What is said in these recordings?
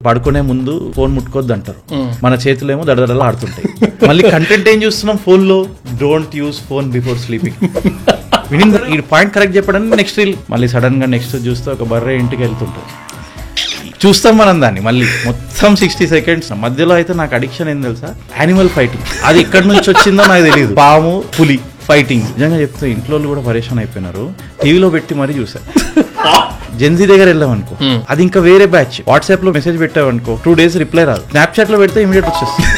పడుకునే ముందు ఫోన్ ముట్టుకోద్దు అంటారు, మన చేతులు ఏమో దడదడలా ఆడుతుంటాయి. మళ్ళీ కంటెంట్ ఏం చూస్తున్నాం ఫోన్ లో, don't use phone before sleeping. ఈ పాయింట్ కరెక్ట్ చెప్పడానికి నెక్స్ట్ రీల్ మళ్ళీ సడన్ గా నెక్స్ట్ చూస్తే ఒక బర్రె ఇంటికి వెళ్తుంటారు, చూస్తాం మనం దాన్ని మళ్ళీ మొత్తం 60 seconds. మధ్యలో అయితే నాకు అడిక్షన్ ఏం తెలుసా, యానిమల్ ఫైటింగ్. అది ఎక్కడి నుంచి వచ్చిందో నాకు తెలియదు. పాము పులి ఫైటింగ్. నిజంగా చెప్తే ఇంట్లో కూడా పరేషాన్ అయిపోయినారు, టీవీలో పెట్టి మరీ చూసా. జెన్జీ దగ్గర వెళ్ళామనుకో, అది ఇంకా వేరే బ్యాచ్. వాట్సాప్ లో మెసేజ్ పెట్టావనుకో 2 days రిప్లై రాదు, స్నాప్చాట్ లో పెడితే ఇమీడియట్ వచ్చేస్తుంది.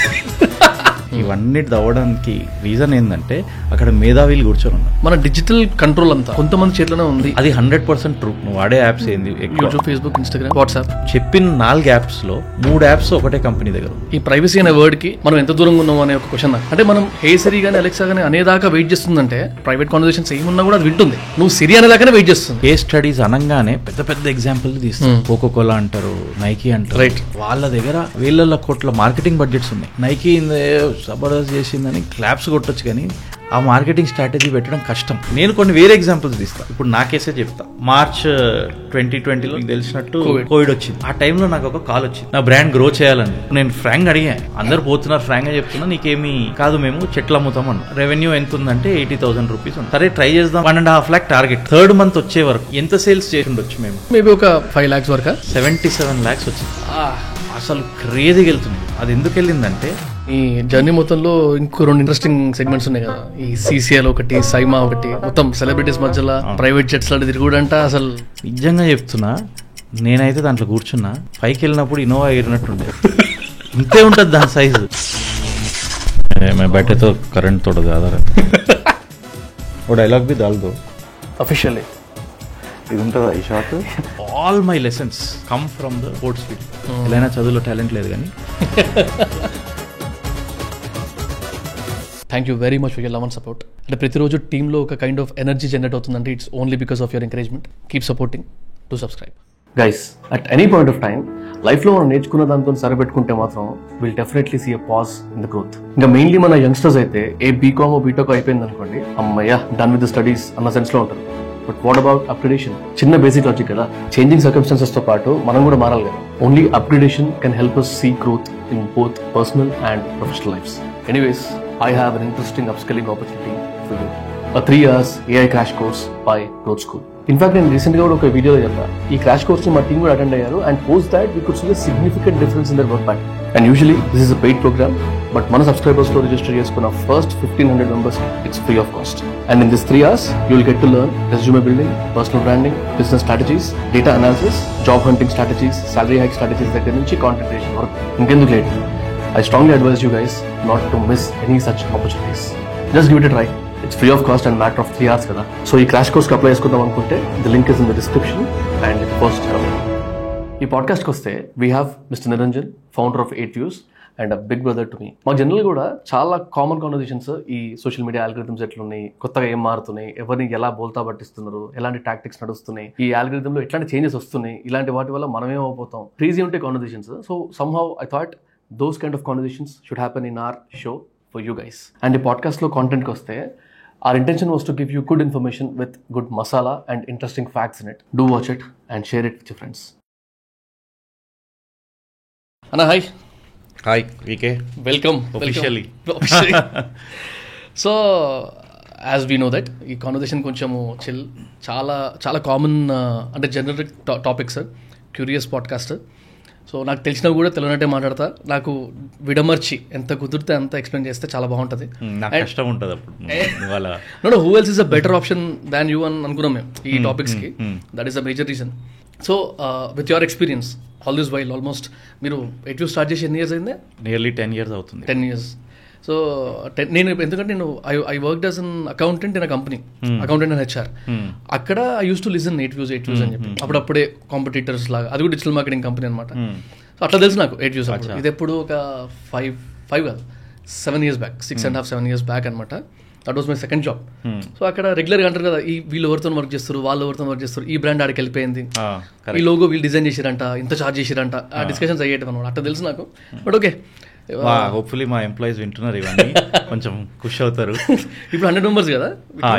ఇవన్నీ దవ్వడానికి రీజన్ ఏంటంటే అక్కడ మేధావిలు కూర్చొని ఉన్నారు. మన డిజిటల్ కంట్రోల్ అంతా కొంతమంది చేతిలోనే ఉంది. అది 100% ట్రూ. నువ్వు వాడే యాప్స్ ఏంది, యూట్యూబ్, ఫేస్బుక్, ఇన్స్టాగ్రామ్, వాట్సాప్. చెప్పిన 4 యాప్స్ లో 3 యాప్స్ ఒకటే కంపెనీ దగ్గర. ఈ ప్రైవసీ అనే వర్డ్ కి మనం ఎంత దూరంగా ఉన్నాం అనే ఒక క్వశ్చన్. అంటే మనం హే సిరి గానీ అలెక్సా గానీ అనేదాకా వెయిట్ చేస్తుందంటే ప్రైవేట్ కాన్వర్సేషన్స్ ఏమున్నా కూడా అది వింటుంది. నువ్వు సిరి అనేదాకానే వెయిట్ చేస్తుంది. కేస్ స్టడీస్ అనగానే పెద్ద పెద్ద ఎగ్జాంపుల్ తీస్తాం. కోకోకోలా అంటారు, నైకీ అంటారు. రైట్. వాళ్ళ దగ్గర వేల కోట్ల మార్కెటింగ్ బడ్జెట్స్ ఉన్నాయి. నైకీ జబర్దస్త్ చేసిందని క్లాప్స్ కొట్టొచ్చు, కానీ ఆ మార్కెటింగ్ స్ట్రాటజీ పెట్టడం కష్టం. నేను కొన్ని వేరే ఎగ్జాంపుల్స్ తీస్తాను. ఇప్పుడు నా కేసే చెప్తా. మార్చ్ 2020లో మీకు తెలిసినట్టు కోవిడ్ వచ్చింది. ఆ టైంలో నాకు ఒక కాల్ వచ్చింది, నా బ్రాండ్ గ్రో చేయాలని. నేను ఫ్రాంక్ అడిగా, అందరు పోతున్నారు, ఫ్రాంక్ గా చెప్తున్నా, నీకేమి కాదు, మేము చెట్లు అమ్ముతాం అన్న. రెవెన్యూ ఎంత ఉందంటే 80,000 రూపీస్ ఉంది. సరే ట్రై చేద్దాం. 1.5 lakh టార్గెట్. 3rd month వచ్చే వరకు ఎంత సేల్స్ చేసి ఉండొచ్చు మేము? మేబీ ఒక 5 lakhs వరకు. 77 lakhs వచ్చింది. అసలు క్రేజీగా వెళ్తుంది. అది ఎందుకు వెళ్ళిందంటే, ఈ జర్నీ మొత్తంలో ఇంకో 2 ఇంట్రెస్టింగ్ సెగ్మెంట్స్ ఉన్నాయి కదా. ఈ CCL ఒకటి, సైమా ఒకటి, మొత్తం సెలబ్రిటీస్ మధ్యలో ప్రైవేట్ జెట్స్ లాంటి తిరుగుడంట. అసలు నిజంగా చెప్తున్నా, నేనైతే దాంట్లో కూర్చున్నా, పైకి వెళ్ళినప్పుడు ఇన్నోవా ఎగిరినట్టుండే. ఇంతే ఉంటుంది దాని సైజు. బయటతో కరెంట్ తోడదు ఆధార. ఓ డైలాగ్ బి దాల్దో అఫీషియల్లీ ఇది ఉంటుందా ఈ shot. All my lessons come from the sports field. ఎలా చదువులో టాలెంట్ లేదు కానీ. Thank you very much for your love and support. అంటే ప్రతిరోజు టీంలో ఒక కైండ్ ఆఫ్ ఎనర్జీ జనరేట్ అవుతుందంటే it's only because of your encouragement. Keep supporting, to subscribe. Guys, at any point of time లైఫ్లో మనం నేర్చుకున్న దాంతో సరిపెట్టుకుంటే మాత్రం will definitely see a pause in the growth. ఇంకా మెయిన్లీ మన యంగ్స్టర్స్ అయితే బీకామ్ బీటెక్ అయిపోయింది అనుకోండి, అమ్మయ్య డన్ విత్ ద స్టడీస్ అన్న సెన్స్ లో ఉంటారు. But what about upgradation? చిన్న బేసిక్ లాజిక్ కదా. చేంజింగ్ సర్కమ్స్టాన్సెస్ తో పాటు మనం కూడా మారాలి కదా. Only upgradation can help us see growth in both personal and professional lives. Anyways, I have an interesting upskilling opportunity for you. A 3 years AI crash course by Growth School. In fact నేను recent గా కూడా ఒక వీడియోలో చెప్పా, ఈ crash course ని మా team కూడా అటెండ్ అయ్యారు. And post that we could see a significant difference in their work pattern. And usually this is a paid program, but మన సబ్స్క్రైబర్స్ లో రిజిస్టర్ చేసుకున్న first 1500 members it's free of cost. And in this 3 years you will get to learn resume building, personal branding, business strategies, data analysis, job hunting strategies, salary hike strategies దగ్గర నుంచి content creation వరకు. ఇంకెందుకు late? I strongly advise you guys not to miss any such opportunities. Just give it a try. It's free of cost and matter of 3 hours కదా. So ఈ crash course కి apply చేసుకుందాం అనుకుంటే the link is in the description and first comment. ఈ పాడ్కాస్ట్కి వస్తే we have mister Niranjan, founder of 8 Views and a big brother to me. మాకు general కూడా చాలా కామన్ కాన్వర్సేషన్స్ ఈ సోషల్ మీడియా ఆల్గరిథమ్స్ ఎట్లున్నాయి, కొత్తగా ఏం మారుతున్నాయి, ఎవరిని ఎలా బోల్తా పట్టిస్తున్నారు, ఎలాంటి టాక్టిక్స్ నడుస్తున్నాయి, ఈ ఆల్గరిథమ్ లో ఎట్లాంటి చేంజెస్ వస్తున్నాయి, ఇలాంటి వాటి వల్ల మనం ఏమైపోతాం, క్రేజీ ఉంటాయి conversations. So somehow I thought those kind of conversations should happen in our show for you guys. And the podcast lo content ki vaste, our intention was to give you good information with good masala and interesting facts in it. Do watch it and share it with your friends. Anna, hi. Hi, VK. Welcome. Officially. So, as we know that ఈ conversation కొంచెము chill, చాలా common అంటే generic topics, curious podcast. So నాకు తెలిసినా కూడా తెలియనట్టే మాట్లాడతా. నాకు విడమర్చి ఎంత కుదిరితే అంత ఎక్స్ప్లెయిన్ చేస్తే చాలా బాగుంటుంది. కష్టం ఉంటుంది అప్పుడు. No who else is a better option than you అని అనుకున్నాం మేము ఈ టాపిక్స్కి. That is the major reason. So with your experience all this while, almost మీరు 8 Views స్టార్ట్ చేసి ఎన్ని ఇయర్స్ అయిందే? నియర్లీ 10 years అవుతుంది. 10 years. సో నేను ఎందుకంటే నేను I work as an accountant in a company, accountant and HR. అక్కడ I used to listen 8 Views అని చెప్పి అప్పుడప్పుడే కాంపిటీటర్స్ లాగా. అది కూడా డిజిటల్ మార్కెటింగ్ కంపెనీ అనమాట. సో అట్లా తెలుసు నాకు 8 Views. ఇది ఎప్పుడు ఒక 7 years బ్యాక్, 6.5-7 years బ్యాక్ అనమాట. That was my second job. So అక్కడ రెగ్యులర్గా అంటారు కదా, ఈ వీళ్ళు ఎవరితో వర్క్ చేస్తారు, వాళ్ళు ఎవరితో వర్క్ చేస్తారు, ఈ బ్రాండ్ ఆడికి వెళ్ళిపోయింది, ఈ లోగో వీళ్ళు డిజైన్ చేసిరంట, ఇంత ఛార్జ్ చేసిరంట, ఆ డిస్కషన్స్ అయ్యేటం అనమాట. అట్లా తెలుసు నాకు. బట్ ఓకే, హోప్ఫుల్లీ మా ఎంప్లాయీస్ వింటున్నారు, ఇవన్నీ కొంచెం ఖుషి అవుతారు. ఇప్పుడు 100 members కదా.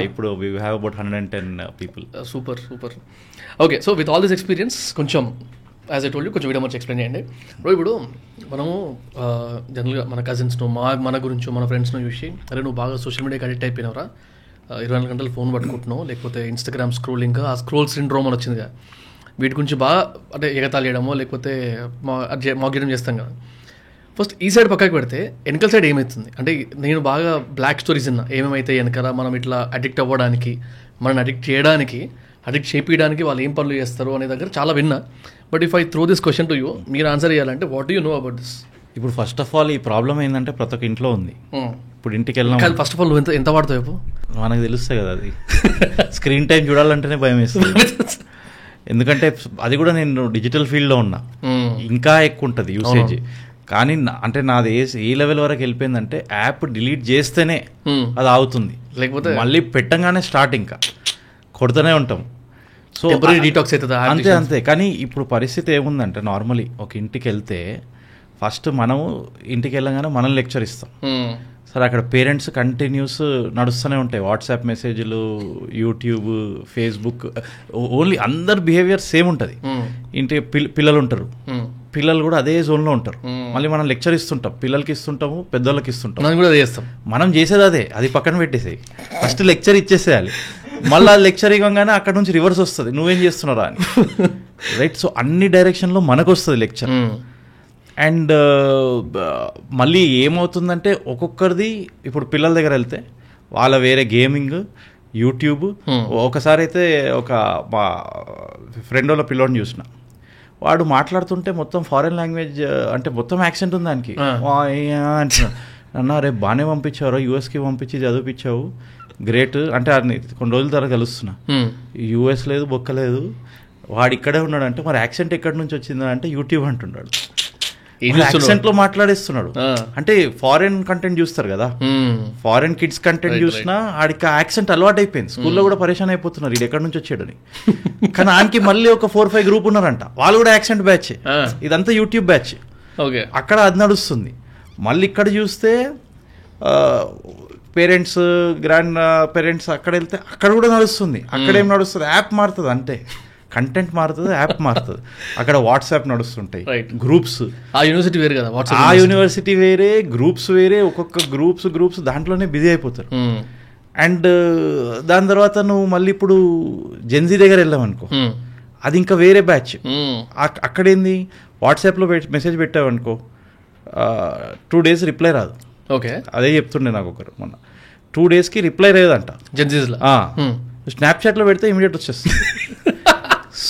ఇప్పుడు we have about 110 people. Super. Okay, so with all this experience కొంచెం యాజ్ ఐ టోల్డ్ కొంచెం వీడియో వచ్చి ఎక్స్ప్లెయిన్ చేయండి బ్రో. ఇప్పుడు మనము జనరల్గా మన కజిన్స్ను మన గురించి మన ఫ్రెండ్స్ను చూసి అరే నువ్వు బాగా సోషల్ మీడియాకి అడిక్ట్ అయిపోయినవరా, 24 గంటలు ఫోన్ పట్టుకుంటున్నావు, లేకపోతే ఇన్స్టాగ్రామ్ స్క్రోలింగ్, ఆ స్క్రోల్ సిండ్రోమ్ అని వచ్చిందిగా, వీటి గురించి బాగా అంటే ఎగతాళి చేయడమో లేకపోతే మాక్ చేయడం చేస్తాం కదా. ఫస్ట్ ఈ సైడ్ పక్కకి పెడితే వెనకల సైడ్ ఏమవుతుంది అంటే నేను బాగా బ్లాక్ స్టోరీస్ విన్నా, ఏమేమైతే వెనకాల మనం ఇట్లా అడిక్ట్ అవ్వడానికి, మనం అడిక్ట్ చేయడానికి, అడిక్ట్ చేపించడానికి వాళ్ళు ఏం పనులు చేస్తారు అనే దగ్గర చాలా విన్నా. But if I throw this question to you, మీరు ఆన్సర్ చేయాలంటే what you know about this? ఇప్పుడు ఫస్ట్ ఆఫ్ ఆల్ ఈ ప్రాబ్లం ఏంటంటే ప్రతి ఒక్క ఇంట్లో ఉంది. ఇప్పుడు ఇంటికి వెళ్ళినా ఫస్ట్ ఆఫ్ ఆల్ నువ్వు ఎంత వాడతావు? మనకు తెలుస్తాయి కదా, అది స్క్రీన్ టైం చూడాలంటేనే భయం వేస్తుంది. ఎందుకంటే అది కూడా నేను డిజిటల్ ఫీల్డ్లో ఉన్నా, ఇంకా ఎక్కువ ఉంటుంది యూసేజ్. కానీ అంటే నాది ఏ లెవెల్ వరకు వెళ్ళిపోయిందంటే యాప్ డిలీట్ చేస్తేనే అది ఆగుతుంది, లేకపోతే మళ్ళీ పెట్టంగానే స్టార్ట్ ఇంకా కొడుతూనే ఉంటాం. సో డీటాక్స్ అవుతుంది అంతే అంతే. కానీ ఇప్పుడు పరిస్థితి ఏముందంటే నార్మలీ ఒక ఇంటికి వెళ్తే ఫస్ట్ మనము ఇంటికి వెళ్ళగానే మనం లెక్చర్ ఇస్తాం. సరే అక్కడ పేరెంట్స్ కంటిన్యూస్ నడుస్తూనే ఉంటాయి, వాట్సాప్ మెసేజ్లు, యూట్యూబ్, ఫేస్బుక్, ఓన్లీ అందరు బిహేవియర్ సేమ్ ఉంటుంది. ఇంటి పిల్లలు ఉంటారు, పిల్లలు కూడా అదే జోన్లో ఉంటారు. మళ్ళీ మనం లెక్చర్ ఇస్తుంటాం, పిల్లలకి ఇస్తుంటాము, పెద్దోళ్ళకి ఇస్తుంటాం. మనం చేసేది అదే, అది పక్కన పెట్టేసేయి, ఫస్ట్ లెక్చర్ ఇచ్చేసేయాలి. మళ్ళీ ఆ లెక్చర్ ఇవ్వగానే అక్కడ నుంచి రివర్స్ వస్తుంది, నువ్వేం చేస్తున్నారా అని, రైట్? సో అన్ని డైరెక్షన్లో మనకు వస్తుంది లెక్చర్. అండ్ మళ్ళీ ఏమవుతుందంటే ఒక్కొక్కరిది, ఇప్పుడు పిల్లల దగ్గర వెళ్తే వాళ్ళ వేరే గేమింగ్, యూట్యూబ్. ఒకసారి అయితే ఒక మా ఫ్రెండ్ వాళ్ళ పిల్లోడిని చూసిన, వాడు మాట్లాడుతుంటే మొత్తం ఫారెన్ లాంగ్వేజ్, అంటే మొత్తం యాక్సెంట్ ఉంది దానికి. అంటున్నాడు, అన్న రేపు బాగానే పంపించావు, యూఎస్కి పంపించి చదివిపించావు, గ్రేట్ అంటే. అది కొన్ని రోజుల తర్వాత కలుస్తున్నా, యూఎస్ లేదు బొక్కలేదు, వాడు ఇక్కడే ఉన్నాడు. అంటే మరి యాక్సెంట్ ఎక్కడి నుంచి వచ్చిందా అంటే యూట్యూబ్ అంటున్నాడు. యాక్సెంట్ లో మాట్లాడేస్తున్నాడు. అంటే ఫారెన్ కంటెంట్ చూస్తారు కదా, ఫారెన్ కిడ్స్ కంటెంట్ చూసినా ఆడికి యాక్సెంట్ అలవాటు అయిపోయింది. స్కూల్లో కూడా పరేషాన్ అయిపోతున్నారు, ఇది ఎక్కడి నుంచి వచ్చాడని. కానీ ఆయనకి మళ్ళీ ఒక 4-5 గ్రూప్ ఉన్నారంట, వాళ్ళు కూడా యాక్సెంట్ బ్యాచ్. ఇదంతా యూట్యూబ్ బ్యాచ్, అక్కడ అది నడుస్తుంది. మళ్ళీ ఇక్కడ చూస్తే పేరెంట్స్, గ్రాండ్ పేరెంట్స్ అక్కడ వెళ్తే అక్కడ కూడా నడుస్తుంది. అక్కడేం నడుస్తుంది, యాప్ మారుతుంది, అంటే కంటెంట్ మారుతుంది, యాప్ మారుతుంది. అక్కడ వాట్సాప్ నడుస్తుంటాయి, గ్రూప్స్. ఆ యూనివర్సిటీ వేరే కదా, ఆ యూనివర్సిటీ వేరే, గ్రూప్స్ వేరే, ఒక్కొక్క గ్రూప్స్ దాంట్లోనే బిజీ అయిపోతారు. అండ్ దాని తర్వాత నువ్వు మళ్ళీ ఇప్పుడు జెన్జీ దగ్గర వెళ్ళావనుకో, అది ఇంకా వేరే బ్యాచ్. అక్కడేంది, వాట్సాప్లో మెసేజ్ పెట్టావనుకో 2 days రిప్లై రాదు. ఓకే, అదే చెప్తుండే నాకు ఒకరు మొన్న, 2 daysకి రిప్లై లేదంట. స్నాప్చాట్లో పెడితే ఇమీడియట్ వచ్చేస్తుంది.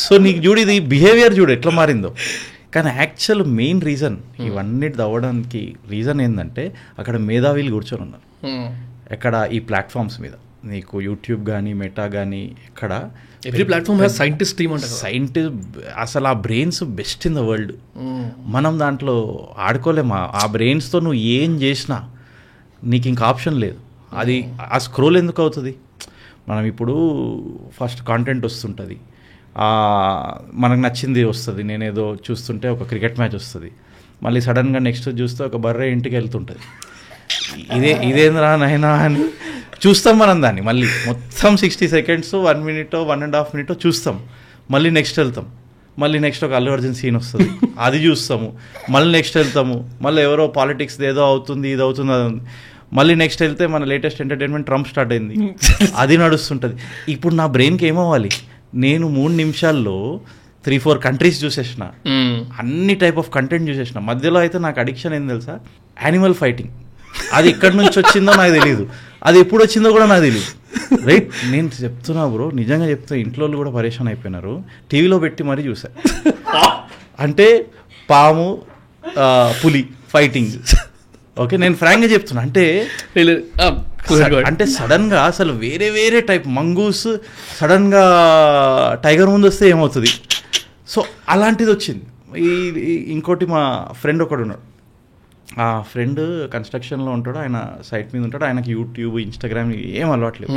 సో నీకు చూడు, ఇది బిహేవియర్ చూడు ఎట్లా మారిందో. కానీ యాక్చువల్ మెయిన్ రీజన్ ఇవన్నిటి అవ్వడానికి రీజన్ ఏంటంటే అక్కడ మేధావిలు కూర్చొని ఉన్నారు. ఎక్కడ ఈ ప్లాట్ఫామ్స్ మీద, నీకు యూట్యూబ్ కానీ, మెటా కానీ, ఎక్కడ every platform has scientist team అంటే అసలు ఆ brains best in the world. మనం దాంట్లో ఆడుకోలేమా? ఆ బ్రెయిన్స్తో నువ్వు ఏం చేసినా నీకు ఇంకా ఆప్షన్ లేదు. అది ఆ స్క్రోల్ ఎందుకు అవుతుంది? మనం ఇప్పుడు ఫస్ట్ కాంటెంట్ వస్తుంటుంది, మనకు నచ్చింది వస్తుంది. నేనేదో చూస్తుంటే ఒక క్రికెట్ మ్యాచ్ వస్తుంది, మళ్ళీ సడన్గా నెక్స్ట్ చూస్తే ఒక బర్రె ఇంటికి వెళ్తుంటుంది. ఇదేంద్రా నైనా అని చూస్తాం మనం దాన్ని. మళ్ళీ మొత్తం 60 seconds, 1 minute, 1.5 minutes చూస్తాం. మళ్ళీ నెక్స్ట్ వెళ్తాం, మళ్ళీ నెక్స్ట్ ఒక అల్లు అర్జున్ సీన్ వస్తుంది, అది చూస్తాము. మళ్ళీ నెక్స్ట్ వెళ్తాము, మళ్ళీ ఎవరో పాలిటిక్స్ ఏదో అవుతుంది, ఇది అవుతుంది, అది ఉంది. మళ్ళీ నెక్స్ట్ వెళ్తే మన లేటెస్ట్ ఎంటర్టైన్మెంట్ ట్రంప్ స్టార్ట్ అయింది, అది నడుస్తుంటుంది. ఇప్పుడు నా బ్రెయిన్కి ఏమవ్వాలి? నేను 3 నిమిషాల్లో 3-4 countries చూసేసిన, అన్ని టైప్ ఆఫ్ కంటెంట్ చూసేసిన. మధ్యలో అయితే నాకు అడిక్షన్ ఏంది తెలుసా? Animal fighting. అది ఎక్కడి నుంచి వచ్చిందో నాకు తెలియదు, అది ఎప్పుడు వచ్చిందో కూడా నాకు తెలియదు, రైట్? నేను చెప్తున్నా బ్రో, నిజంగా చెప్తా, ఇంట్లో కూడా పరేషాన్ అయిపోయినారు. టీవీలో పెట్టి మరీ చూసా, అంటే పాము పులి ఫైటింగ్. ఓకే, నేను ఫ్రాంక్గా చెప్తున్నా. అంటే సడన్గా అసలు వేరే వేరే టైప్ మంగూస్ సడన్గా టైగర్ ముందు వస్తే ఏమవుతుంది? సో అలాంటిది వచ్చింది. ఇంకోటి మా ఫ్రెండ్ ఒకడు ఉన్నాడు, ఆ ఫ్రెండ్ కన్స్ట్రక్షన్లో ఉంటాడు, ఆయన సైట్ మీద ఉంటాడు, ఆయనకి యూట్యూబ్, ఇన్స్టాగ్రామ్ ఏం అలవాట్లేదు.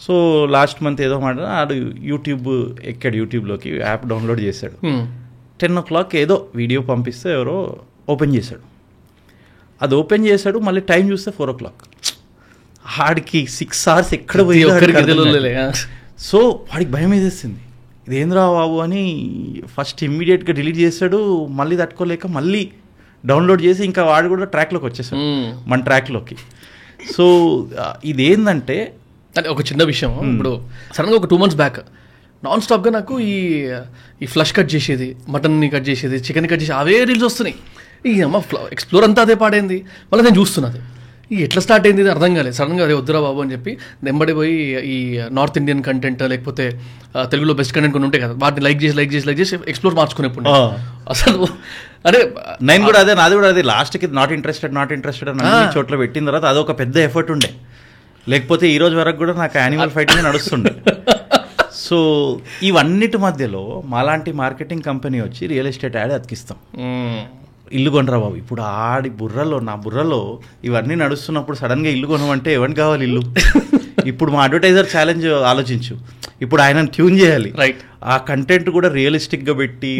సో లాస్ట్ మంత్ ఏదో మాట ఆడు యూట్యూబ్ ఎక్కాడు, యూట్యూబ్లోకి యాప్ డౌన్లోడ్ చేశాడు. 10 o'clock ఏదో వీడియో పంపిస్తే ఎవరో ఓపెన్ చేశాడు, అది ఓపెన్ చేశాడు. మళ్ళీ టైం చూస్తే 4 o'clock. ఆడికి 6 hours ఎక్కడ పోయి. సో వాడికి భయం వేసేసింది, ఇదేంద్రా బాబు అని ఫస్ట్ ఇమ్మీడియట్గా డిలీట్ చేశాడు. మళ్ళీ తట్టుకోలేక మళ్ళీ డౌన్లోడ్ చేసి ఇంకా వాడు కూడా ట్రాక్లోకి వచ్చేసాడు, మన ట్రాక్లోకి. సో ఇదేంటంటే ఒక చిన్న విషయం, ఇప్పుడు సడన్గా ఒక 2 months బ్యాక్ నాన్ స్టాప్గా నాకు ఈ ఫ్లష్ కట్ చేసేది, మటన్ని కట్ చేసేది, చికెన్ కట్ చేసేది, అవే రీల్స్ వస్తున్నాయి. ఈ అమ్మ ఎక్స్ప్లోర్ అంతా అదే పాడైంది. మళ్ళీ నేను చూస్తున్నది ఎట్లా స్టార్ట్ అయింది అర్థం కాలేదు. సడన్గా అదే వద్దురా బాబు అని చెప్పి నెంబడి పోయి ఈ నార్త్ ఇండియన్ కంటెంట్ లేకపోతే తెలుగులో బెస్ట్ కంటెంట్ కొన్ని ఉంటాయి కదా, వాటిని లైక్ చేసి ఎక్స్ప్లోర్ మార్చుకునేప్పుడు అసలు అరే నేను కూడా అదే, నాది కూడా అదే. లాస్ట్కి నాట్ ఇంట్రెస్టెడ్ అని అన్ని చోట్ల పెట్టిన తర్వాత అదొక పెద్ద ఎఫర్ట్ ఉండే. లేకపోతే ఈ రోజు వరకు కూడా నాకు యానిమల్ ఫైటింగ్ నడుస్తుండే. సో ఇవన్నిటి మధ్యలో మాలాంటి మార్కెటింగ్ కంపెనీ వచ్చి రియల్ ఎస్టేట్ యాడ్ అతికిస్తాం, ఇల్లు కొనరా బాబు. ఇప్పుడు నా బుర్రలో ఇవన్నీ నడుస్తున్నప్పుడు సడన్గా ఇల్లు కొనమంటే ఎవరికి కావాలి ఇల్లు? ఇప్పుడు మా అడ్వర్టైజర్ ఛాలెంజ్ ఆలోచించు. ఇప్పుడు ఆయనను ట్యూన్ చేయాలి, ఆ కంటెంట్ కూడా రియలిస్టిక్గా పెట్టి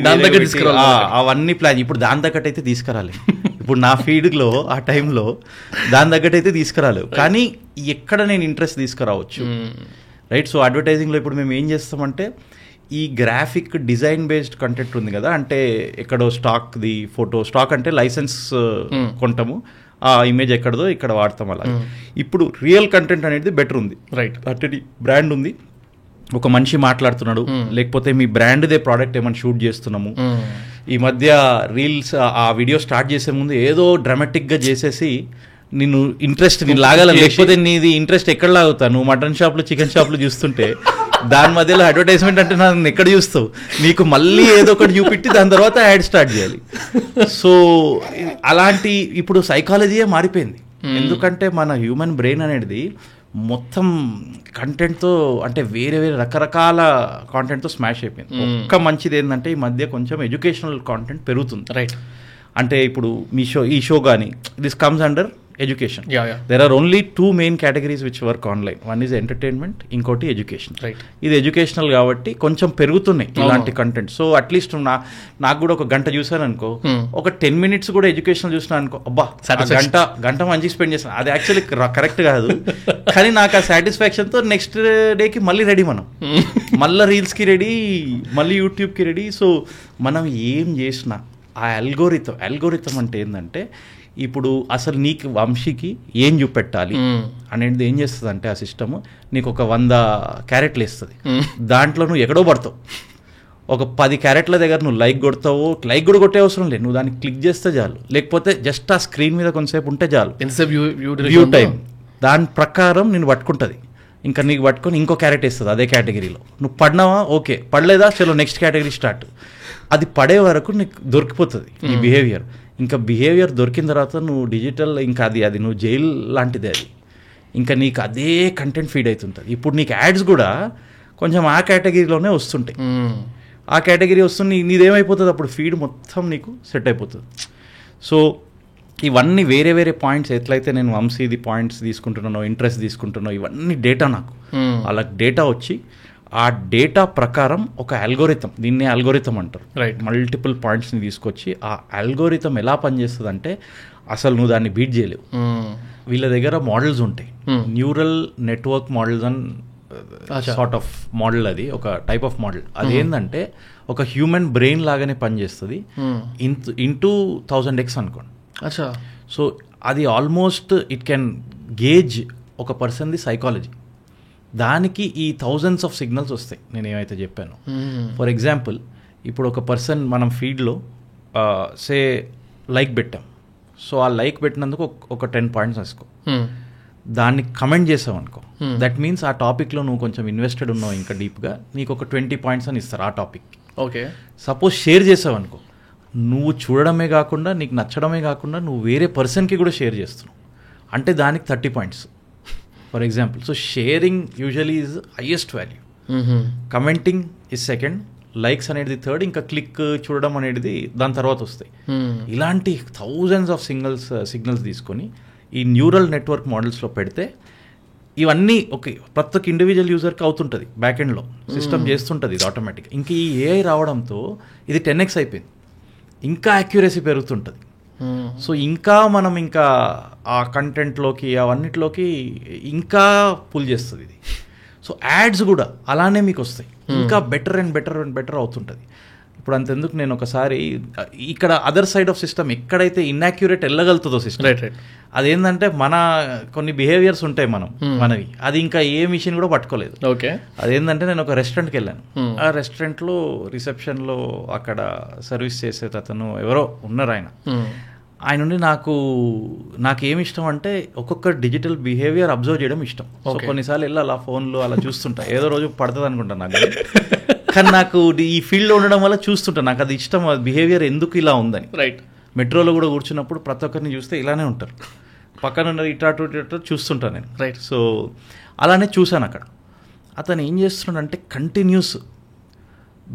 అవన్నీ ప్లాన్. ఇప్పుడు దాని తగ్గట్టయితే తీసుకురాలి. ఇప్పుడు నా ఫీడ్లో ఆ టైంలో దాని తగ్గట్టయితే తీసుకురాలేవు, కానీ ఎక్కడ నేను ఇంట్రెస్ట్ తీసుకురావచ్చు, రైట్? సో అడ్వర్టైజింగ్లో ఇప్పుడు మేము ఏం చేస్తామంటే ఈ గ్రాఫిక్ డిజైన్ బేస్డ్ కంటెంట్ ఉంది కదా, అంటే ఎక్కడో స్టాక్ది ఫోటో, స్టాక్ అంటే లైసెన్స్ కొంటాము, ఆ ఇమేజ్ ఎక్కడదో ఇక్కడ వాడతాం అలా. ఇప్పుడు రియల్ కంటెంట్ అనేది బెటర్ ఉంది, రైట్? అంటే బ్రాండ్ ఉంది, ఒక మనిషి మాట్లాడుతున్నాడు, లేకపోతే మీ బ్రాండ్దే ప్రోడక్ట్ ఏమైనా షూట్ చేస్తున్నాము. ఈ మధ్య రీల్స్ ఆ వీడియో స్టార్ట్ చేసే ముందు ఏదో డ్రామాటిక్గా చేసేసి నేను లాగాల, లేకపోతే నీది ఇంట్రెస్ట్ ఎక్కడ లాగుతా? నువ్వు మటన్ షాప్లో చికెన్ షాప్లో చూస్తుంటే దాని మధ్యలో అడ్వర్టైజ్మెంట్ అంటే నన్ను ఎక్కడ చూస్తావు? నీకు మళ్ళీ ఏదో ఒకటి చూపెట్టి దాని తర్వాత యాడ్ స్టార్ట్ చేయాలి. సో అలాంటి ఇప్పుడు సైకాలజీయే మారిపోయింది. ఎందుకంటే మన హ్యూమన్ బ్రెయిన్ అనేది మొత్తం కంటెంట్తో, అంటే వేరే రకరకాల కాంటెంట్తో స్మాష్ అయిపోయింది. ఒక్క మంచిది ఏంటంటే ఈ మధ్య కొంచెం ఎడ్యుకేషనల్ కాంటెంట్ పెరుగుతుంది, రైట్? అంటే ఇప్పుడు ఈ షో కానీ this comes under education. There are only 2 main categories which work online. One is entertainment, ఇంకోటి ఎడ్యుకేషన్. ఇది ఎడ్యుకేషనల్ కాబట్టి కొంచెం పెరుగుతున్నాయి ఇలాంటి కంటెంట్. సో అట్లీస్ట్ నాకు కూడా ఒక గంట చూసాను అనుకో, ఒక 10 minutes కూడా ఎడ్యుకేషనల్ చూసినా అనుకో, అబ్బా గంట మంచిగా స్పెండ్ చేస్తాను. అది యాక్చువల్లీ కరెక్ట్ కాదు, కానీ నాకు ఆ సాటిస్ఫాక్షన్తో నెక్స్ట్ డేకి మళ్ళీ రెడీ, మనం మళ్ళీ రీల్స్కి రెడీ, మళ్ళీ యూట్యూబ్కి రెడీ. సో మనం ఏం చేసినా ఆ అల్గోరిథం అంటే ఏంటంటే ఇప్పుడు అసలు నీకు వంశీకి ఏం చూపెట్టాలి అనేది ఏం చేస్తుంది అంటే ఆ సిస్టమ్ నీకు ఒక 100 క్యారెట్లు వేస్తుంది. దాంట్లో నువ్వు ఎక్కడో పడతావు, ఒక 10 క్యారెట్ల దగ్గర నువ్వు లైక్ కొడతావు. లైక్ కూడా కొట్టే అవసరం లేదు, నువ్వు దాన్ని క్లిక్ చేస్తే చాలు, లేకపోతే జస్ట్ ఆ స్క్రీన్ మీద కొంతసేపు ఉంటే చాలు, వ్యూ టైం దాని ప్రకారం నేను పట్టుకుంటుంది. ఇంకా నీకు పట్టుకొని ఇంకో క్యారెట్ వేస్తుంది అదే కేటగిరీలో. నువ్వు పడినావా, ఓకే, పడలేదా, చలో నెక్స్ట్ కేటగిరీ స్టార్ట్. అది పడే వరకు నీకు దొరికిపోతుంది ఈ బిహేవియర్. ఇంకా బిహేవియర్ దొరికిన తర్వాత నువ్వు డిజిటల్, ఇంకా అది నువ్వు జైల్ లాంటిదే అది. ఇంకా నీకు అదే కంటెంట్ ఫీడ్ అవుతుంటుంది. ఇప్పుడు నీకు యాడ్స్ కూడా కొంచెం ఆ కేటగిరీలోనే వస్తుంటాయి. ఆ కేటగిరీ వస్తుంది, నీదేమైపోతుంది అప్పుడు ఫీడ్ మొత్తం నీకు సెట్ అయిపోతుంది. సో ఇవన్నీ వేరే పాయింట్స్, ఎట్లయితే నేను వంశీది పాయింట్స్ తీసుకుంటున్నానో, ఇంట్రెస్ట్ తీసుకుంటున్నానో, ఇవన్నీ డేటా నాకు అలా డేటా వచ్చి ఆ డేటా ప్రకారం ఒక అల్గోరిథం, దీన్నే అల్గోరిథం అంటారు, రైట్? మల్టిపుల్ పాయింట్స్ని తీసుకొచ్చి ఆ అల్గోరిథం ఎలా పనిచేస్తుంది అంటే అసలు నువ్వు దాన్ని బీట్ చేయలేవు. వీళ్ళ దగ్గర మోడల్స్ ఉంటాయి, న్యూరల్ నెట్వర్క్ మోడల్స్ అని సార్ట్ ఆఫ్ మోడల్, అది ఒక టైప్ ఆఫ్ మోడల్. అదేంటంటే ఒక హ్యూమన్ బ్రెయిన్ లాగానే పనిచేస్తుంది, ఇంటూ 1000x అనుకోండి. సో అది ఆల్మోస్ట్ ఇట్ కెన్ గేజ్ ఒక పర్సన్ది సైకాలజీ. దానికి ఈ 1000s of సిగ్నల్స్ వస్తాయి నేను ఏమైతే చెప్పాను. ఫర్ ఎగ్జాంపుల్ ఇప్పుడు ఒక పర్సన్ మనం ఫీడ్లో సే లైక్ పెట్టాం, సో ఆ లైక్ పెట్టినందుకు ఒక 10 points వేసుకో. దాన్ని కమెంట్ చేసావు అనుకో, దట్ మీన్స్ ఆ టాపిక్లో నువ్వు కొంచెం ఇన్వెస్టెడ్ ఉన్నావు ఇంకా డీప్గా, నీకు ఒక 20 points అని ఇస్తారు ఆ టాపిక్. ఓకే, సపోజ్ షేర్ చేసావు అనుకో, నువ్వు చూడడమే కాకుండా నీకు నచ్చడమే కాకుండా నువ్వు వేరే పర్సన్కి కూడా షేర్ చేస్తున్నావు అంటే దానికి 30 points for example. So sharing usually is highest value, commenting is second, likes అనేది థర్డ్, ఇంకా క్లిక్ చూడడం అనేది దాని తర్వాత వస్తాయి. ఇలాంటి 1000s of సిగ్నల్స్ తీసుకొని ఈ న్యూరల్ నెట్వర్క్ మోడల్స్లో పెడితే ఇవన్నీ ఓకే ప్రతి ఒక్క ఇండివిజువల్ యూజర్కి అవుతుంటుంది, బ్యాక్ ఎండ్లో సిస్టమ్ చేస్తుంటుంది ఇది ఆటోమేటిక్. ఇంకా ఈ ఏఐ రావడంతో ఇది 10x అయిపోయింది, ఇంకా యాక్యురసీ పెరుగుతుంటుంది. సో ఇంకా మనం ఇంకా ఆ కంటెంట్లోకి అవన్నిటిలోకి ఇంకా పుల్ చేస్తుంది ఇది. సో యాడ్స్ కూడా అలానే మీకు వస్తాయి, ఇంకా better and better and better అవుతుంటుంది. ఇప్పుడు అంతెందుకు, నేను ఒకసారి ఇక్కడ అదర్ సైడ్ ఆఫ్ సిస్టమ్ ఎక్కడైతే ఇన్యాక్యురేట్ వెళ్ళగలుగుతుందో సిస్టమ్, అదేంటంటే మన కొన్ని బిహేవియర్స్ ఉంటాయి మనవి, అది ఇంకా ఏ మిషన్ కూడా పట్టుకోలేదు. ఓకే, అదేంటంటే నేను ఒక రెస్టారెంట్కి వెళ్ళాను. ఆ రెస్టారెంట్లో రిసెప్షన్లో అక్కడ సర్వీస్ చేసే అతను ఎవరో ఉన్నారు, ఆయన నుండి నాకు ఏమి ఇష్టం అంటే ఒక్కొక్క డిజిటల్ బిహేవియర్ అబ్జర్వ్ చేయడం ఇష్టం. సో కొన్నిసార్లు వెళ్ళి అలా ఫోన్లో అలా చూస్తుంటా, ఏదో రోజు పడుతుంది అనుకుంటాను నాకు, కానీ నాకు ఈ ఫీల్డ్లో ఉండడం వల్ల చూస్తుంటా, నాకు అది ఇష్టం, బిహేవియర్ ఎందుకు ఇలా ఉందని. రైట్, మెట్రోలో కూడా కూర్చున్నప్పుడు ప్రతి ఒక్కరిని చూస్తే ఇలానే ఉంటారు, పక్కన ఉన్న ఇటు చూస్తుంటాను నేను. రైట్, సో అలానే చూశాను అక్కడ. అతను ఏం చేస్తున్నాడంటే కంటిన్యూస్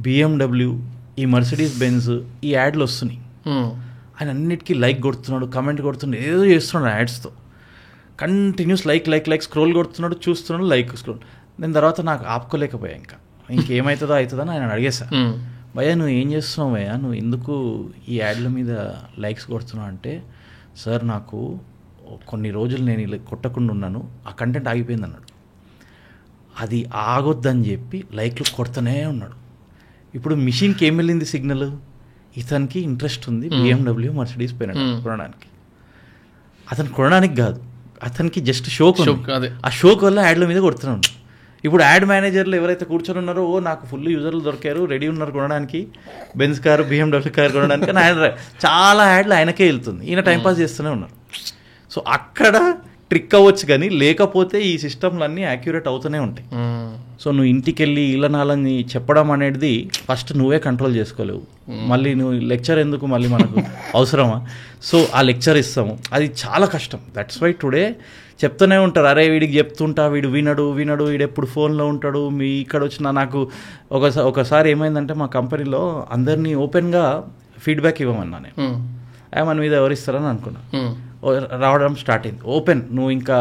BMW, ఈ మర్సిడీస్ బెంజ్ ఈ యాడ్లు వస్తున్నాయి, ఆయన అన్నిటికీ లైక్ కొడుతున్నాడు, కమెంట్ కొడుతున్నాడు, ఏదో చేస్తున్నాడు యాడ్స్తో, కంటిన్యూస్ లైక్ స్క్రోల్ కొడుతున్నాడు, చూస్తున్నాడు, స్క్రోల్. నేను తర్వాత నాకు ఆపుకోలేకపోయా, ఇంకేమవుతుందో అవుతుందని ఆయన అడిగేశా, భయ్యా నువ్వు ఏం చేస్తున్నావు భయ్యా, నువ్వు ఎందుకు ఈ యాడ్ల మీద లైక్స్ కొడుతున్నావు అంటే, సార్ నాకు కొన్ని రోజులు నేను ఇలా కొట్టకుండా ఉన్నాను, ఆ కంటెంట్ ఆగిపోయింది అన్నాడు. అది ఆగొద్దని చెప్పి లైక్లు కొడుతూనే ఉన్నాడు. ఇప్పుడు మిషన్కి ఏం వెళ్ళింది సిగ్నల్, ఇతనికి ఇంట్రెస్ట్ ఉంది BMW మర్సిడీస్ కొనడానికి, అతను కొనడానికి కాదు, అతనికి జస్ట్ షోక్, ఆ షోక్ వల్ల యాడ్ల మీద కొడుతున్నాడు. ఇప్పుడు యాడ్ మేనేజర్లు ఎవరైతే కూర్చొని ఉన్నారో, నాకు ఫుల్ యూజర్లు దొరికారు, రెడీ ఉన్నారు కొనడానికి, బెంజ్ కారు BMW కారు కొనడానికి, అని ఆయన చాలా యాడ్లు ఆయనకే వెళ్తుంది, ఈయన టైంపాస్ చేస్తూనే ఉన్నారు. సో అక్కడ ట్రిక్ అవ్వచ్చు, కానీ లేకపోతే ఈ సిస్టమ్లన్నీ యాక్యురేట్ అవుతూనే ఉంటాయి. సో నువ్వు ఇంటికి వెళ్ళి ఇళ్ళనాలని చెప్పడం అనేది ఫస్ట్ నువ్వే కంట్రోల్ చేసుకోలేవు, మళ్ళీ నువ్వు లెక్చర్ ఎందుకు మళ్ళీ మనకు అవసరమా? సో ఆ లెక్చర్ ఇస్తాము, అది చాలా కష్టం. దట్స్ వై టుడే చెప్తూనే ఉంటారు, అరే వీడికి చెప్తుంటా, వీడు వినడు, వీడు ఎప్పుడు ఫోన్లో ఉంటాడు. మీ ఇక్కడ వచ్చిన నాకు ఒకసారి ఏమైందంటే, మా కంపెనీలో అందరినీ ఓపెన్గా ఫీడ్బ్యాక్ ఇవ్వమన్నా నేను, మన మీద ఎవరిస్తారని అనుకున్నా, రావడం స్టార్ట్ అయింది ఓపెన్, నువ్వు ఇంకా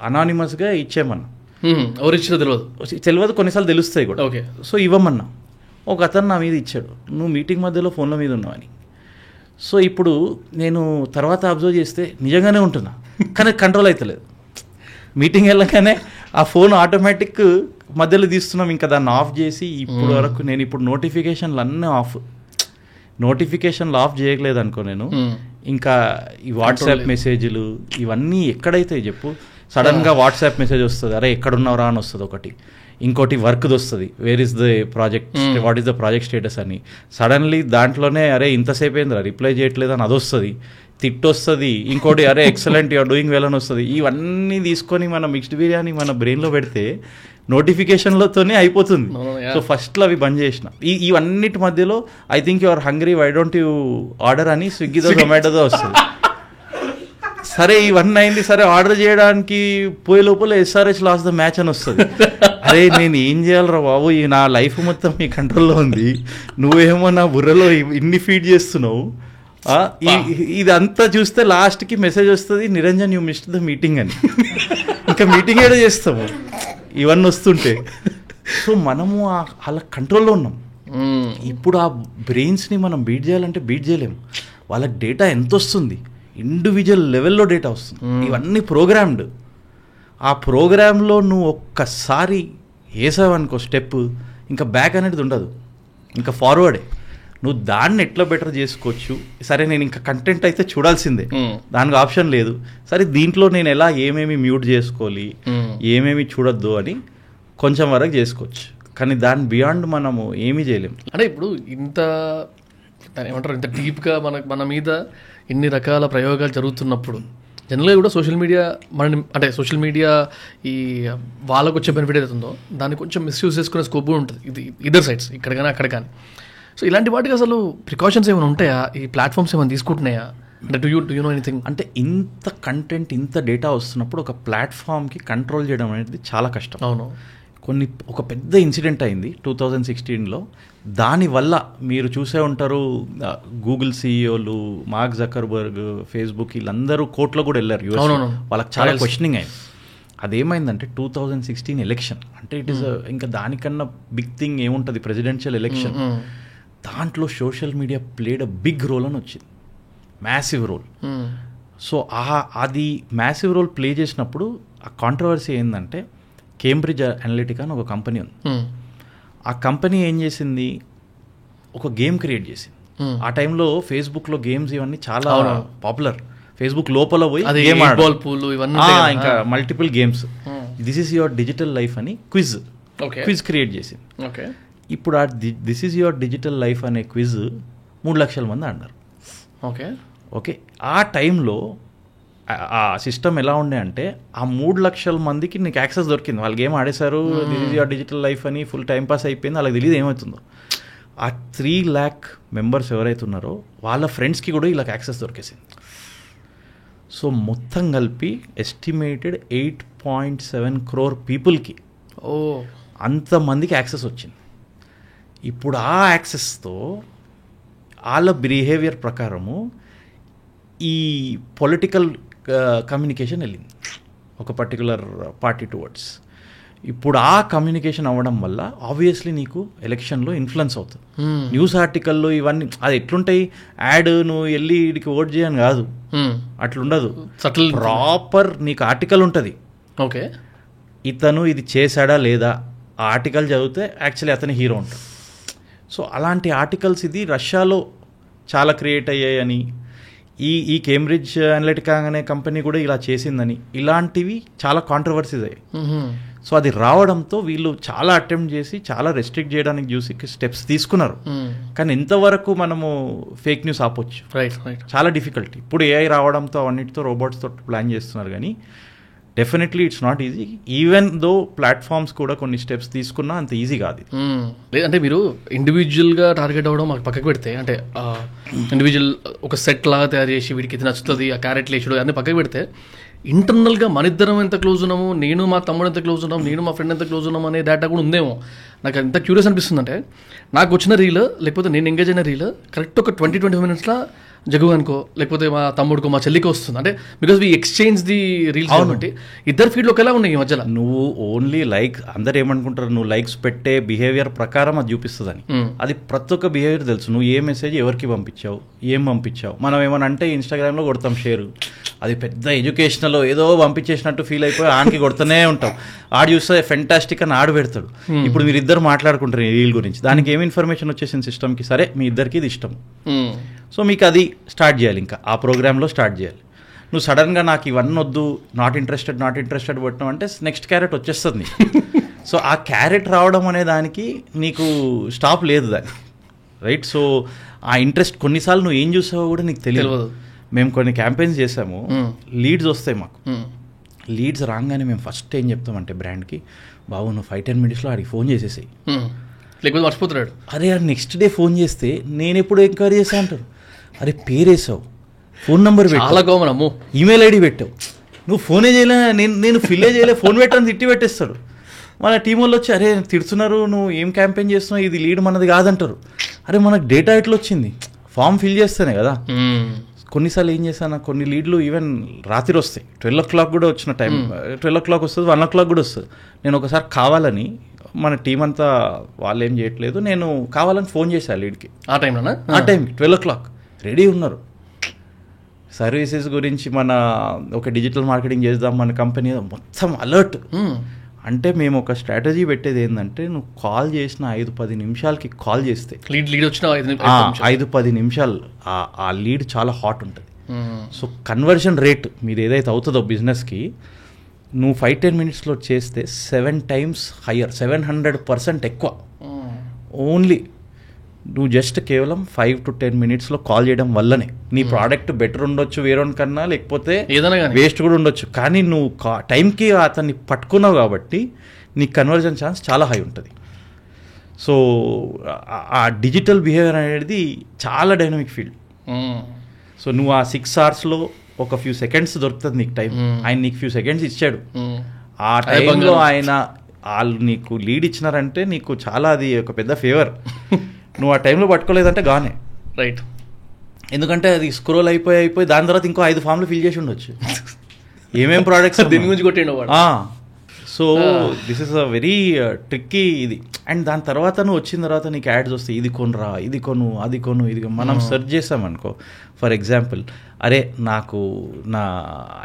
అనానిమస్గా ఇచ్చేయమన్నా, ఎవరు ఇచ్చినా తెలియదు, కొన్నిసార్లు తెలుస్తాయి కూడా. ఓకే, సో ఇవ్వమన్నా, ఒక అతను నా మీద ఇచ్చాడు, నువ్వు మీటింగ్ మధ్యలో ఫోన్ల మీద ఉన్నావని. సో ఇప్పుడు నేను తర్వాత అబ్జర్వ్ చేస్తే నిజంగానే ఉంటున్నా, కానీ కంట్రోల్ అవుతలేదు. మీటింగ్ వెళ్ళగానే ఆ ఫోన్ ఆటోమేటిక్ మధ్యలో తీస్తున్నాం, ఇంకా దాన్ని ఆఫ్ చేసి ఇప్పుడు వరకు నేను ఇప్పుడు నోటిఫికేషన్లు అన్నీ నోటిఫికేషన్లు ఆఫ్ చేయలేదు అనుకో నేను, ఇంకా ఈ వాట్సాప్ మెసేజ్లు ఇవన్నీ ఎక్కడైతే చెప్పు, సడన్గా వాట్సాప్ మెసేజ్ వస్తుంది, అరే ఎక్కడున్నావురా అని వస్తుంది ఒకటి, ఇంకోటి వర్క్ది వస్తుంది, where is the project, what is the project status అని, సడన్లీ దాంట్లోనే అరే ఇంతసేపు ఏందిరా రిప్లై చేయట్లేదు అని అది వస్తుంది, తిట్టు వస్తుంది, ఇంకోటి అరే ఎక్సలెంట్ యూఆర్ డూయింగ్ వెల్ అని వస్తుంది. ఇవన్నీ తీసుకొని మన మిక్స్డ్ బిర్యానీ మన బ్రెయిన్లో పెడితే నోటిఫికేషన్లతోనే అయిపోతుంది. సో ఫస్ట్లో అవి బంద్ చేసిన. ఇవన్నిటి మధ్యలో I think your hungry, why don't you order అని స్విగ్గీతో జొమాటోతో వస్తుంది. సరే ఇవన్నీ అయింది, సరే ఆర్డర్ చేయడానికి పోయే లోపల SRH లాస్ ద మ్యాచ్ అని వస్తుంది. అరే నేను ఏం చేయాలరా బాబు, నా లైఫ్ మొత్తం మీ కంట్రోల్లో ఉంది, నువ్వేమో నా బుర్రలో ఇన్ని ఫీడ్ చేస్తున్నావు. ఇదంతా చూస్తే లాస్ట్కి మెసేజ్ వస్తుంది, Niranjan you missed the meeting అని. ఇంకా మీటింగ్ ఏదో చేస్తాము ఇవన్నీ వస్తుంటే. సో మనము అలా కంట్రోల్లో ఉన్నాం. ఇప్పుడు ఆ బ్రెయిన్స్ని మనం బీట్ చేయాలంటే బీట్ చేయలేము. వాళ్ళకి డేటా ఎంత వస్తుంది, ఇండివిజువల్ లెవెల్లో డేటా వస్తుంది, ఇవన్నీ ప్రోగ్రామ్డ్. ఆ ప్రోగ్రాంలో నువ్వు ఒక్కసారి వేసావనుకో స్టెప్, ఇంకా బ్యాక్ అనేది ఉండదు, ఇంకా ఫార్వర్డే. నువ్వు దాన్ని ఎట్లా బెటర్ చేసుకోవచ్చు, సరే నేను ఇంకా కంటెంట్ అయితే చూడాల్సిందే, దానికి ఆప్షన్ లేదు, సరే దీంట్లో నేను ఎలా ఏమేమి మ్యూట్ చేసుకోవాలి, ఏమేమి చూడొద్దు అని కొంచెం వరకు చేసుకోవచ్చు, కానీ దాని బియాండ్ మనము ఏమీ చేయలేము. అంటే ఇప్పుడు ఇంత ఏమంటారు, ఇంత డీప్గా మన మీద ఇన్ని రకాల ప్రయోగాలు జరుగుతున్నప్పుడు జనరల్గా కూడా సోషల్ మీడియా అంటే సోషల్ మీడియా ఈ వాళ్ళకు వచ్చే బెనిఫిట్ ఏదైతుందో దాన్ని కొంచెం మిస్యూజ్ చేసుకునే స్కోప్ కూడా ఉంటుంది, ఇది ఇద్దరు సైడ్స్, ఇక్కడ కానీ అక్కడ కానీ. సో ఇలాంటి వాటికి అసలు ప్రికాషన్స్ ఏమైనా ఉంటాయా, ఈ ప్లాట్ఫామ్స్ ఏమైనా తీసుకుంటున్నాయా? అంటే డూ యూ నో ఎనీథింగ్? అంటే ఇంత కంటెంట్ ఇంత డేటా వస్తున్నప్పుడు ఒక ప్లాట్ఫామ్కి కంట్రోల్ చేయడం అనేది చాలా కష్టం. అవును, ఒక పెద్ద ఇన్సిడెంట్ అయింది 2016లో. దానివల్ల మీరు చూసే ఉంటారు, గూగుల్ సిఇఓలు, మార్క్ జకర్బర్గ్, ఫేస్బుక్ వీళ్ళందరూ కోర్టులో కూడా వెళ్ళారు యూఎస్. వాళ్ళకి చాలా క్వశ్చనింగ్ అయింది. అదేమైందంటే 2016 ఎలక్షన్ అంటే ఇట్ ఈస్ ఇంకా దానికన్నా బిగ్ థింగ్ ఏముంటుంది, ప్రెసిడెన్షియల్ ఎలక్షన్. దాంట్లో social media played a big role అని వచ్చింది, మ్యాసివ్ రోల్. సో అది మ్యాసివ్ రోల్ ప్లే చేసినప్పుడు ఆ కాంట్రవర్సీ ఏంటంటే కేంబ్రిడ్జ్ అనలిటికా అని ఒక కంపెనీ ఉంది. ఆ కంపెనీ ఏం చేసింది, ఒక గేమ్ క్రియేట్ చేసింది. ఆ టైంలో ఫేస్బుక్లో గేమ్స్ ఇవన్నీ చాలా పాపులర్. ఫేస్బుక్ లోపల పోయి గేమ్ ఇంకా multiple games. This is your digital life అని క్విజ్ క్రియేట్ చేసింది. ఇప్పుడు ఆ this is your digital life అనే క్విజ్ 3 లక్షల మంది ఆడినారు. ఓకే, ఆ టైంలో ఆ సిస్టమ్ ఎలా ఉండే అంటే ఆ 3 లక్షల మందికి నీకు యాక్సెస్ దొరికింది. వాళ్ళు గేమ్ ఆడేశారు, this is your digital life అని ఫుల్ టైం పాస్ అయిపోయింది. వాళ్ళకి తెలియదు ఏమవుతుందో. ఆ 3 lakh మెంబర్స్ ఎవరైతే ఉన్నారో వాళ్ళ ఫ్రెండ్స్కి కూడా వీళ్ళకి యాక్సెస్ దొరికేసింది. సో మొత్తం కలిపి ఎస్టిమేటెడ్ 8.7 crore పీపుల్కి అంతమందికి యాక్సెస్ వచ్చింది. ఇప్పుడు ఆ యాక్సెస్తో వాళ్ళ బిహేవియర్ ప్రకారము ఈ పొలిటికల్ కమ్యూనికేషన్ వెళ్ళింది ఒక పర్టికులర్ పార్టీ టువర్డ్స్. ఇప్పుడు ఆ కమ్యూనికేషన్ అవ్వడం వల్ల ఆబ్వియస్లీ నీకు ఎలక్షన్లో ఇన్ఫ్లుయెన్స్ అవుతుంది. న్యూస్ ఆర్టికల్లో ఇవన్నీ అది ఎట్లుంటాయి, యాడ్ నువ్వు వెళ్ళి వీడికి ఓట్ చేయని కాదు, అట్లుండదు. ప్రాపర్ నీకు ఆర్టికల్ ఉంటుంది. ఓకే, ఇతను ఇది చేశాడా లేదా, ఆ ఆర్టికల్ చదివితే యాక్చువల్లీ అతని హీరో ఉంటాడు. సో అలాంటి ఆర్టికల్స్ ఇది రష్యాలో చాలా క్రియేట్ అయ్యాయని, ఈ కేంబ్రిడ్జ్ అనలిటికా అనే కంపెనీ కూడా ఇలా చేసిందని, ఇలాంటివి చాలా కాంట్రవర్సీస్ అయ్యాయి. సో అది రావడంతో వీళ్ళు చాలా అటెంప్ట్ చేసి చాలా రెస్ట్రిక్ట్ చేయడానికి చూసి స్టెప్స్ తీసుకున్నారు. కానీ ఎంతవరకు మనము ఫేక్ న్యూస్ ఆపొచ్చు, చాలా డిఫికల్ట్. ఇప్పుడు ఏఐ రావడంతో అవన్నిటితో రోబోట్స్తో ప్లాన్ చేస్తున్నారు, కానీ definitely it's not easy. Even though platforms కూడా కొన్ని స్టెప్స్ తీసుకున్నా అంత ఈజీ కాదు. లేదంటే మీరు ఇండివిజువల్గా టార్గెట్ అవ్వడం మాకు పక్కకు పెడితే, అంటే ఇండివిజువల్ ఒక సెట్ లాగా తయారు చేసి వీడికి ఇది నచ్చుతుంది ఆ క్యారెట్లు వేసుడు అన్నీ పక్కకు పెడితే, ఇంటర్నల్గా మన ఇద్దరం ఎంత క్లోజ్ ఉన్నాము, నేను మా తమ్ముడు ఎంత క్లోజ్ ఉన్నాము, నేను మా ఫ్రెండ్ ఎంత క్లోజ్ ఉన్నాము అనే డేటా కూడా ఉందేమో. నాకు ఎంత క్యూరియస్ అనిపిస్తుంది అంటే, నాకు వచ్చిన రీల్ లేకపోతే నేను ఎంగేజ్ అయిన రీల్ కరెక్ట్ ఒక 20-25 minutesలో జగ్గు అనుకో లేకపోతే మా తమ్ముడికో మా చెల్లికి వస్తుంది. అంటే because we exchange the reels కాబట్టి ఇద్దరు ఫీల్డ్ ఒకేలా ఉన్నాయి ఈ మధ్యలో. నువ్వు ఓన్లీ లైక్ అందరు ఏమనుకుంటారు, నువ్వు లైక్స్ పెట్టే బిహేవియర్ ప్రకారం అది చూపిస్తుందని. అది ప్రతి ఒక్క బిహేవియర్ తెలుసు. నువ్వు ఏ మెసేజ్ ఎవరికి పంపించావు, ఏం పంపించావు. మనం ఏమన్నా అంటే ఇన్స్టాగ్రామ్లో కొడతాం షేర్, అది పెద్ద ఎడ్యుకేషనల్ ఏదో పంపించేసినట్టు ఫీల్ అయిపోయి ఆడికి కొడుతూనే ఉంటాం. ఆడు చూస్తే ఫెంటాస్టిక్ అని ఆడు పెడతాడు. ఇప్పుడు మీరు ఇద్దరు మాట్లాడుకుంటారు ఈ రీల్ గురించి, దానికి ఏమి ఇన్ఫర్మేషన్ వచ్చేసింది సిస్టమ్కి, సరే మీ ఇద్దరికి ఇది ఇష్టం, సో మీకు అది స్టార్ట్ చేయాలి, ఇంకా ఆ ప్రోగ్రాంలో స్టార్ట్ చేయాలి. నువ్వు సడన్గా నాకు ఇవన్నీ వద్దు, నాట్ ఇంట్రెస్టెడ్ పెట్టడం అంటే నెక్స్ట్ క్యారెట్ వచ్చేస్తుంది. సో ఆ క్యారెట్ రావడం అనే దానికి నీకు స్టాప్ లేదు దానికి, రైట్? సో ఆ ఇంట్రెస్ట్ కొన్నిసార్లు నువ్వు ఏం చూసావో కూడా నీకు తెలియదు. మేము కొన్ని క్యాంపెయిన్స్ చేసాము, లీడ్స్ వస్తాయి మాకు. లీడ్స్ రాగానే మేము ఫస్ట్ ఏం చెప్తామంటే బ్రాండ్కి, బాబు నువ్వు 5-10 minutesలో ఆడికి ఫోన్ చేసేసాయి, లేకపోతే మర్చిపోతున్నాడు. అరే అది నెక్స్ట్ డే ఫోన్ చేస్తే నేను ఎప్పుడు ఎంక్వైరీ చేసా అంటారు. అరే పేరేసావు, ఫోన్ నెంబర్ పెట్టావు, ఈమెయిల్ ఐడి పెట్టావు, నువ్వు ఫోనే చేయలే, నేను ఫిల్లే చేయలే, ఫోన్ పెట్టని తిట్టి పెట్టేస్తాడు. మన టీం వాళ్ళు వచ్చి అరే తిడుతున్నారు, నువ్వు ఏం క్యాంపెయిన్ చేస్తున్నావు, ఇది లీడ్ మనది కాదంటారు. అరే మనకు డేటా ఎట్లా వచ్చింది, ఫామ్ ఫిల్ చేస్తేనే కదా. కొన్నిసార్లు ఏం చేశాను, కొన్ని లీడ్లు ఈవెన్ రాత్రి వస్తాయి, 12 o'clock కూడా వచ్చిన టైం, 12 o'clock వస్తుంది, 1 o'clock కూడా వస్తుంది. నేను ఒకసారి కావాలని మన టీం అంతా వాళ్ళు ఏం చేయట్లేదు, నేను కావాలని ఫోన్ చేశాను లీడ్కి ఆ టైంలో, 12 o'clock రెడీ ఉన్నారు. సర్వీసెస్ గురించి మన ఒక డిజిటల్ మార్కెటింగ్ చేద్దాం మన కంపెనీ, మొత్తం అలర్ట్. అంటే మేము ఒక స్ట్రాటజీ పెట్టేది ఏంటంటే, నువ్వు కాల్ చేసిన 5-10 నిమిషాలకి కాల్ చేస్తే లీడ్ వచ్చిన 5-10 నిమిషాలు ఆ లీడ్ చాలా హాట్ ఉంటుంది. సో కన్వర్షన్ రేట్ మీరు ఏదైతే అవుతుందో బిజినెస్కి, నువ్వు 5-10 minutesలో చేస్తే 7 times హయ్యర్, 700% ఎక్కువ. ఓన్లీ నువ్వు జస్ట్ కేవలం 5-10 minutesలో కాల్ చేయడం వల్లనే. నీ ప్రోడక్ట్ బెటర్ ఉండొచ్చు వేరే కన్నా, లేకపోతే వేస్ట్ కూడా ఉండొచ్చు, కానీ నువ్వు టైంకి అతన్ని పట్టుకున్నావు కాబట్టి నీ కన్వర్జన్ ఛాన్స్ చాలా హై ఉంటుంది. సో ఆ డిజిటల్ బిహేవియర్ అనేది చాలా డైనమిక్ ఫీల్డ్. సో నువ్వు ఆ 6 hours ఒక ఫ్యూ సెకండ్స్ దొరుకుతుంది నీకు టైం, ఆయన నీకు ఫ్యూ సెకండ్స్ ఇచ్చాడు, ఆ టైంలో ఆయన వాళ్ళు నీకు లీడ్ ఇచ్చినారంటే నీకు చాలా అది ఒక పెద్ద ఫేవర్. నువ్వు ఆ టైంలో పట్టుకోలేదంటే గానే, రైట్? ఎందుకంటే అది స్క్రోల్ అయిపోయి దాని తర్వాత ఇంకో 5 forms ఫిల్ చేసి ఉండొచ్చు, ఏమేం ప్రోడక్ట్స్ దీని గురించి కొట్టిండు. So so this is a very tricky ఇది. అండ్ దాని తర్వాత నువ్వు వచ్చిన తర్వాత నీకు యాడ్స్ వస్తాయి, ఇది కొనురా, ఇది కొను, అది కొను, ఇది మనం సెర్చ్ చేసామనుకో. ఫర్ ఎగ్జాంపుల్, అరే నాకు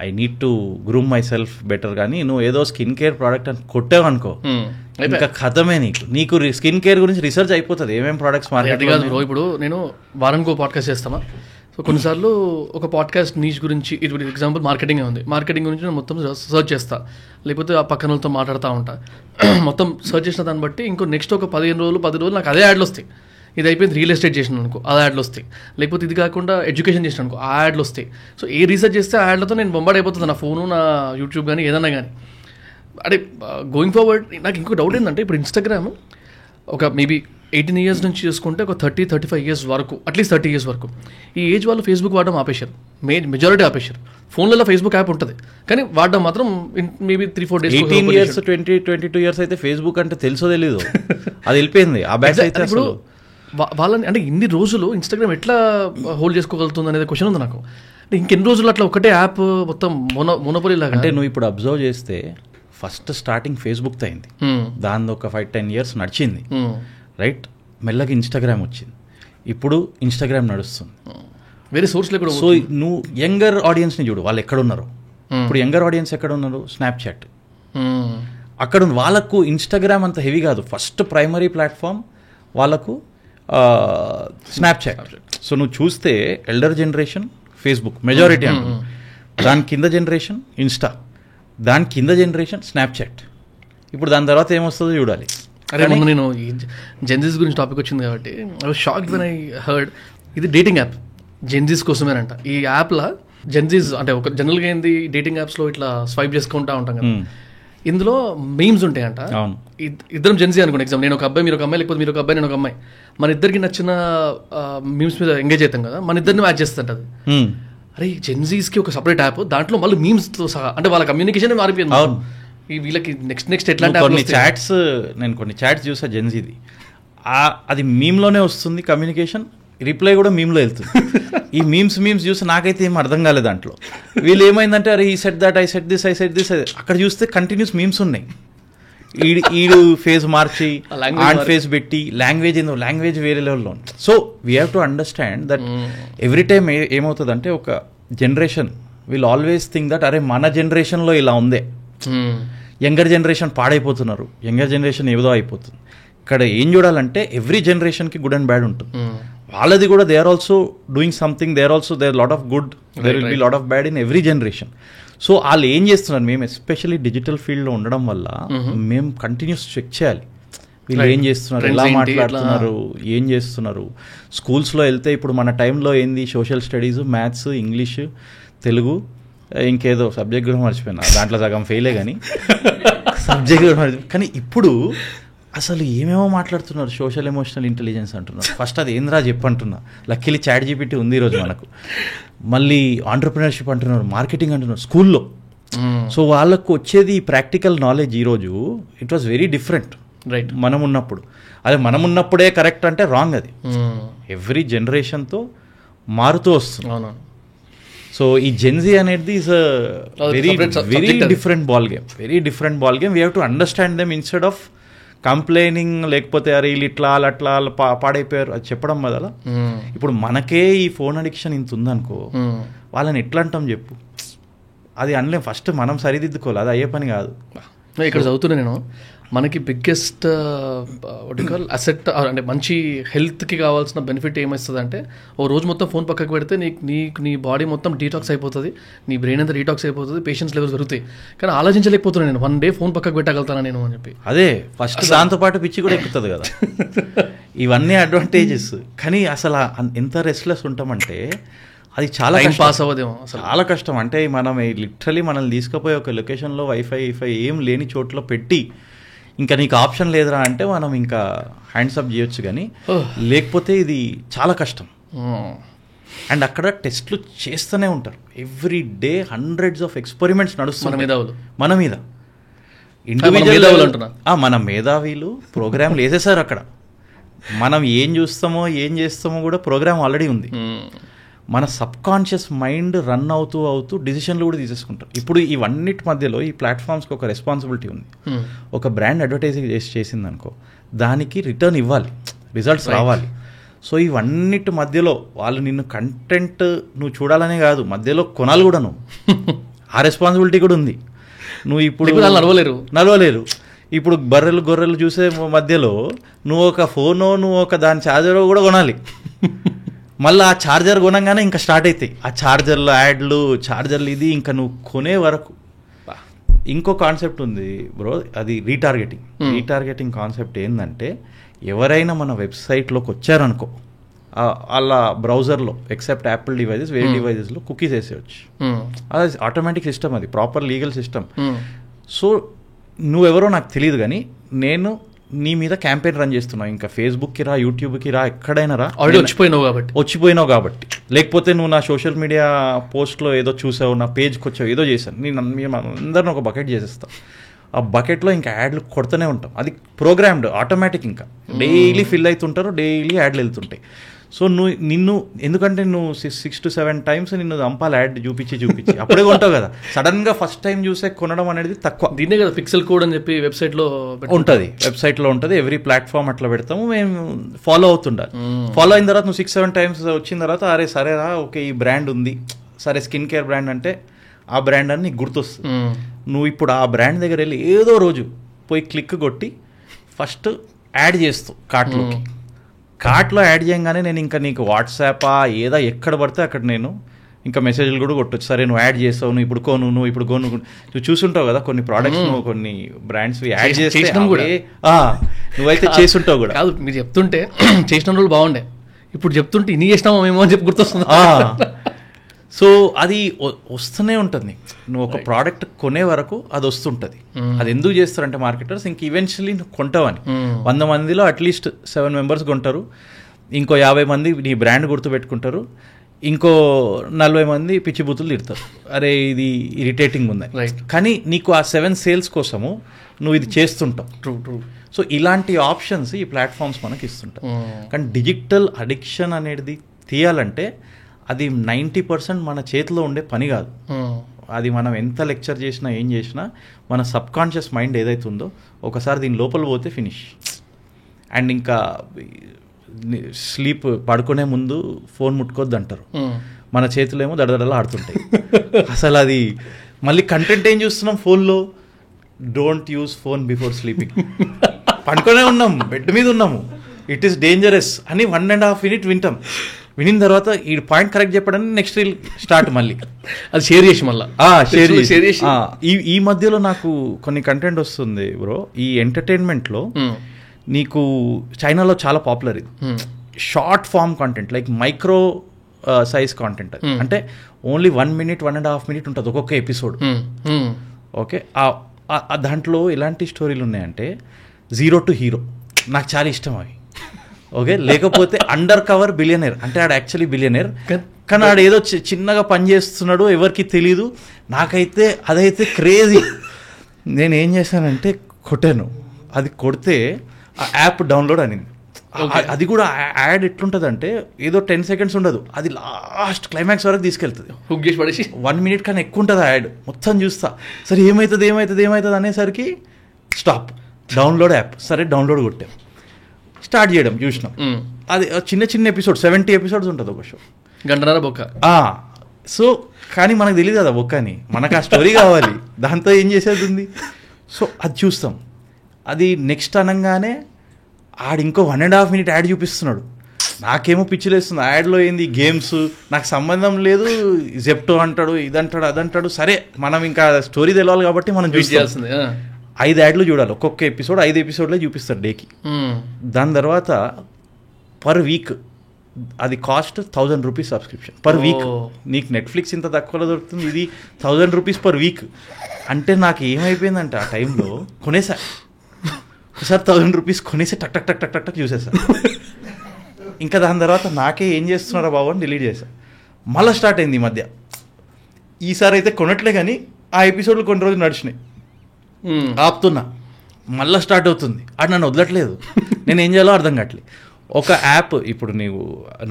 I need to groom my self better, కానీ నువ్వు ఏదో స్కిన్ కేర్ ప్రోడక్ట్ అని కొట్టావనుకో, ఇంకా కథమే. నీకు స్కిన్ కేర్ గురించి రీసెర్చ్ అయిపోతుంది, ఏమేమి ప్రోడక్ట్స్ మార్కెట్ కాదు. ఇప్పుడు నేను వారానికి పాడ్కాస్ట్ చేస్తామా, సో కొన్నిసార్లు ఒక పాడ్కాస్ట్ నీచ్ గురించి, ఇప్పుడు ఎగ్జాంపుల్ మార్కెటింగ్ ఉంది, మార్కెటింగ్ గురించి నేను మొత్తం సర్చ్ చేస్తా, లేకపోతే ఆ పక్కన వాళ్ళతో మాట్లాడుతూ ఉంటా. మొత్తం సర్చ్ చేసిన దాన్ని బట్టి ఇంకో నెక్స్ట్ ఒక 15 రోజులు 10 రోజులు నాకు అదే యాడ్లు వస్తాయి. ఇది అయిపోయింది రియల్ ఎస్టేట్ చేసిన అనుకో, ఆ యాడ్లు వస్తాయి. లేకపోతే ఇది కాకుండా ఎడ్యుకేషన్ చేసిన అనుకో, ఆ యాడ్లు వస్తాయి. సో ఏ రీసెర్చ్ చేస్తే ఆ యాడ్లతో నేను బొంబాట్ అయిపోతుంది, నా ఫోను, నా యూట్యూబ్ కానీ ఏదన్నా కానీ. అంటే గోయింగ్ ఫార్వర్డ్ నాకు ఇంకో డౌట్ ఏంటంటే, ఇప్పుడు ఇన్స్టాగ్రామ్ ఒక మేబీ 18 years నుంచి చూసుకుంటే ఒక 30-35 years వరకు, అట్లీస్ట్ 30 years వరకు ఈ ఏజ్ వాళ్ళు ఫేస్బుక్ వాడడం ఆపేశారు, మెజారిటీ ఆపేశారు. ఫోన్లలో ఫేస్బుక్ యాప్ ఉంటుంది, కానీ వాడడం మాత్రం మేబీ 3-4 days. 18 years 22 years అయితే ఫేస్బుక్ అంటే తెలుసో తెలీదు, అది వెళ్ళిపోయింది ఆ బ్యాచ్ అయితే. ఇప్పుడు వాళ్ళని అంటే ఇన్ని రోజులు ఇన్స్టాగ్రామ్ ఎట్లా హోల్డ్ చేసుకోగలుగుతుంది అనేది క్వశ్చన్ ఉంది నాకు. అంటే ఇంకెన్ని రోజులు అట్లా ఒకటే యాప్ మొత్తం మోనోపోలీ లాగా. అంటే నువ్వు ఇప్పుడు అబ్జర్వ్ చేస్తే ఫస్ట్ స్టార్టింగ్ ఫేస్బుక్ అయింది, దాని ఒక 5-10 years నడిచింది, రైట్. మెల్లగా ఇన్స్టాగ్రామ్ వచ్చింది, ఇప్పుడు ఇన్స్టాగ్రామ్ నడుస్తుంది, వేరే సోర్స్ లేకుండా. సో నువ్వు యంగర్ ఆడియన్స్ని చూడు, వాళ్ళు ఎక్కడ ఉన్నారు ఇప్పుడు. యంగర్ ఆడియన్స్ ఎక్కడ ఉన్నారు? స్నాప్చాట్ అక్కడ ఉంది. వాళ్ళకు ఇన్స్టాగ్రామ్ అంత హెవీ కాదు, ఫస్ట్ ప్రైమరీ ప్లాట్ఫామ్ వాళ్ళకు స్నాప్చాట్. సో నువ్వు చూస్తే ఎల్డర్ జనరేషన్ ఫేస్బుక్ మెజారిటీ అంటుంది, దాని కింద జనరేషన్ ఇన్స్టా, దాని కింద జనరేషన్ స్నాప్చాట్. ఇప్పుడు దాని తర్వాత ఏమొస్తుందో చూడాలి. అరే ముందు నేను ఈ జెన్జీస్ గురించి టాపిక్ వచ్చింది కాబట్టి I was shocked when I heard ఇది డేటింగ్ యాప్ జెన్జీస్ కోసమేనంట. ఈ యాప్లో జెన్జీస్ అంటే ఒక జనరల్గా ఏంది డేటింగ్ యాప్స్లో ఇట్లా స్వైప్ చేసుకుంటా ఉంటాం కదా, ఇందులో మీమ్స్ ఉంటాయంట. ఇద్దరం జెన్జీ అనుకోండి, ఎగ్జామ్ నేను ఒక అబ్బాయి మీరు ఒక అమ్మాయి, లేకపోతే మీరు ఒక అబ్బాయి నేను ఒక అమ్మాయి, మన ఇద్దరికి నచ్చిన మీమ్స్ మీద ఎంగేజ్ అవుతాం కదా, మన ఇద్దరిని మ్యాచ్ చేస్తుంట అది. అరే జెన్జీస్కి ఒక సపరేట్ యాప్, దాంట్లో మళ్ళీ మీమ్స్తో సహా, అంటే వాళ్ళ కమ్యూనికేషన్ మారిపోయింది. వీళ్ళకి నెక్స్ట్ ఎట్లాంటి కొన్ని చాట్స్, నేను కొన్ని చాట్స్ చూసా జెన్జీది, అది మీమ్లోనే వస్తుంది కమ్యూనికేషన్, రిప్లై కూడా మీమ్లో వెళ్తుంది. ఈ మీమ్స్ చూసి నాకైతే ఏం అర్థం కాలేదు దాంట్లో. వీళ్ళు ఏమైందంటే అరే ఈ set that, I set this, అక్కడ చూస్తే కంటిన్యూస్ మీమ్స్ ఉన్నాయి. ఈడు ఫేస్ మార్చి ఆన్ ఫేస్ పెట్టి లాంగ్వేజ్ వేరే లెవెల్లో ఉంది. So we have to understand that every time ఏమవుతుందంటే ఒక generation will always think that అరే మన జనరేషన్లో ఇలా ఉందే, యంగర్ జనరేషన్ పాడైపోతున్నారు, యంగర్ జనరేషన్ ఏదో అయిపోతుంది. ఇక్కడ ఏం చూడాలంటే ఎవ్రీ జనరేషన్కి గుడ్ అండ్ బ్యాడ్ ఉంటుంది. వాళ్ళది కూడా they are also doing something, they are lot of good, there will be lot of bad in every generation. So వాళ్ళు ఏం చేస్తున్నారు, మేము ఎస్పెషల్లీ డిజిటల్ ఫీల్డ్లో ఉండడం వల్ల మేము కంటిన్యూస్ చెక్ చేయాలి వీళ్ళు ఏం చేస్తున్నారు, ఎలా మాట్లాడుతున్నారు, ఏం చేస్తున్నారు. స్కూల్స్లో వెళ్తే ఇప్పుడు మన టైంలో ఏంది social studies, maths, English, Telugu, ఇంకేదో సబ్జెక్ట్ కూడా మర్చిపోయినా, దాంట్లో సగం ఫెయిలే కానీ సబ్జెక్ట్ కూడా మర్చిపోయి. కానీ ఇప్పుడు అసలు ఏమేమో మాట్లాడుతున్నారు, సోషల్ ఎమోషనల్ ఇంటెలిజెన్స్ అంటున్నారు. ఫస్ట్ అది ఏంద్రా చెప్పంటున్నా, లక్కీలీ చాట్ జీపీటీ ఉంది ఈరోజు మనకు. మళ్ళీ ఆంటర్ప్రినర్షిప్ అంటున్నారు, మార్కెటింగ్ అంటున్నారు స్కూల్లో. సో వాళ్ళకు వచ్చేది ప్రాక్టికల్ నాలెడ్జ్ ఈరోజు it was very different, right. మనం ఉన్నప్పుడు. అదే మనం ఉన్నప్పుడే కరెక్ట్ అంటే రాంగ్. అది ఎవ్రీ జనరేషన్తో మారుతూ వస్తుంది. సో ఈ జెన్జీ అనేది is very different ball game, we have to understand them instead of complaining, లేకపోతే అరే వీళ్ళు ఇట్లా అట్లా పాడైపోయారు అది చెప్పడం బదులు. ఇప్పుడు మనకే ఈ ఫోన్ అడిక్షన్ ఇంత ఉందనుకో, వాళ్ళని ఎట్లా అంటాం చెప్పు, అది అనలేం. ఫస్ట్ మనం సరిదిద్దుకోవాలి, అది అయ్యే పని కాదు. ఇక్కడ చదువుతున్నా నేను, మనకి బిగ్గెస్ట్ అసెట్ అంటే మంచి హెల్త్కి కావాల్సిన బెనిఫిట్ ఏమిస్తుంది అంటే, ఓ రోజు మొత్తం ఫోన్ పక్కకు పెడితే నీ బాడీ మొత్తం డీటాక్స్ అయిపోతుంది, నీ బ్రెయిన్ అంతా డీటాక్స్ అయిపోతుంది, పేషెన్స్ లెవెల్స్ పెరుగుతాయి. కానీ ఆలోచించలేకపోతున్నాను నేను, 1 day ఫోన్ పక్కకు పెట్టగలుగుతాను నేను అని చెప్పి. అదే ఫస్ట్ దాంతోపాటు పిచ్చి కూడా ఎక్కుతుంది కదా. ఇవన్నీ అడ్వాంటేజెస్. కానీ అసలు ఎంత రెస్ట్లెస్ ఉంటామంటే అది చాలా పాస్ అవ్వదేమో, అసలు చాలా కష్టం. అంటే మనం లిటరలీ మనల్ని తీసుకుపోయి ఒక లొకేషన్లో వైఫై ఏం లేని చోట్ల పెట్టి, ఇంకా నీకు ఆప్షన్ లేదురా అంటే మనం ఇంకా హ్యాండ్స్ అప్ చేయొచ్చు, కానీ లేకపోతే ఇది చాలా కష్టం. అండ్ అక్కడ టెస్ట్లు చేస్తూనే ఉంటారు every day, hundreds of experiments నడుస్తున్నాయి మన మీద. ఇండివిజువల్ మన మేధావులు ప్రోగ్రామ్లు వేసేసారు అక్కడ. మనం ఏం చూస్తామో ఏం చేస్తామో కూడా ప్రోగ్రామ్ ఆల్రెడీ ఉంది. మన సబ్ కాన్షియస్ మైండ్ రన్ అవుతూ డిసిషన్లు కూడా తీసేసుకుంటారు. ఇప్పుడు ఇవన్నిటి మధ్యలో ఈ ప్లాట్ఫామ్స్కి ఒక రెస్పాన్సిబిలిటీ ఉంది. ఒక బ్రాండ్ అడ్వర్టైజింగ్ చేసింది అనుకో, దానికి రిటర్న్ ఇవ్వాలి, రిజల్ట్స్ రావాలి. సో ఇవన్నిటి మధ్యలో వాళ్ళు నిన్ను కంటెంట్ నువ్వు చూడాలనే కాదు, మధ్యలో కొనాలి కూడా నువ్వు. ఆ రెస్పాన్సిబిలిటీ కూడా ఉంది. నువ్వు ఇప్పుడు నడవలేరు. ఇప్పుడు గొర్రెలు చూసే మధ్యలో నువ్వు ఒక ఫోనో నువ్వు ఒక దాని ఛార్జరో కూడా కొనాలి. మళ్ళీ ఆ ఛార్జర్ కొనగానే ఇంకా స్టార్ట్ అవుతాయి ఆ ఛార్జర్లు యాడ్లు, ఛార్జర్లు, ఇది ఇంకా నువ్వు కొనే వరకు. ఇంకో కాన్సెప్ట్ ఉంది బ్రో, అది రీటార్గెటింగ్ కాన్సెప్ట్ ఏంటంటే, ఎవరైనా మన వెబ్సైట్లోకి వచ్చారనుకో, అలా బ్రౌజర్లో ఎక్సెప్ట్ యాపిల్ డివైజెస్, వేరే డివైజెస్లో కుకీస్ వేసేయచ్చు. అది ఆటోమేటిక్ సిస్టమ్, అది ప్రాపర్ లీగల్ సిస్టమ్. సో నువ్వెవరో నాకు తెలియదు, కానీ నేను నీ మీద క్యాంపెయిన్ రన్ చేస్తున్నావు. ఇంకా ఫేస్బుక్కి రా, యూట్యూబ్కి రా, ఎక్కడైనా రా, వచ్చిపోయినావు కాబట్టి. లేకపోతే నువ్వు నా సోషల్ మీడియా పోస్ట్లో ఏదో చూసావు, నా పేజ్కి వచ్చావు, ఏదో చేశాను, నేను అందరిని ఒక బకెట్ చేసేస్తాను. ఆ బకెట్లో ఇంకా యాడ్లు కొడుతూనే ఉంటాం. అది ప్రోగ్రామ్డ్, ఆటోమేటిక్. ఇంకా డైలీ ఫిల్ అవుతుంటారు, డైలీ యాడ్లు వెళ్తుంటాయి. సో నిన్ను ఎందుకంటే నువ్వు 6 to 7 times నిన్ను చంపాలి యాడ్ చూపించి అప్పుడే కొంటావు కదా. సడన్గా ఫస్ట్ టైం చూసే కొనడం అనేది తక్కువ. దీన్నే కదా పిక్సెల్ కోడ్ అని చెప్పి వెబ్సైట్లో ఉంటుంది. ఎవ్రీ ప్లాట్ఫామ్ అట్లా పెడతాము, మేము ఫాలో అవుతుండాలి. ఫాలో అయిన తర్వాత నువ్వు 6-7 times వచ్చిన తర్వాత, అరే సరేరా, ఓకే ఈ బ్రాండ్ ఉంది, సరే స్కిన్ కేర్ బ్రాండ్ అంటే ఆ బ్రాండ్ అని నీకు గుర్తొస్తుంది. నువ్వు ఇప్పుడు ఆ బ్రాండ్ దగ్గర వెళ్ళి ఏదో రోజు పోయి క్లిక్ కొట్టి ఫస్ట్ యాడ్ చేస్తావు కార్ట్లో యాడ్ చేయగానే నేను ఇంకా నీకు వాట్సాపా ఏదో ఎక్కడ పడితే అక్కడ నేను ఇంకా మెసేజ్లు కూడా కొట్టొచ్చు. సరే నువ్వు యాడ్ చేస్తావు, నువ్వు ఇప్పుడు కొను నువ్వు చూసుంటావు కదా కొన్ని ప్రోడక్ట్స్, నువ్వు కొన్ని బ్రాండ్స్ యాడ్ చేసినావు కూడా, నువ్వైతే చేసుంటావు కూడా. కాదు మీరు చెప్తుంటే చేసిన రోజులు బాగుండే, ఇప్పుడు చెప్తుంటే ఇన్ని చేసినామో మేము అని చెప్పి గుర్తొస్తుంది. సో అది వస్తూనే ఉంటుంది. నువ్వు ఒక ప్రోడక్ట్ కొనే వరకు అది వస్తుంటుంది. అది ఎందుకు చేస్తారంటే మార్కెటర్స్, ఇంక ఈవెన్చువల్లీ నువ్వు కొంటావని. 100 మందిలో అట్లీస్ట్ 7 members కొంటారు, ఇంకో 50 మంది నీ బ్రాండ్ గుర్తుపెట్టుకుంటారు, ఇంకో 40 మంది పిచ్చి బూతులు తిడతారు, అరే ఇది ఇరిటేటింగ్ ఉందని. కానీ నీకు ఆ 7 sales కోసము నువ్వు ఇది చేస్తుంటావు. ట్రూ. సో ఇలాంటి ఆప్షన్స్ ఈ ప్లాట్ఫామ్స్ మనకి ఇస్తుంటాయి. కానీ డిజిటల్ అడిక్షన్ అనేది తీయాలంటే అది 90% మన చేతిలో ఉండే పని కాదు. అది మనం ఎంత లెక్చర్ చేసినా ఏం చేసినా మన సబ్ కాన్షియస్ మైండ్ ఏదైతే ఉందో ఒకసారి దీని లోపల పోతే ఫినిష్. అండ్ ఇంకా స్లీప్ పడుకునే ముందు ఫోన్ ముట్టుకోవద్దు అంటారు, మన చేతులు ఏమో దడదడలా ఆడుతుంటాయి. అసలు అది మళ్ళీ కంటెంట్ ఏం చూస్తున్నాం ఫోన్లో, don't use phone before sleeping. పడుకునే ఉన్నాం, బెడ్ మీద ఉన్నాము, ఇట్ ఈస్ డేంజరస్ అని 1.5 minutes వినిన తర్వాత ఈ పాయింట్ కరెక్ట్ చెప్పడానికి నెక్స్ట్ రీల్ స్టార్ట్, మళ్ళీ అది షేర్ చేసి మళ్ళీ ఈ మధ్యలో నాకు కొన్ని కంటెంట్ వస్తుంది బ్రో. ఈ ఎంటర్టైన్మెంట్లో నీకు చైనాలో చాలా పాపులర్ ఇది, short form content, like micro size content. అంటే ఓన్లీ 1 minute 1.5 minutes ఉంటుంది ఒక్కొక్క ఎపిసోడ్. ఓకే, దాంట్లో ఎలాంటి స్టోరీలు ఉన్నాయంటే, 0 to hero నాకు చాలా ఇష్టం అవి. ఓకే, లేకపోతే అండర్ కవర్ బిలియనర్, అంటే ఆడు యాక్చువల్లీ బిలియనర్ కానీ ఆడు ఏదో చిన్నగా పని చేస్తున్నాడు, ఎవరికి తెలీదు. నాకైతే అదైతే క్రేజీ. నేను ఏం చేశానంటే కొట్టాను, అది కొడితే ఆ యాప్ డౌన్లోడ్ అనింది. అది కూడా యాడ్ ఎట్లుంటుంది అంటే ఏదో 10 seconds ఉండదు, అది లాస్ట్ క్లైమాక్స్ వరకు తీసుకెళ్తుంది. 1 minute కన్నా ఎక్కువ ఉంటుంది ఆ యాడ్. మొత్తం చూస్తా, సరే ఏమవుతుంది అనేసరికి స్టాప్, డౌన్లోడ్ యాప్. సరే డౌన్లోడ్ కొట్టాం, స్టార్ట్ చేయడం చూసినాం. అది చిన్న ఎపిసోడ్, 70 episodes ఉంటుంది ఒక షో, గంటన్నర బొక్క. సో కానీ మనకు తెలియదు కదా బొక్క అని, మనకు ఆ స్టోరీ కావాలి, దాంతో ఏం చేసేది ఉంది. సో అది చూస్తాం. అది నెక్స్ట్ అనగానే ఆడు ఇంకో 1.5 minutes యాడ్ చూపిస్తున్నాడు. నాకేమో పిచ్చిలేస్తుంది, యాడ్లో ఏంది గేమ్స్, నాకు సంబంధం లేదు, జెప్టో అంటాడు, ఇదంటాడు అదంటాడు. సరే మనం ఇంకా స్టోరీ తెలవాలి కాబట్టి మనం చూసేయాల్సిందే. 5 యాడ్లు చూడాలి, ఒక్కొక్క ఎపిసోడ్ 5 episodes చూపిస్తారు డేకి. దాని తర్వాత పర్ వీక్ అది cost 1000 rupees subscription per week. నీకు నెట్ఫ్లిక్స్ ఇంత తక్కువలో దొరుకుతుంది, ఇది 1000 rupees పర్ వీక్. అంటే నాకు ఏమైపోయిందంటే ఆ టైంలో కొనేసా, ఒకసారి 1000 rupees కొనేసి టక్ టక్ టక్ టక్ టక్ టక్ చూసేసా. ఇంకా దాని తర్వాత నాకే ఏం చేస్తున్నారా బాబు అని డిలీట్ చేశా. మళ్ళీ స్టార్ట్ అయింది ఈ మధ్య. ఈసారి అయితే కొనట్లే, కానీ ఆ ఎపిసోడ్లు కొన్ని రోజులు నడిచినాయి, ఆపుతున్నా, మళ్ళీ స్టార్ట్ అవుతుంది. అది నన్ను వదలట్లేదు, నేను ఏం చేయాలో అర్థం కావట్లేదు. ఒక యాప్ ఇప్పుడు నీవు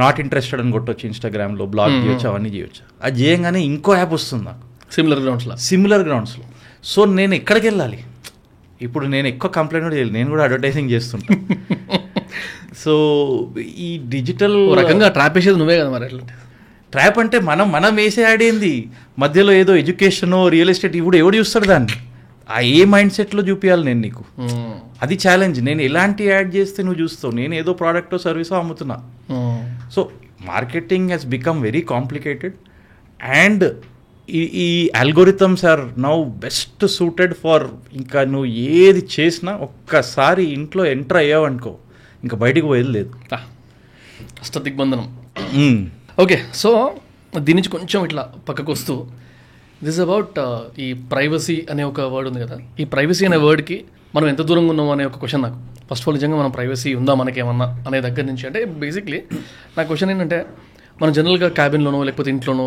నాట్ ఇంట్రెస్టెడ్ అని కొట్టొచ్చు, ఇన్స్టాగ్రామ్లో బ్లాగ్ చేయొచ్చు, అవన్నీ చేయొచ్చు. అది చేయంగానే ఇంకో యాప్ వస్తుంది నాకు సిమిలర్ గ్రౌండ్స్లో. సో నేను ఎక్కడికి వెళ్ళాలి? ఇప్పుడు నేను ఎక్కువ కంప్లైంట్ కూడా చేయలేదు, నేను కూడా అడ్వర్టైజింగ్ చేస్తుంటాను. సో ఈ డిజిటల్ రకంగా ట్రాప్ వేసేది నువ్వే కదా మరి. ఎట్లా ట్రాప్ అంటే మనం వేసే యాడ్ ఏంది, మధ్యలో ఏదో ఎడ్యుకేషనో రియల్ ఎస్టేట్ ఇప్పుడు ఎవడు చూస్తాడు దాన్ని? ఆ ఏ మైండ్ సెట్లో చూపించాలి నేను నీకు? అది ఛాలెంజ్. నేను ఎలాంటి యాడ్ చేస్తే నువ్వు చూస్తావు? నేను ఏదో ప్రోడక్టో సర్వీసో అమ్ముతున్నా. So marketing has become very complicated and ఈ algorithms are now best suited for, ఇంకా నువ్వు ఏది చేసినా ఒక్కసారి ఇంట్లో ఎంటర్ అయ్యావనుకో ఇంకా బయటికి పోయేది లేదు. అష్టదిగ్బంధనం. ఓకే, సో దీని నుంచి కొంచెం ఇట్లా పక్కకు వస్తూ దిస్ అబౌట్ ఈ ప్రైవసీ అనే ఒక వర్డ్ ఉంది కదా. ఈ ప్రైవసీ అనే వర్డ్కి మనం ఎంత దూరంగా ఉన్నాం అనే ఒక క్వశ్చన్ నాకు. ఫస్ట్ ఆఫ్ ఆల్ నిజంగా మనం ప్రైవసీ ఉందా మనకేమన్నా అనే దగ్గర నుంచి, అంటే బేసిక్లీ నా క్వశ్చన్ ఏంటంటే, మనం జనరల్గా క్యాబిన్లోనో లేకపోతే ఇంట్లోనో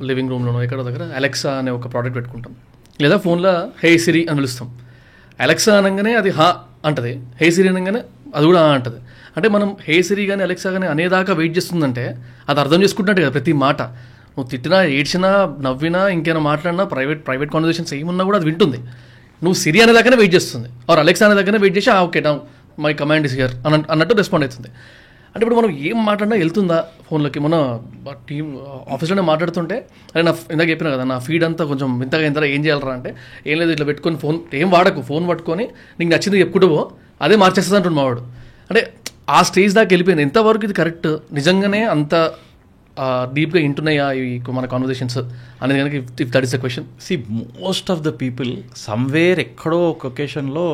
లివింగ్ రూమ్లోనో ఎక్కడో దగ్గర అలెక్సా అనే ఒక ప్రోడక్ట్ పెట్టుకుంటాం, లేదా ఫోన్లో హే సిరి అని పిలుస్తాం. అలెక్సా అనగానే అది హా అంటది, హే సిరి అనగానే అది కూడా అంటది. అంటే మనం హే సిరి కానీ అలెక్సా కానీ అనేదాకా వెయిట్ చేస్తుందంటే అది అర్థం చేసుకుంటున్నట్టు కదా ప్రతి మాట. నువ్వు తిట్టినా, ఏడ్చినా, నవ్వినా, ఇంకేమైనా మాట్లాడినా, ప్రైవేట్ కాన్వర్సేషన్స్ ఏమున్నా కూడా అది వింటుంది. నువ్వు సిరి అనే దగ్గరనే వెయిట్ చేస్తుంది, ఆర్ అలెక్సా అనే దగ్గరనే వెయిట్ చేసి ఓకే నా మై కమాండ్ ఇస్ హియర్ అన్నట్టు రెస్పాండ్ అవుతుంది. అంటే ఇప్పుడు మనం ఏం మాట్లాడినా వెళ్తుందా ఫోన్లోకి? మన టీం ఆఫీస్లోనే మాట్లాడుతుంటే, అరే నా ఇందాక చెప్పినా కదా నా ఫీడ్ అంతా కొంచెం వింతగా ఇంతగా ఏం చేయాలరా అంటే, ఏం లేదు ఇట్లా పెట్టుకొని ఫోన్ ఏం వాడకు, ఫోన్ పట్టుకొని నీకు నచ్చింది చెప్పుకుంటూ అదే మార్చేస్తుంది అంటుంది మావాడు. అంటే ఆ స్టేజ్ దాకా వెళ్ళిపోయింది. ఎంతవరకు ఇది కరెక్ట్? నిజంగానే అంత డీప్గా ఇంటున్నాయా మన కాన్వర్సేషన్స్ అనేది కనుక if that is the question. See most of the people somewhere ఎక్కడో ఒక ఒకేషన్లో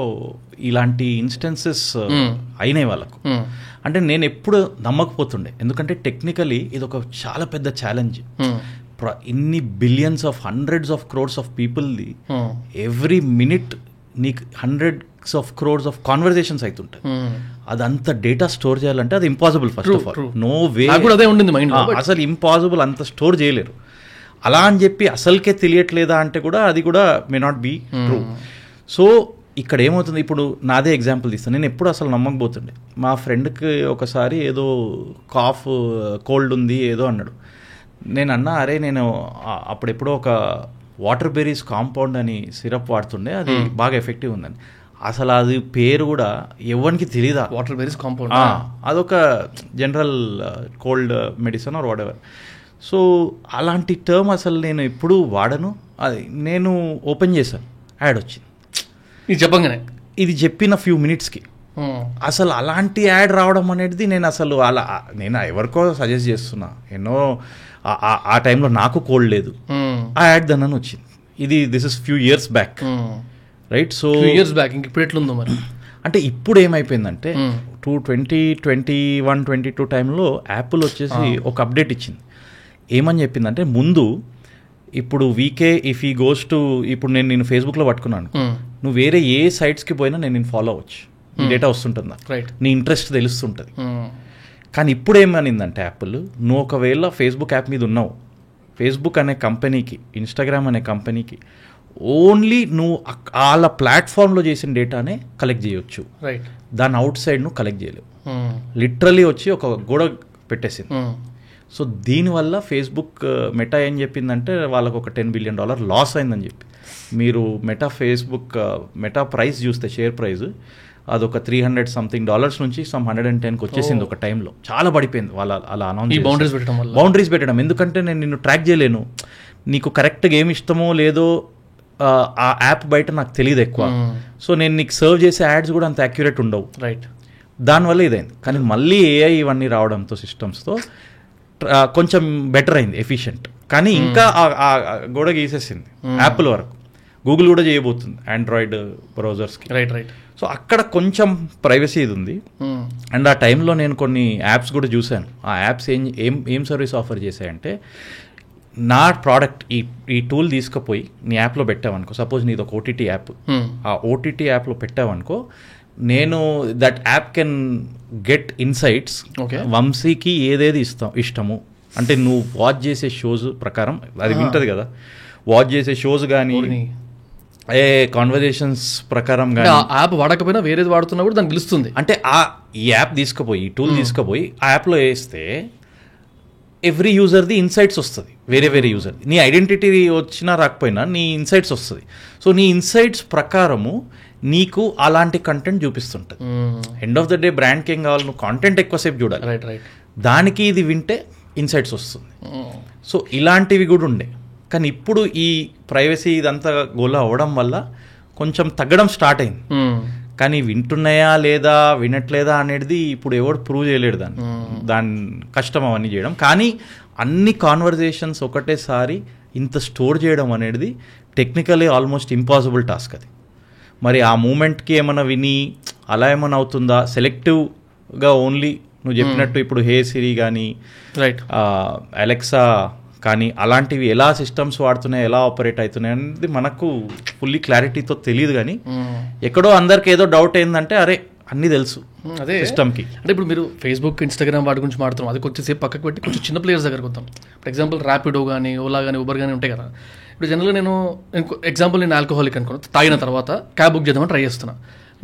ఇలాంటి ఇన్స్టెన్సెస్ అయినాయి వాళ్ళకు. అంటే నేను ఎప్పుడు నమ్మకపోతుండే, ఎందుకంటే టెక్నికలీ ఇది ఒక చాలా పెద్ద ఛాలెంజ్. ఇన్ని billions of hundreds of crores of పీపుల్ది ఎవ్రీ మినిట్ నీకు hundreds of crores of conversations అవుతుంటాయి. అదంతా డేటా స్టోర్ చేయాలంటే అది impossible. First of all no way, అదే ఉండింది మైండ్, అసలు ఇంపాసిబుల్, అంత స్టోర్ చేయలేరు. అలా అని చెప్పి అసలుకే తెలియట్లేదా అంటే కూడా అది కూడా may not be true. So ఇక్కడ ఏమవుతుంది, ఇప్పుడు నాదే ఎగ్జాంపుల్ తీస్తాను. నేను ఎప్పుడు అసలు నమ్మకపోతుండే. మా ఫ్రెండ్కి ఒకసారి ఏదో కోల్డ్ ఉంది ఏదో అన్నాడు. నేను అన్నా, అరే నేను అప్పుడెప్పుడో ఒక వాటర్ బెర్రీస్ కాంపౌండ్ అని సిరప్ వాడుతుండే, అది బాగా ఎఫెక్టివ్ ఉందని. అసలు అది పేరు కూడా ఎవరికి తెలీదా, వాటర్ బెర్రీస్ కాంపౌండ్. అదొక general cold medicine or what ever. So అలాంటి టర్మ్ అసలు నేను ఎప్పుడూ వాడను. అది నేను ఓపెన్ చేశాను, యాడ్ వచ్చింది. ఇది చెప్పిన ఫ్యూ మినిట్స్కి అసలు అలాంటి యాడ్ రావడం అనేది నేను ఎవరికో సజెస్ట్ చేస్తున్నా. ఆ టైంలో నాకు కోల్డ్ లేదు, ఆ యాడ్ దాన్ని వచ్చింది. This is few years back, right? So years back. ఇంక ఇప్పుడు ఎట్లుందో మరి అంటే ఇప్పుడు ఏమైపోయిందంటే 2021-22 టైంలో యాపిల్ వచ్చేసి ఒక అప్డేట్ ఇచ్చింది. ఏమని చెప్పిందంటే, ముందు ఇప్పుడు వీకే ఇఫ్ ఈ గోస్ టు, ఇప్పుడు నేను ఫేస్బుక్లో పట్టుకున్నాను, నువ్వు వేరే ఏ సైట్స్కి పోయినా నేను ఫాలో అవ్వచ్చు, డేటా వస్తుంటుందా, నీ ఇంట్రెస్ట్ తెలుస్తుంటుంది. కానీ ఇప్పుడు ఏమనిందంటే యాపిల్, నువ్వు ఒకవేళ ఫేస్బుక్ యాప్ మీద ఉన్నావు, ఫేస్బుక్ అనే కంపెనీకి, ఇన్స్టాగ్రామ్ అనే కంపెనీకి ఓన్లీ నువ్వు వాళ్ళ ప్లాట్ఫామ్లో చేసిన డేటానే కలెక్ట్ చేయొచ్చు, దాని అవుట్ సైడ్ నువ్వు కలెక్ట్ చేయలేవు. లిటరలీ వచ్చి ఒక గోడ పెట్టేసింది. సో దీనివల్ల ఫేస్బుక్ మెటా ఏం చెప్పిందంటే, వాళ్ళకు ఒక $10 బిలియన్ లాస్ అయిందని చెప్పి. మీరు మెటా ప్రైస్ చూస్తే, షేర్ ప్రైస్ అదొక $300 something నుంచి $110కి వచ్చేసింది ఒక టైంలో. చాలా పడిపోయింది వాళ్ళ అలా అనౌన్స్ బౌండరీస్ పెట్టడం. ఎందుకంటే నేను నిన్ను ట్రాక్ చేయలేను, నీకు కరెక్ట్గా ఏమి ఇష్టమో లేదో ఆ యాప్ బయట నాకు తెలియదు ఎక్కువ. సో నేను నీకు సర్వ్ చేసే యాడ్స్ కూడా అంత యాక్యురేట్ ఉండవు, రైట్? దానివల్ల ఇదైంది. కానీ మళ్ళీ ఏఐ ఇవన్నీ రావడంతో సిస్టమ్స్తో కొంచెం బెటర్ అయింది, ఎఫిషియెంట్. కానీ ఇంకా ఆ గోడ గీసేసింది యాపిల్ వరకు. గూగుల్ కూడా చేయబోతుంది ఆండ్రాయిడ్ బ్రౌజర్స్కి, రైట్. సో అక్కడ కొంచెం ప్రైవసీ ఇది ఉంది. అండ్ ఆ టైంలో నేను కొన్ని యాప్స్ కూడా చూశాను. ఆ యాప్స్ ఏం సర్వీస్ ఆఫర్ చేశాయంటే, నా ప్రోడక్ట్ ఈ టూల్ తీసుకుపోయి నీ యాప్లో పెట్టావనుకో, సపోజ్ నీది ఒక ఓటీటీ యాప్, ఆ ఓటీటీ యాప్లో పెట్టావనుకో, నేను that app can get insights. వంశీకి ఏదేది ఇష్టము అంటే నువ్వు వాచ్ చేసే షోస్ ప్రకారం అది వింటది కదా, వాచ్ చేసే షోస్ కానీ కాన్వర్జేషన్స్ ప్రకారం అంటే ఆ యాప్ వాడకపోయినా వేరేది వాడుతున్నా కూడా దానికి తెలుస్తుంది. అంటే ఈ యాప్ తీసుకుపోయి ఈ టూల్ తీసుకుపోయి ఆ యాప్లో వేస్తే ఎవ్రీ యూజర్ది ఇన్సైట్స్ వస్తుంది, వేరే వేరే యూజర్ది. నీ ఐడెంటిటీ వచ్చినా రాకపోయినా నీ ఇన్సైట్స్ వస్తుంది. సో నీ ఇన్సైట్స్ ప్రకారము నీకు అలాంటి కంటెంట్ చూపిస్తుంటుంది. ఎండ్ ఆఫ్ ద డే బ్రాండ్కి ఏం కావాలి, నువ్వు కాంటెంట్ ఎక్కువసేపు చూడాలి. Right right. దానికి ఇది వింటే ఇన్సైట్స్ వస్తుంది. సో ఇలాంటివి కూడా ఉండే. కానీ ఇప్పుడు ఈ ప్రైవసీ ఇదంతా గోలా అవ్వడం వల్ల కొంచెం తగ్గడం స్టార్ట్ అయింది. కానీ వింటున్నాయా లేదా వినట్లేదా అనేది ఇప్పుడు ఎవరు ప్రూవ్ చేయలేడు. దాని కష్టం అవన్నీ చేయడం. కానీ అన్ని కాన్వర్జేషన్స్ ఒకటేసారి ఇంత స్టోర్ చేయడం అనేది టెక్నికలీ ఆల్మోస్ట్ ఇంపాసిబుల్ టాస్క్. అది మరి ఆ మూమెంట్కి ఏమైనా విని అలా ఏమైనా అవుతుందా, సెలెక్టివ్గా ఓన్లీ నువ్వు చెప్పినట్టు ఇప్పుడు హే సిరి కానీ రైట్ అలెక్సా కానీ అలాంటివి ఎలా సిస్టమ్స్ వాడుతున్నాయి, ఎలా ఆపరేట్ అవుతున్నాయి అనేది మనకు ఫుల్లీ క్లారిటీతో తెలియదు. కానీ ఎక్కడో అందరికి ఏదో డౌట్ ఏంటంటే అరే అన్నీ తెలుసు అదే సిస్టమ్కి. అంటే ఇప్పుడు మీరు ఫేస్బుక్, ఇన్స్టాగ్రామ్ వాటి గురించి మాట్లాడుతున్నాం, అది కొంచెంసేపు పక్కకు పెట్టి కొంచెం చిన్న ప్లేయర్స్ దగ్గరకు వద్దాం. ఫర్ ఎగ్జాంపుల్ ర్యాపిడో కానీ, ఓలా కానీ, ఉబర్ కానీ ఉంటాయి కదా. ఇప్పుడు జనరల్గా నేను ఆల్కహాలిక్ అనుకున్నాను, తాగిన తర్వాత క్యాబ్ బుక్ చేద్దామని ట్రై చేస్తున్నా.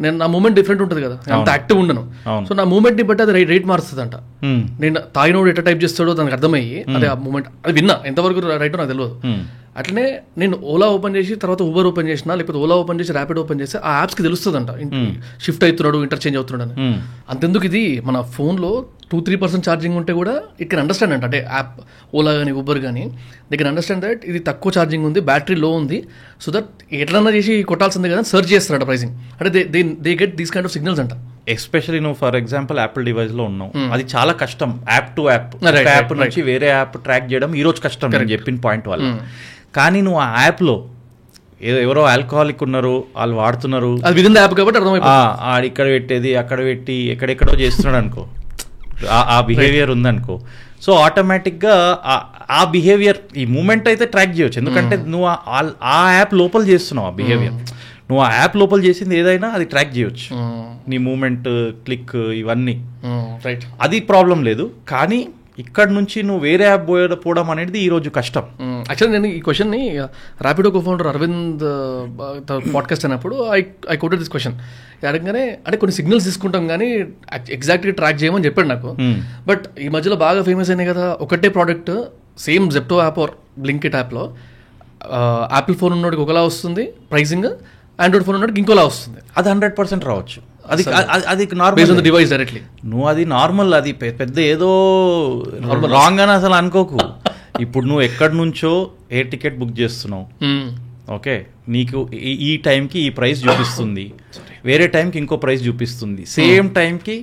నేను నా మూమెంట్ డిఫరెంట్ ఉంటుంది కదా, అంత యాక్టివ్ ఉండను. సో నా మూమెంట్ని బట్టి అది రేట్ మారుస్తుంది అంట. నేను తాగినోడు ఎట్లా టైప్ చేస్తాడో దానికి అర్థమయ్యి అదే ఆ మూమెంట్ అది విన్నా, ఎంతవరకు రైట్ నాకు తెలియదు. అట్లనే నేను ఓలా ఓపెన్ చేసి తర్వాత ఊబర్ ఓపెన్ చేసినా, లేకపోతే ఓలా ఓపెన్ చేసి ర్యాపిడ్ ఓపెన్ చేసి ఆ యాప్స్కి తెలుస్తుంది అంట షిఫ్ట్ అవుతున్నాడు, ఇంటర్చేంజ్ అవుతున్నాడు అని. అంతెందుకు ఇది మన ఫోన్లో 2-3% ఛార్జింగ్ ఉంటే కూడా ఇట్ కెన్ అండర్స్టాండ్ అంటే యాప్ ఓలా కానీ ఊబర్ కానీ దే కెన్ అండర్స్టాండ్ దట్ ఇది తక్కువ ఛార్జింగ్ ఉంది, బ్యాటరీ లో ఉంది, సో దట్ ఎట్లన్నా చేసి కొట్టాల్సిందే కదా సర్చ్ చేస్తారట ప్రైసింగ్. అంటే they get these kind of signals అంట. ఎస్పెషల్లీ నువ్వు ఫర్ ఎగ్జాంపుల్ యాపిల్ డివైస్ లో ఉన్నావు, అది చాలా కష్టం. యాప్ టు యాప్ నుంచి వేరే యాప్ ట్రాక్ చేయడం ఈ రోజు కష్టం, నేను చెప్పిన పాయింట్ వల్ల. కానీ నువ్వు ఆ యాప్లో ఎవరో ఆల్కహాలిక్ ఉన్నారు, వాళ్ళు వాడుతున్నారు, అది విదిన్ ద యాప్ కాబట్టి అర్థమైపోయింది. ఇక్కడ పెట్టేది అక్కడ పెట్టి ఎక్కడెక్కడో చేస్తున్నాడు అనుకో, ఆ బిహేవియర్ ఉందనుకో, సో ఆటోమేటిక్గా ఆ బిహేవియర్ ఈ మూమెంట్ అయితే ట్రాక్ చేయవచ్చు. ఎందుకంటే నువ్వు ఆ యాప్ లోపల చేస్తున్నావు ఆ బిహేవియర్. నువ్వు ఆ యాప్ లోపల చేసింది ఏదైనా అది ట్రాక్ చేయవచ్చు, నీ మూమెంట్, క్లిక్, ఇవన్నీ. రైట్, అది ప్రాబ్లం లేదు. కానీ ఇక్కడ నుంచి నువ్వు వేరే యాప్ పోవడం అనేది ఈరోజు కష్టం. యాక్చువల్లీ నేను ఈ క్వశ్చన్ని ర్యాపిడో కోఫౌండర్ అరవింద్ పాడ్కాస్ట్ అయినప్పుడు ఐ కోటెడ్ దిస్ క్వశ్చన్. అడగగానే అంటే కొన్ని సిగ్నల్స్ తీసుకుంటాం కానీ ఎగ్జాక్ట్గా ట్రాక్ చేయమని చెప్పాడు నాకు. బట్ ఈ మధ్యలో బాగా ఫేమస్ అయినాయి కదా, ఒకటే product same Zepto app or Blinkit యాప్లో యాపిల్ ఫోన్ ఉన్నోడికి ఒకలా వస్తుంది ప్రైసింగ్, ఆండ్రాయిడ్ ఫోన్ ఉన్నోడికి ఇంకోలా వస్తుంది. అది 100% రావచ్చు. అది నార్మల్ డివైస్ డైరెక్ట్లీ. నువ్వు అది నార్మల్, అది పెద్ద ఏదో రాంగ్ అని అసలు అనుకోకు. ఇప్పుడు నువ్వు ఎక్కడి నుంచో ఎయిర్ టికెట్ బుక్ చేస్తున్నావు, ఓకే, నీకు ఈ టైంకి ఈ ప్రైస్ చూపిస్తుంది, వేరే టైంకి ఇంకో ప్రైస్ చూపిస్తుంది, సేమ్ టైంకి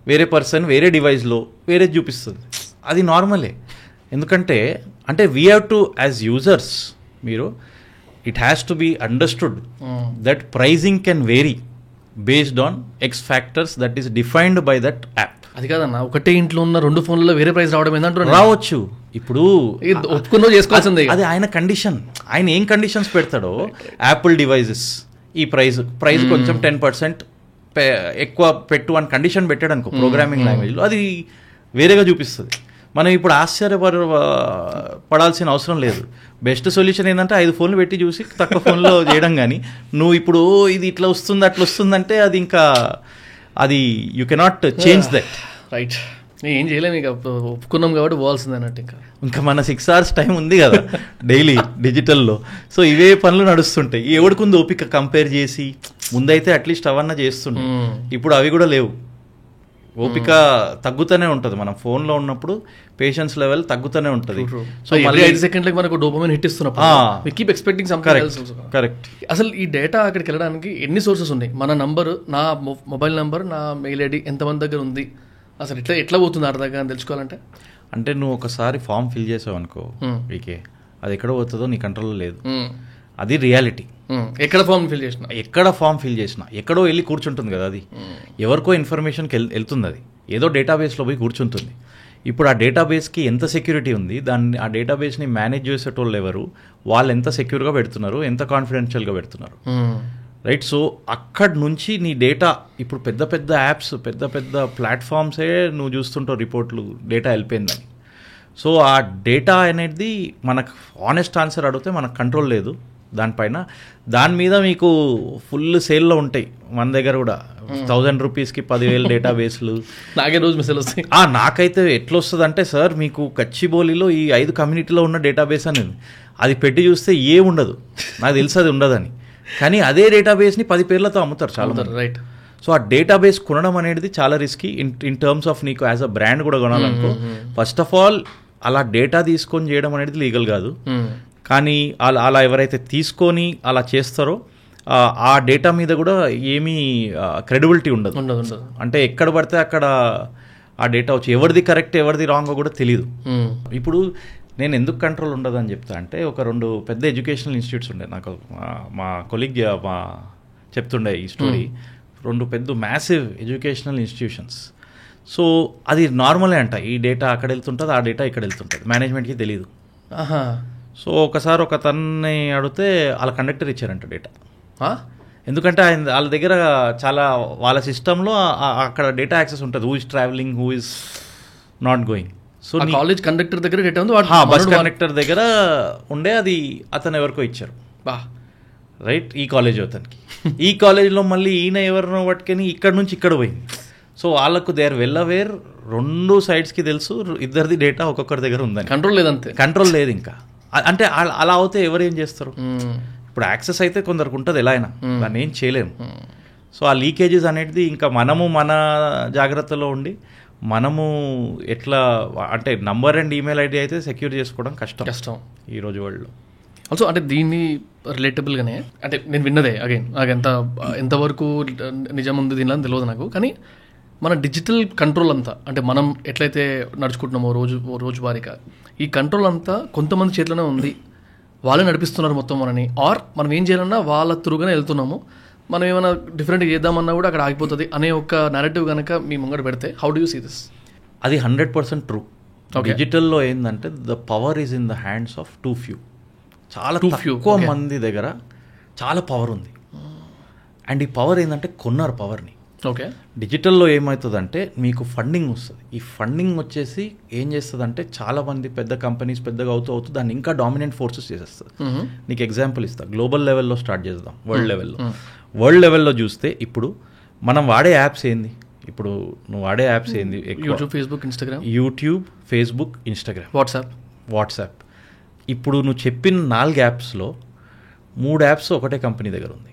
వేరే పర్సన్ వేరే డివైస్లో వేరే చూపిస్తుంది. అది నార్మలే. ఎందుకంటే అంటే we have to as users మీరు it has to be understood that pricing can vary based on X factors that is defined by that app. అది కాదన్న, ఒకటే ఇంట్లో ఉన్న 2 ఫోన్లలో వేరే ప్రైస్ రావడం ఏంటంటే రావచ్చు. ఇప్పుడు ఒప్పుకున్నా చేసుకోవాల్సిందే. అది ఆయన కండిషన్, ఆయన ఏం కండిషన్స్ పెడతాడో. యాపిల్ డివైజెస్ ఈ ప్రైస్ కొంచెం 10% ఎక్కువ పెట్టు అని కండిషన్ పెట్టాడు అనుకో ప్రోగ్రామింగ్ లాంగ్వేజ్లో, అది వేరేగా చూపిస్తుంది. మనం ఇప్పుడు పడాల్సిన అవసరం లేదు. బెస్ట్ సొల్యూషన్ ఏంటంటే 5 ఫోన్లు పెట్టి చూసి తక్కువ ఫోన్లో చేయడం. కానీ నువ్వు ఇప్పుడు ఇది ఇట్లా వస్తుంది అట్లా వస్తుందంటే అది ఇంకా అది you cannot change that. Right, ఏం చేయలేము, ఇక ఒప్పుకున్నాం కాబట్టి పోవాల్సింది అన్నట్టు. ఇంకా మన 6 hours టైం ఉంది కదా డైలీ డిజిటల్లో. సో ఇవే పనులు నడుస్తుంటాయి. ఎవడికుంది ఓపిక కంపేర్ చేసి? ముందైతే అట్లీస్ట్ అవన్నా చేస్తుండే, ఇప్పుడు అవి కూడా లేవు. ఓపిక తగ్గుతూనే ఉంటుంది. మనం ఫోన్లో ఉన్నప్పుడు పేషెన్స్ లెవెల్ తగ్గుతూనే ఉంటుంది. సో మళ్ళీ 5 సెకండ్లకి మనకు డోపమైన్ హిట్ ఇస్తున్నప్పుడు keep expecting something else. Correct. అసలు ఈ డేటా అక్కడికి వెళ్ళడానికి ఎన్ని సోర్సెస్ ఉన్నాయి? మన నంబర్, నా మొబైల్ నంబర్, నా మెయిల్ ఐడి ఎంతమంది దగ్గర ఉంది, అసలు ఎట్లా పోతుంది అర్థంగా అని తెలుసుకోవాలంటే? అంటే నువ్వు ఒకసారి ఫామ్ ఫిల్ చేసావు అనుకో, వీకే అది ఎక్కడ పోతుందో నీ కంట్రోల్లో లేదు. అది రియాలిటీ. ఎక్కడ ఫామ్ ఫిల్ చేసినా ఎక్కడో వెళ్ళి కూర్చుంటుంది కదా. అది ఎవరికో ఇన్ఫర్మేషన్కి వెళ్తుంది. అది ఏదో డేటాబేస్లో పోయి కూర్చుంటుంది. ఇప్పుడు ఆ డేటాబేస్కి ఎంత సెక్యూరిటీ ఉంది, ఆ డేటాబేస్ని మేనేజ్ చేసేటోళ్ళు ఎవరు, వాళ్ళు ఎంత సెక్యూర్గా పెడుతున్నారు, ఎంత కాన్ఫిడెన్షియల్గా పెడుతున్నారు, రైట్? సో అక్కడి నుంచి నీ డేటా ఇప్పుడు పెద్ద పెద్ద యాప్స్, పెద్ద పెద్ద ప్లాట్ఫామ్సే నువ్వు చూస్తుంటావు రిపోర్ట్లు డేటా వెళ్ళిపోయిందని. సో ఆ డేటా అనేది మనకు ఆనెస్ట్ ఆన్సర్ అడిగితే మనకు కంట్రోల్ లేదు. దానిపైన. దాని మీద మీకు ఫుల్ సేల్లో ఉంటాయి మన దగ్గర కూడా. 1000 రూపీస్కి 10,000 డేటాబేస్లు. నాకే రోజు మెసేజ్ వస్తాయి. నాకైతే ఎట్లా వస్తుంది అంటే, సార్ మీకు కచ్చిబౌలిలో ఈ 5 కమ్యూనిటీలో ఉన్న డేటాబేస్ అనేది అది పెట్టి చూస్తే ఉండదు, నాకు తెలుసు అది ఉండదని. కానీ అదే డేటాబేస్ని 10 పేర్లతో అమ్ముతారు చాలా. రైట్. సో ఆ డేటాబేస్ కొనడం అనేది చాలా రిస్కీ ఇన్ టర్మ్స్ ఆఫ్ నీకు యాజ్ అ బ్రాండ్ కూడా కొనాలనుకో. ఫస్ట్ ఆఫ్ ఆల్ అలా డేటా తీసుకొని చేయడం అనేది లీగల్ కాదు. కానీ అలా ఎవరైతే తీసుకొని అలా చేస్తారో ఆ డేటా మీద కూడా ఏమీ క్రెడిబిలిటీ ఉండదు. అంటే ఎక్కడ పడితే అక్కడ ఆ డేటా వచ్చి ఎవరిది కరెక్ట్ ఎవరిది రాంగో కూడా తెలియదు. ఇప్పుడు నేను ఎందుకు కంట్రోల్ ఉండదు అని చెప్తా అంటే, ఒక 2 పెద్ద ఎడ్యుకేషనల్ ఇన్స్టిట్యూట్స్ ఉండే నాకు, మా కొలీగ్ చెప్తుండే ఈ స్టోరీ. 2 పెద్ద మ్యాసివ్ ఎడ్యుకేషనల్ ఇన్స్టిట్యూషన్స్. సో అది నార్మలే అంట, ఈ డేటా అక్కడ వెళ్తుంటుంది, ఆ డేటా ఇక్కడ వెళ్తుంటుంది, మేనేజ్మెంట్కి తెలియదు. సో ఒకసారి ఒక తన్ని అడిగితే వాళ్ళ కండక్టర్ ఇచ్చారంట డేటా. ఎందుకంటే వాళ్ళ దగ్గర చాలా వాళ్ళ సిస్టంలో అక్కడ డేటా యాక్సెస్ ఉంటుంది, who is travelling, who is not going. So college conductor దగ్గర డేటా ఉంది, బస్ కండక్టర్ దగ్గర ఉండే, అది అతను ఎవరికో ఇచ్చారు. రైట్, ఈ కాలేజ్ అతనికి. ఈ కాలేజ్లో మళ్ళీ ఈయన ఎవరినో పట్టుకొని ఇక్కడ నుంచి ఇక్కడ పోయింది. సో వాళ్ళకు దేర్ వెల్ 2 సైడ్స్కి తెలుసు ఇద్దరిది డేటా ఒక్కొక్కరి దగ్గర ఉందని. కంట్రోల్ లేదంతే, కంట్రోల్ లేదు ఇంకా. అంటే అలా అవుతే ఎవరు ఏం చేస్తారు? ఇప్పుడు యాక్సెస్ అయితే కొందరికి ఉంటుంది ఎలా అయినా, దాన్ని ఏం చేయలేము. సో ఆ లీకేజెస్ అనేది ఇంకా మనము మన జాగ్రత్తలో ఉండి మనము ఎట్లా అంటే నంబర్ అండ్ ఈమెయిల్ ఐడి అయితే సెక్యూర్ చేసుకోవడం కష్టం ఈరోజు వరల్డ్లో. ఆల్సో అంటే దీన్ని రిలేటబుల్గానే, అంటే నేను విన్నదే అగైన్, నాకు ఎంతవరకు నిజం ఉంది దీనిలో తెలియదు నాకు. కానీ మన డిజిటల్ కంట్రోల్ అంతా, అంటే మనం ఎట్లయితే నడుచుకుంటున్నామో రోజువారీగా, ఈ కంట్రోల్ అంతా కొంతమంది చేతిలోనే ఉంది. వాళ్ళే నడిపిస్తున్నారు మొత్తం మనని. ఆర్ మనం ఏం చేయాలన్నా వాళ్ళ త్రూగానే వెళ్తున్నాము. మనం ఏమైనా డిఫరెంట్ చేద్దామన్నా కూడా అక్కడ ఆగిపోతుంది అనే ఒక narrative కనుక మీ ముంగట పెడితే, how do you see this? అది 100% ట్రూ. డిజిటల్లో ఏంటంటే the power is in the hands of too few. చాలా తక్కువ మంది దగ్గర చాలా పవర్ ఉంది. అండ్ ఈ పవర్ ఏంటంటే కొన్నారు పవర్ని. ఓకే, డిజిటల్లో ఏమవుతుందంటే మీకు ఫండింగ్ వస్తుంది. ఈ ఫండింగ్ వచ్చేసి ఏం చేస్తుందంటే చాలా మంది పెద్ద కంపెనీస్ పెద్దగా అవుతూ దాన్ని ఇంకా డామినెంట్ ఫోర్సెస్ చేసేస్తుంది. నీకు ఎగ్జాంపుల్ ఇస్తా, గ్లోబల్ లెవెల్లో స్టార్ట్ చేద్దాం. వరల్డ్ లెవెల్లో చూస్తే ఇప్పుడు మనం వాడే యాప్స్ ఏంది? ఇప్పుడు నువ్వు వాడే యాప్స్ ఏంది? YouTube, Facebook, Instagram, WhatsApp. ఇప్పుడు నువ్వు చెప్పిన 4 యాప్స్లో 3 యాప్స్ ఒకటే కంపెనీ దగ్గర ఉంది.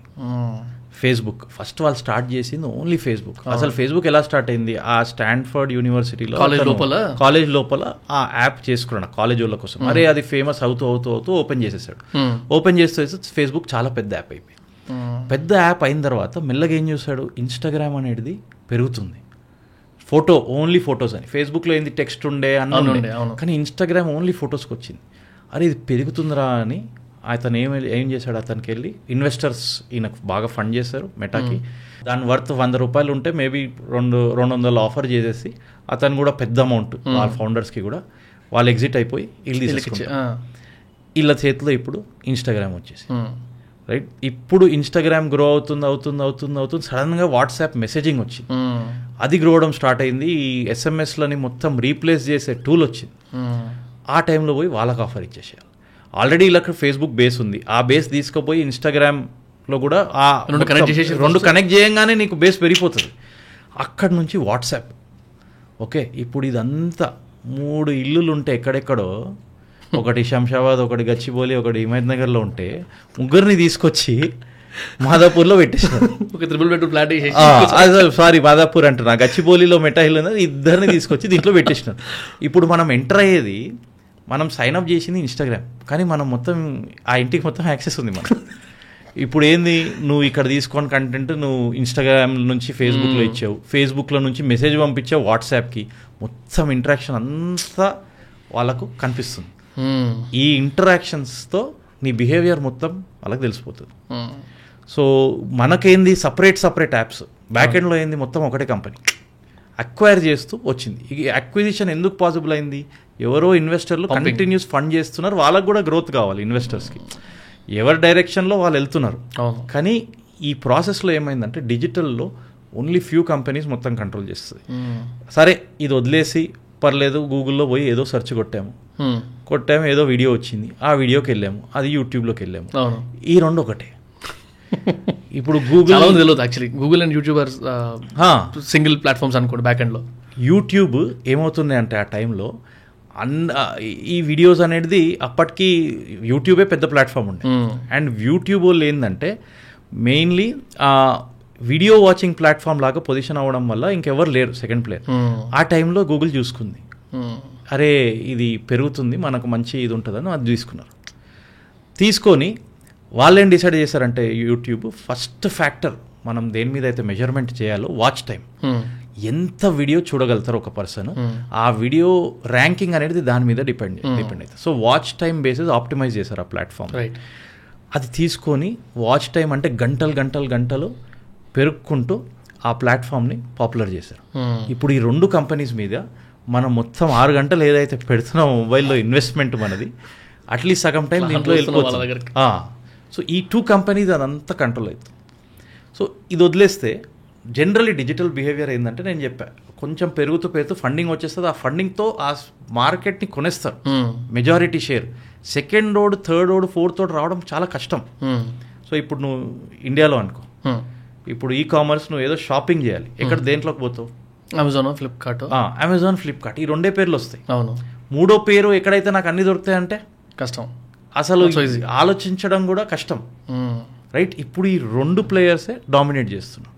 ఫేస్బుక్ ఫస్ట్ వాళ్ళు స్టార్ట్ చేసింది ఓన్లీ ఫేస్బుక్. అసలు ఫేస్బుక్ ఎలా స్టార్ట్ అయింది? ఆ స్టాన్ఫర్డ్ యూనివర్సిటీలో కాలేజ్ లోపల ఆ యాప్ చేసుకున్నాడు కాలేజ్ వాళ్ళ కోసం. అరే అది ఫేమస్ అవుతూ ఓపెన్ చేసేసాడు. ఓపెన్ చేస్తే ఫేస్బుక్ చాలా పెద్ద యాప్ అయిపోయింది. పెద్ద యాప్ అయిన తర్వాత మెల్లగా ఏం చేశాడు, ఇన్స్టాగ్రామ్ అనేది పెరుగుతుంది. ఓన్లీ ఫొటోస్ అని. ఫేస్బుక్లో ఏంది టెక్స్ట్ ఉండే అన్న, కానీ ఇన్స్టాగ్రామ్ ఓన్లీ ఫొటోస్కి వచ్చింది. అరే ఇది పెరుగుతుందిరా అని అతను ఏం చేశాడు, అతనికి వెళ్ళి ఇన్వెస్టర్స్ ఈయనకు బాగా ఫండ్ చేశారు మెటాకి. దాని వర్త్ 100 రూపాయలు ఉంటే మేబీ 200 ఆఫర్ చేసేసి అతను కూడా పెద్ద అమౌంట్ వాళ్ళ ఫౌండర్స్కి కూడా వాళ్ళు ఎగ్జిట్ అయిపోయి వీళ్ళ చేతిలో ఇప్పుడు ఇన్స్టాగ్రామ్ వచ్చేసి. రైట్, ఇప్పుడు ఇన్స్టాగ్రామ్ గ్రో అవుతుంది సడన్గా వాట్సాప్ మెసేజింగ్ వచ్చింది. అది గ్రో అవడం స్టార్ట్ అయింది. ఈ ఎస్ఎంఎస్లని మొత్తం రీప్లేస్ చేసే టూల్ వచ్చింది. ఆ టైంలో పోయి వాళ్ళకి ఆఫర్ ఇచ్చేసేయాలి. ఆల్రెడీ ఇలా ఫేస్బుక్ బేస్ ఉంది, ఆ బేస్ తీసుకుపోయి ఇన్స్టాగ్రామ్లో కూడా ఆ 2 కనెక్ట్ చేయంగానే నీకు బేస్ పెరిగిపోతుంది. అక్కడి నుంచి వాట్సాప్. ఓకే, ఇప్పుడు ఇదంతా 3 ఇల్లులు ఉంటే ఎక్కడెక్కడో, ఒకటి శంషాబాద్, ఒకటి గచ్చిబౌలి, ఒకటి హిమాయత్ నగర్లో ఉంటే 3 తీసుకొచ్చి మాదాపూర్లో పెట్టేసారు. ఒక 3 బెడ్రూమ్ ఫ్లాట్. సారీ, మాదాపూర్ అంటున్నా, గచ్చిబౌలిలో మెటాహిల్ ఉన్నది, 2 తీసుకొచ్చి దీంట్లో పెట్టేసినారు. ఇప్పుడు మనం ఎంటర్ అయ్యేది, మనం సైన్అప్ చేసింది ఇన్స్టాగ్రామ్, కానీ మనం మొత్తం ఆ ఇంటికి మొత్తం యాక్సెస్ ఉంది మనం. ఇప్పుడు ఏంది, నువ్వు ఇక్కడ తీసుకొని కంటెంట్ నువ్వు ఇన్స్టాగ్రామ్ నుంచి ఫేస్బుక్లో ఇచ్చావు, ఫేస్బుక్లో నుంచి మెసేజ్ పంపించావు వాట్సాప్కి, మొత్తం ఇంటరాక్షన్ అంతా వాళ్ళకు కనిపిస్తుంది. ఈ ఇంటరాక్షన్స్తో నీ బిహేవియర్ మొత్తం వాళ్ళకి తెలిసిపోతుంది. సో మనకేంది సపరేట్ యాప్స్, బ్యాక్ ఎండ్లో ఏంది మొత్తం ఒకటే కంపెనీ అక్వైర్ చేస్తూ వచ్చింది. ఈ అక్విజిషన్ ఎందుకు పాసిబుల్ అయింది? ఎవరో ఇన్వెస్టర్లు కంటిన్యూస్ ఫండ్ చేస్తున్నారు, వాళ్ళకు కూడా గ్రోత్ కావాలి ఇన్వెస్టర్స్కి, ఎవరి డైరెక్షన్లో వాళ్ళు వెళ్తున్నారు. కానీ ఈ ప్రాసెస్లో ఏమైందంటే డిజిటల్లో ఓన్లీ ఫ్యూ కంపెనీస్ మొత్తం కంట్రోల్ చేస్తుంది. సరే ఇది వదిలేసి పర్లేదు, గూగుల్లో పోయి ఏదో సెర్చ్ కొట్టాము, కొట్టాము, ఏదో వీడియో వచ్చింది, ఆ వీడియోకి వెళ్ళాము, అది యూట్యూబ్లోకి వెళ్ళాము. ఈ రెండు ఒకటే. ఇప్పుడు గూగుల్ తెలియదు actually, Google and YouTuber single platforms అనుకోండి బ్యాక్ ఎండ్లో. యూట్యూబ్ ఏమవుతుంది అంటే ఆ టైంలో ఈ వీడియోస్ అనేది అప్పటికి యూట్యూబే పెద్ద ప్లాట్ఫామ్ ఉండే. అండ్ యూట్యూబ్ వాళ్ళు ఏంటంటే మెయిన్లీ వీడియో వాచింగ్ ప్లాట్ఫామ్ లాగా పొజిషన్ అవ్వడం వల్ల ఇంకెవరు లేరు సెకండ్ ప్లేయర్. ఆ టైంలో గూగుల్ చూసుకుంది, అరే ఇది పెరుగుతుంది, మనకు మంచి ఇది ఉంటుందని అది తీసుకొని వాళ్ళేం డిసైడ్ చేశారంటే యూట్యూబ్ ఫస్ట్ ఫ్యాక్టర్ మనం దేని మీద అయితే మెజర్మెంట్ చేయాలో వాచ్ టైం, ఎంత వీడియో చూడగలుగుతారు ఒక పర్సన్, ఆ వీడియో ర్యాంకింగ్ అనేది దాని మీద డిపెండ్ అవుతుంది. So watch time basis optimise చేశారు ఆ ప్లాట్ఫామ్. అది తీసుకొని వాచ్ టైం అంటే గంటలు పెరుక్కుంటూ ఆ ప్లాట్ఫామ్ని పాపులర్ చేశారు. ఇప్పుడు ఈ రెండు కంపెనీస్ మీద మనం మొత్తం 6 గంటలు ఏదైతే పెడుతున్నాం మొబైల్లో ఇన్వెస్ట్మెంట్ మనది, అట్లీస్ట్ సగం టైం దీంట్లో వెళ్ళిపోతుంది. సో ఈ 2 కంపెనీస్ అదంతా కంట్రోల్ అవుతుంది. సో ఇది వదిలేస్తే జనరల్లీ డిజిటల్ బిహేవియర్ ఏంటంటే నేను చెప్పాను, కొంచెం పెరుగుతూ ఫండింగ్ వచ్చేస్తుంది, ఆ ఫండింగ్తో ఆ మార్కెట్ని కొనేస్తారు majority share. Second road, third road, fourth road రావడం చాలా కష్టం. సో ఇప్పుడు నువ్వు ఇండియాలో అనుకో, ఇప్పుడు ఈ కామర్స్ నువ్వు ఏదో షాపింగ్ చేయాలి, ఎక్కడ దేంట్లోకి పోతావు? అమెజాన్, ఫ్లిప్కార్ట్ ఈ 2 పేర్లు వస్తాయి. అవును, 3వ పేరు ఎక్కడైతే నాకు అన్ని దొరుకుతాయంటే కష్టం, అసలు ఆలోచించడం కూడా కష్టం, రైట్? ఇప్పుడు ఈ 2 ప్లేయర్సే డామినేట్ చేస్తున్నారు.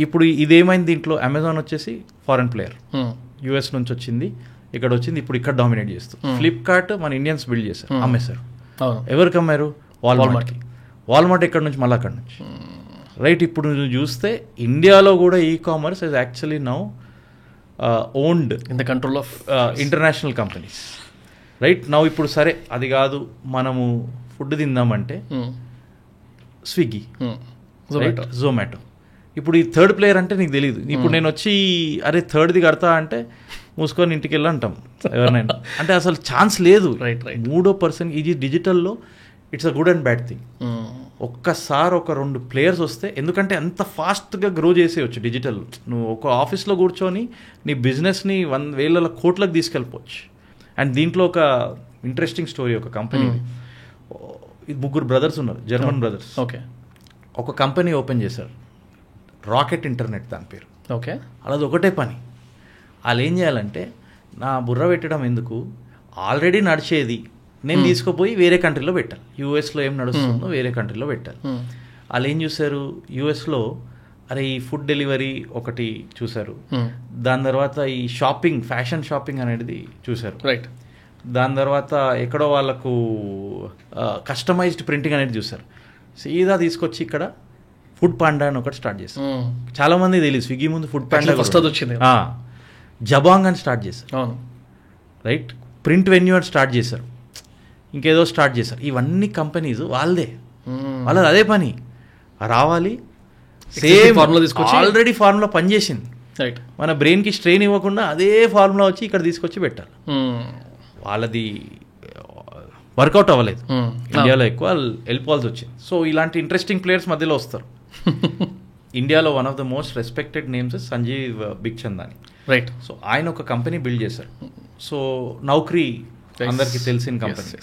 ఇప్పుడు ఇదేమైంది, దీంట్లో అమెజాన్ వచ్చేసి ఫారెన్ ప్లేయర్, యూఎస్ నుంచి వచ్చింది, ఇక్కడ వచ్చింది, ఇప్పుడు ఇక్కడ డామినేట్ చేస్తుంది. ఫ్లిప్కార్ట్ మన ఇండియన్స్ బిల్డ్ చేశారు, అమ్మేశారు. ఎవరికి అమ్మారు? వాల్మార్ట్ ఎక్కడి నుంచి? మళ్ళీ అక్కడి నుంచి, రైట్? ఇప్పుడు నువ్వు చూస్తే ఇండియాలో కూడా e commerce is actually now owned in the control of international companies, right? Now ఇప్పుడు సరే అది కాదు, మనము ఫుడ్ తిందామంటే స్విగ్గీ, జొమాటో. ఇప్పుడు ఈ థర్డ్ ప్లేయర్ అంటే నీకు తెలియదు. ఇప్పుడు నేను వచ్చి అరే థర్డ్ది కడతా అంటే మూసుకొని ఇంటికి వెళ్ళి అంటాం ఎవరినైనా, అంటే అసలు ఛాన్స్ లేదు. మూడో పర్సన్ ఇది డిజిటల్లో it's a good and bad thing. ఒక్కసారి ఒక 2 ప్లేయర్స్ వస్తే, ఎందుకంటే అంత ఫాస్ట్గా గ్రో చేసేయచ్చు డిజిటల్. నువ్వు ఒక ఆఫీస్లో కూర్చొని నీ బిజినెస్ని 1,000 కోట్లకు తీసుకెళ్ళిపోవచ్చు. అండ్ దీంట్లో ఒక ఇంట్రెస్టింగ్ స్టోరీ, ఒక కంపెనీ, 3 బ్రదర్స్ ఉన్నారు, జర్మన్ బ్రదర్స్. ఓకే, ఒక కంపెనీ ఓపెన్ చేశారు, రాకెట్ ఇంటర్నెట్ దాని పేరు. ఓకే, అలాది ఒకటే పని. వాళ్ళు ఏం చేయాలంటే, నా బుర్ర పెట్టడం ఎందుకు, ఆల్రెడీ నడిచేది నేను తీసుకుపోయి వేరే కంట్రీలో పెట్టాలి. యూఎస్లో ఏం నడుస్తుందో వేరే కంట్రీలో పెట్టాలి. వాళ్ళు ఏం చూశారు, యూఎస్లో అరే ఈ ఫుడ్ డెలివరీ ఒకటి చూశారు, దాని తర్వాత ఈ షాపింగ్, ఫ్యాషన్ షాపింగ్ అనేది చూశారు, రైట్? దాని తర్వాత ఎక్కడో వాళ్ళకు కస్టమైజ్డ్ ప్రింటింగ్ అనేది చూశారు. సీదా తీసుకొచ్చి ఇక్కడ ఫుడ్ పాండా అని ఒకటి స్టార్ట్ చేశారు. చాలా మంది తెలియదు, స్విగ్గీ ముందు ఫుడ్ పాండా వచ్చింది, జబాంగ్ అని స్టార్ట్ చేశారు, రైట్? ప్రింట్ వెన్యూ అని స్టార్ట్ చేశారు, ఇంకేదో స్టార్ట్ చేశారు. ఇవన్నీ కంపెనీస్ వాళ్ళదే, వాళ్ళది అదే పని. రావాలి, సేమ్ ఫార్ములా తీసుకొచ్చి, ఆల్రెడీ ఫార్ములా పనిచేసింది, మన బ్రెయిన్కి స్ట్రెయిన్ ఇవ్వకుండా అదే ఫార్ములా వచ్చి ఇక్కడ తీసుకొచ్చి పెట్టాలి. వాళ్ళది వర్కౌట్ అవ్వలేదు, ఇండియాలో ఎక్కువ వెళ్ళిపోవాల్సి వచ్చింది. సో ఇలాంటి ఇంట్రెస్టింగ్ ప్లేయర్స్ మధ్యలో వస్తారు. ఇండియాలో one of the most respected names Sanjeev Bikhchandani, right? So ఆయన ఒక కంపెనీ బిల్డ్ చేశారు. సో నౌకరీ అందరికీ తెలిసిన కంపెనీ.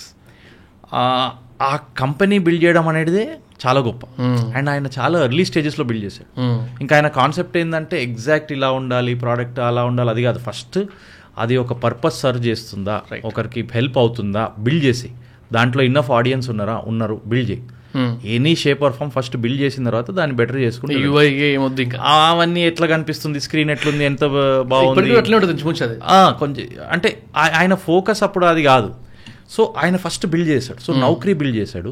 ఆ కంపెనీ బిల్డ్ చేయడం అనేది చాలా గొప్ప. అండ్ ఆయన చాలా ఎర్లీ స్టేజెస్లో బిల్డ్ చేశాడు. ఇంకా ఆయన కాన్సెప్ట్ ఏంటంటే ఎగ్జాక్ట్ ఇలా ఉండాలి, ప్రోడక్ట్ అలా ఉండాలి, అది కాదు. ఫస్ట్ అది ఒక పర్పస్ సర్వ్ చేస్తుందా, ఒకరికి హెల్ప్ అవుతుందా, బిల్డ్ చేసి దాంట్లో ఇన్నఫ్ ఆడియన్స్ ఉన్నారు, బిల్డ్ చేయి. Any shape or form first build చేసిన తర్వాత దాన్ని బెటర్ చేసుకుంటే అవన్నీ ఎట్లా కనిపిస్తుంది, స్క్రీన్ ఎట్లుంది, ఎంత బాగుంది, కొంచెం అంటే ఆయన ఫోకస్ అప్పుడు అది కాదు. సో ఆయన ఫస్ట్ బిల్డ్ చేశాడు. సో నౌకరీ బిల్డ్ చేశాడు.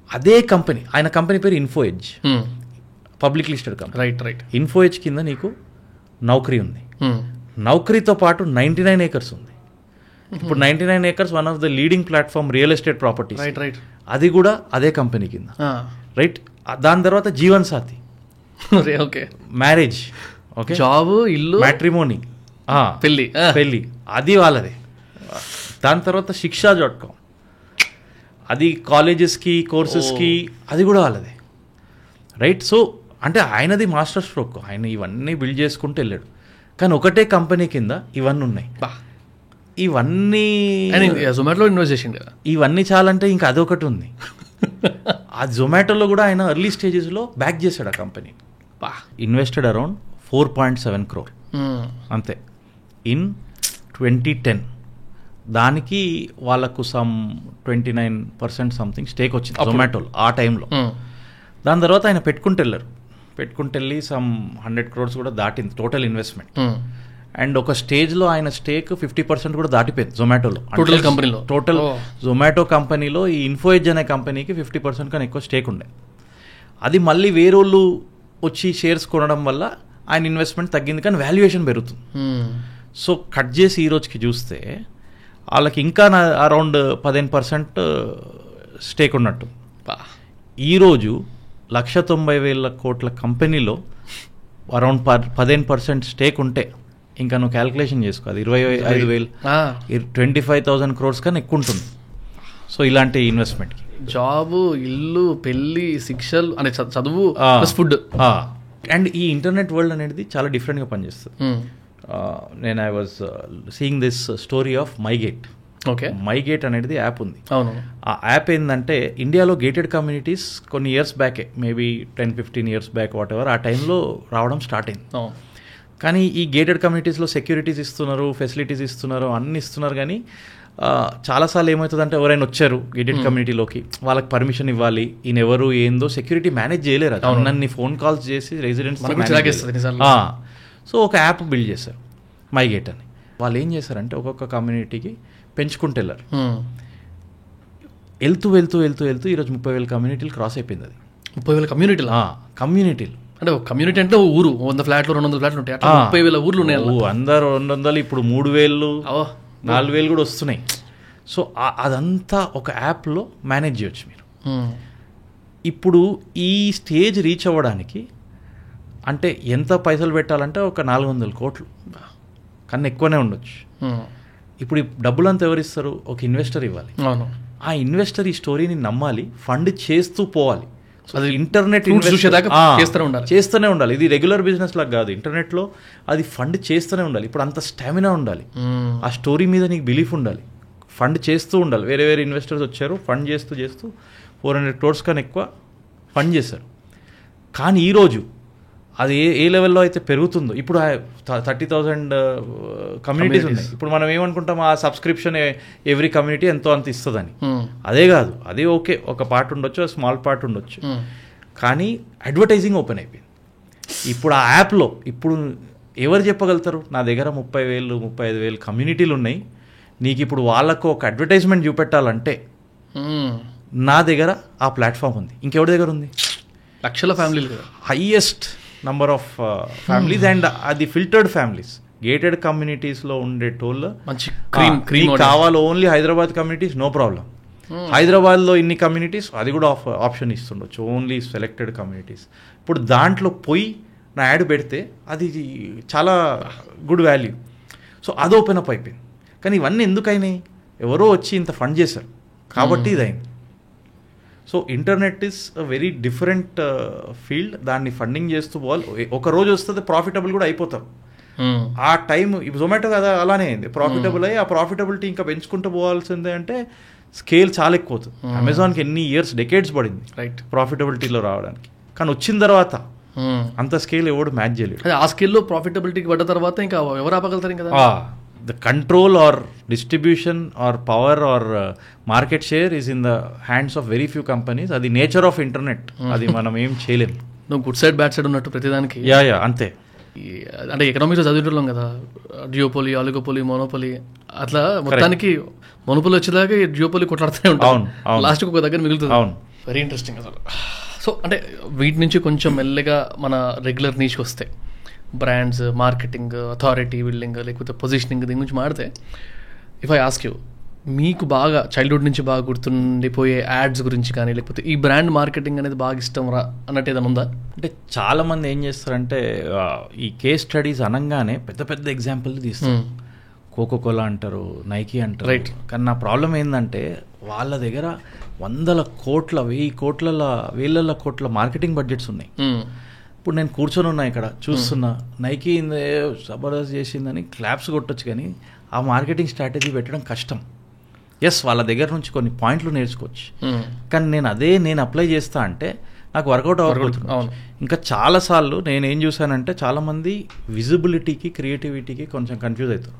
అదే కంపెనీ, ఆయన కంపెనీ పేరు Info Edge, public listed company, right? Info Edge కింద నీకు నౌకరీ ఉంది. నౌకరీతో పాటు 99 acres ఉంది. ఇప్పుడు 99 acres one of the leading platform real estate properties, right? అది కూడా అదే కంపెనీ కింద, రైట్? దాని తర్వాత Jeevan సాథి, okay, marriage, okay, job, ఇల్లు, మ్యాట్రిమోనీ, పెళ్ళి, అది వాళ్ళదే. దాని తర్వాత శిక్షా.com, అది కాలేజెస్కి, కోర్సెస్కి, అది కూడా వాళ్ళదే, రైట్? సో అంటే ఆయనది మాస్టర్ స్ట్రోక్. ఆయన ఇవన్నీ బిల్డ్ చేసుకుంటూ వెళ్ళాడు. కానీ ఒకటే కంపెనీ కింద ఇవన్నీ ఉన్నాయి. ఇవన్నీ జొమాటోలో ఇన్వెస్ట్ చేసిండు కదా. ఇవన్నీ చాలంటే ఇంకా అదొకటి ఉంది. ఆ జొమాటోలో కూడా ఆయన ఎర్లీ స్టేజెస్లో బ్యాక్ చేశాడు ఆ కంపెనీ. ఇన్వెస్టెడ్ అరౌండ్ 4.7 crore అంతే ఇన్ 2010. దానికి వాళ్ళకు సమ్ 29% సంథింగ్ స్టేక్ వచ్చింది జొమాటోలో ఆ టైంలో. దాని తర్వాత ఆయన పెట్టుకుంటూ వెళ్ళి సమ్ 100 crores కూడా దాటింది టోటల్ ఇన్వెస్ట్మెంట్. అండ్ ఒక స్టేజ్లో ఆయన స్టేక్ 50% కూడా దాటిపోయింది జొమాటోలో. టోటల్ జొమాటో కంపెనీలో ఈ ఇన్ఫోఎడ్జ్ అనే కంపెనీకి 50% కన్నా ఎక్కువ స్టేక్ ఉండే. అది మళ్ళీ వేరేళ్ళు వచ్చి షేర్స్ కొనడం వల్ల ఆయన ఇన్వెస్ట్మెంట్ తగ్గింది, కానీ వాల్యుయేషన్ పెరుగుతుంది. సో కట్ చేసి ఈ రోజుకి చూస్తే వాళ్ళకి ఇంకా అరౌండ్ 15% స్టేక్ ఉన్నట్టు. ఈరోజు 190,000 కోట్ల కంపెనీలో అరౌండ్ 15% స్టేక్ ఉంటే ఇంకా నువ్వు క్యాల్కులేషన్ చేసుకో, అది 25,000 25,000 crores కన్నా ఎక్కువ ఉంటుంది. సో ఇలాంటి ఇన్వెస్ట్మెంట్కి జాబ్, ఇల్లు, పెళ్లి, శిక్షలు అంటే చదువు, ఫుడ్. అండ్ ఈ ఇంటర్నెట్ వరల్డ్ అనేది చాలా డిఫరెంట్గా పనిచేస్తుంది. నేను I was seeing this story of MyGate. Okay, MyGate అనేది యాప్ ఉంది. అవును. ఆ యాప్ ఏంటంటే ఇండియాలో గేటెడ్ కమ్యూనిటీస్ కొన్ని ఇయర్స్ బ్యాకే, maybe 10-15 years back whatever, ఆ టైంలో రావడం స్టార్ట్ అయింది. కానీ ఈ గేటెడ్ కమ్యూనిటీస్లో సెక్యూరిటీస్ ఇస్తున్నారు, ఫెసిలిటీస్ ఇస్తున్నారు, అన్ని ఇస్తున్నారు. కానీ చాలాసార్లు ఏమవుతుందంటే ఎవరైనా వచ్చారు గేటెడ్ కమ్యూనిటీలోకి, వాళ్ళకి పర్మిషన్ ఇవ్వాలి, ఈయన ఎవరు ఏందో సెక్యూరిటీ మేనేజ్ చేయలేరు. అన్ని ఫోన్ కాల్స్ చేసి రెసిడెంట్స్. సో ఒక యాప్ బిల్డ్ చేశారు మైగేట్ అని. వాళ్ళు ఏం చేశారంటే ఒక్కొక్క కమ్యూనిటీకి పెంచుకుంటూ వెళ్ళారు. వెళ్తూ ఈరోజు 30,000 కమ్యూనిటీలు క్రాస్ అయిపోయింది. అది 30,000 కమ్యూనిటీలు అంటే కమ్యూనిటీ అంటే ఊరు 100 ఫ్లాట్లు 200 ఫ్లాట్లు ఉంటాయి, 30,000 ఊర్లు ఉన్నాయి. అందరు 200, ఇప్పుడు 3,000 4,000 కూడా వస్తున్నాయి. సో అదంతా ఒక యాప్లో మేనేజ్ చేయొచ్చు మీరు. ఇప్పుడు ఈ స్టేజ్ రీచ్ అవ్వడానికి అంటే ఎంత పైసలు పెట్టాలంటే ఒక 400 కోట్లు కన్నా ఎక్కువనే ఉండొచ్చు. ఇప్పుడు ఈ డబ్బులంతా ఎవరిస్తారు? ఒక ఇన్వెస్టర్ ఇవ్వాలి. ఆ ఇన్వెస్టర్ ఈ స్టోరీని నమ్మాలి, ఫండ్ చేస్తూ పోవాలి. అది ఇంటర్నెట్ చేస్తూనే ఉండాలి. ఇది రెగ్యులర్ బిజినెస్ లాగా కాదు, ఇంటర్నెట్లో అది ఫండ్ చేస్తూనే ఉండాలి. ఇప్పుడు అంత స్టామినా ఉండాలి, ఆ స్టోరీ మీద నీకు బిలీఫ్ ఉండాలి, ఫండ్ చేస్తూ ఉండాలి. వేరే ఇన్వెస్టర్స్ వచ్చారు, ఫండ్ చేస్తూ 400 crores కన్నా ఎక్కువ ఫండ్ చేశారు. కానీ ఈరోజు అది ఏ లెవెల్లో అయితే పెరుగుతుందో, ఇప్పుడు 30,000 కమ్యూనిటీస్ ఉన్నాయి. ఇప్పుడు మనం ఏమనుకుంటాం, ఆ సబ్స్క్రిప్షన్ ఎవ్రీ కమ్యూనిటీ ఎంతో అంత ఇస్తుందని. అదే కాదు, అది ఓకే, ఒక పార్ట్ ఉండొచ్చు, స్మాల్ పార్ట్ ఉండొచ్చు. కానీ అడ్వర్టైజింగ్ ఓపెన్ అయిపోయింది. ఇప్పుడు ఆ యాప్లో ఇప్పుడు ఎవరు చెప్పగలుగుతారు, నా దగ్గర 30,000 35,000 కమ్యూనిటీలు ఉన్నాయి, నీకు ఇప్పుడు వాళ్ళకు ఒక అడ్వర్టైజ్మెంట్ చూపెట్టాలంటే నా దగ్గర ఆ ప్లాట్ఫామ్ ఉంది. ఇంకెవరి దగ్గర ఉంది? లక్షల ఫ్యామిలీలు, highest number of families. And అది ఫిల్టర్డ్ ఫ్యామిలీస్. గేటెడ్ కమ్యూనిటీస్లో ఉండేటోళ్ళు కావాలి only Hyderabad communities, no problem. హైదరాబాద్లో ఇన్ని కమ్యూనిటీస్, అది కూడా ఆప్షన్ ఇస్తుండొచ్చు, ఓన్లీ సెలెక్టెడ్ కమ్యూనిటీస్. ఇప్పుడు దాంట్లో పోయి నా యాడ్ పెడితే అది చాలా గుడ్ వాల్యూ. సో అది ఓపెన్ అప్ అయిపోయింది. కానీ ఇవన్నీ ఎందుకైనాయి? ఎవరో వచ్చి ఇంత ఫండ్ చేశారు కాబట్టి ఇది అయింది. So internet is a very different field. దాన్ని ఫండింగ్ చేస్తూ పోవాలి. ఒక రోజు వస్తుంది ప్రాఫిటబుల్ కూడా అయిపోతారు. ఆ టైం జొమాటో కదా అలానే అయింది, ప్రాఫిటబుల్ అయ్యి ఆ ప్రాఫిటబిలిటీ ఇంకా పెంచుకుంటూ పోవాల్సిందే. అంటే స్కేల్ చాలా ఎక్కువ అవుతుంది. అమెజాన్కి ఎన్ని ఇయర్స్, డెకేడ్స్ పడింది రైట్ ప్రాఫిటబిలిటీలో రావడానికి. కానీ వచ్చిన తర్వాత అంత స్కేల్ ఎవడు మ్యాచ్ చేయలేడు. ఆ స్కేల్లో ప్రాఫిటబిలిటీకి పడ్డ తర్వాత ఇంకా ఎవరు ఆపగలుగుతారు కదా. The control or distribution or power or market share is in the hands of very few companies. అది నేచర్ ఆఫ్ ఇంటర్నెట్, అది మనం ఏం చేయలేము. నువ్వు గుడ్ సైడ్ బ్యాడ్ సైడ్ ఉన్నట్టు ప్రతిదానికి. యా అంతే. అంటే ఎకనామిక్స్ చదివేటోళ్ళం కదా, జియోపోలీ, ఆలిగోపోలీ, మోనోపోలీ, అట్లా మొత్తానికి మోనోపోలీ వచ్చేదాకా జియోపోలీ కొట్లాడుతూనే ఉంటాం, లాస్ట్కి ఒక దగ్గర మిగులుతుంది. అవును, వెరీ ఇంట్రెస్టింగ్ అసలు. సో అంటే వీటి నుంచి కొంచెం మెల్లగా మన రెగ్యులర్ నీచ్కి వస్తే బ్రాండ్స్, మార్కెటింగ్, అథారిటీ బిల్డింగ్, లేకపోతే పొజిషనింగ్, దీని గురించి మాడితే, ఇఫ్ ఐ ఆస్క్ యూ, మీకు బాగా చైల్డ్హుడ్ నుంచి బాగా గుర్తుండిపోయే యాడ్స్ గురించి కానీ, లేకపోతే ఈ బ్రాండ్ మార్కెటింగ్ అనేది బాగా ఇష్టం రా అన్నట్టు ఏదైనా ఉందా? అంటే చాలామంది ఏం చేస్తారంటే ఈ కేస్ స్టడీస్ అనగానే పెద్ద పెద్ద ఎగ్జాంపుల్ తీస్తారు. కోకోకోలా అంటారు, నైకీ అంటారు. రైట్. కానీ నా ప్రాబ్లం ఏంటంటే వాళ్ళ దగ్గర 100 కోట్ల 1000 కోట్ల 1000 కోట్ల మార్కెటింగ్ బడ్జెట్స్ ఉన్నాయి. ఇప్పుడు నేను కూర్చొని ఉన్నా ఇక్కడ చూస్తున్నా, నైకీ జబర్దస్త్ చేసిందని క్లాప్స్ కొట్టొచ్చు, కానీ ఆ మార్కెటింగ్ స్ట్రాటజీ పెట్టడం కష్టం. ఎస్, వాళ్ళ దగ్గర నుంచి కొన్ని పాయింట్లు నేర్చుకోవచ్చు, కానీ నేను అప్లై చేస్తా అంటే నాకు వర్కౌట్ అవ్వకపోతుంది. ఇంకా చాలాసార్లు నేను ఏం చూసానంటే చాలామంది విజిబిలిటీకి క్రియేటివిటీకి కొంచెం కన్ఫ్యూజ్ అవుతారు.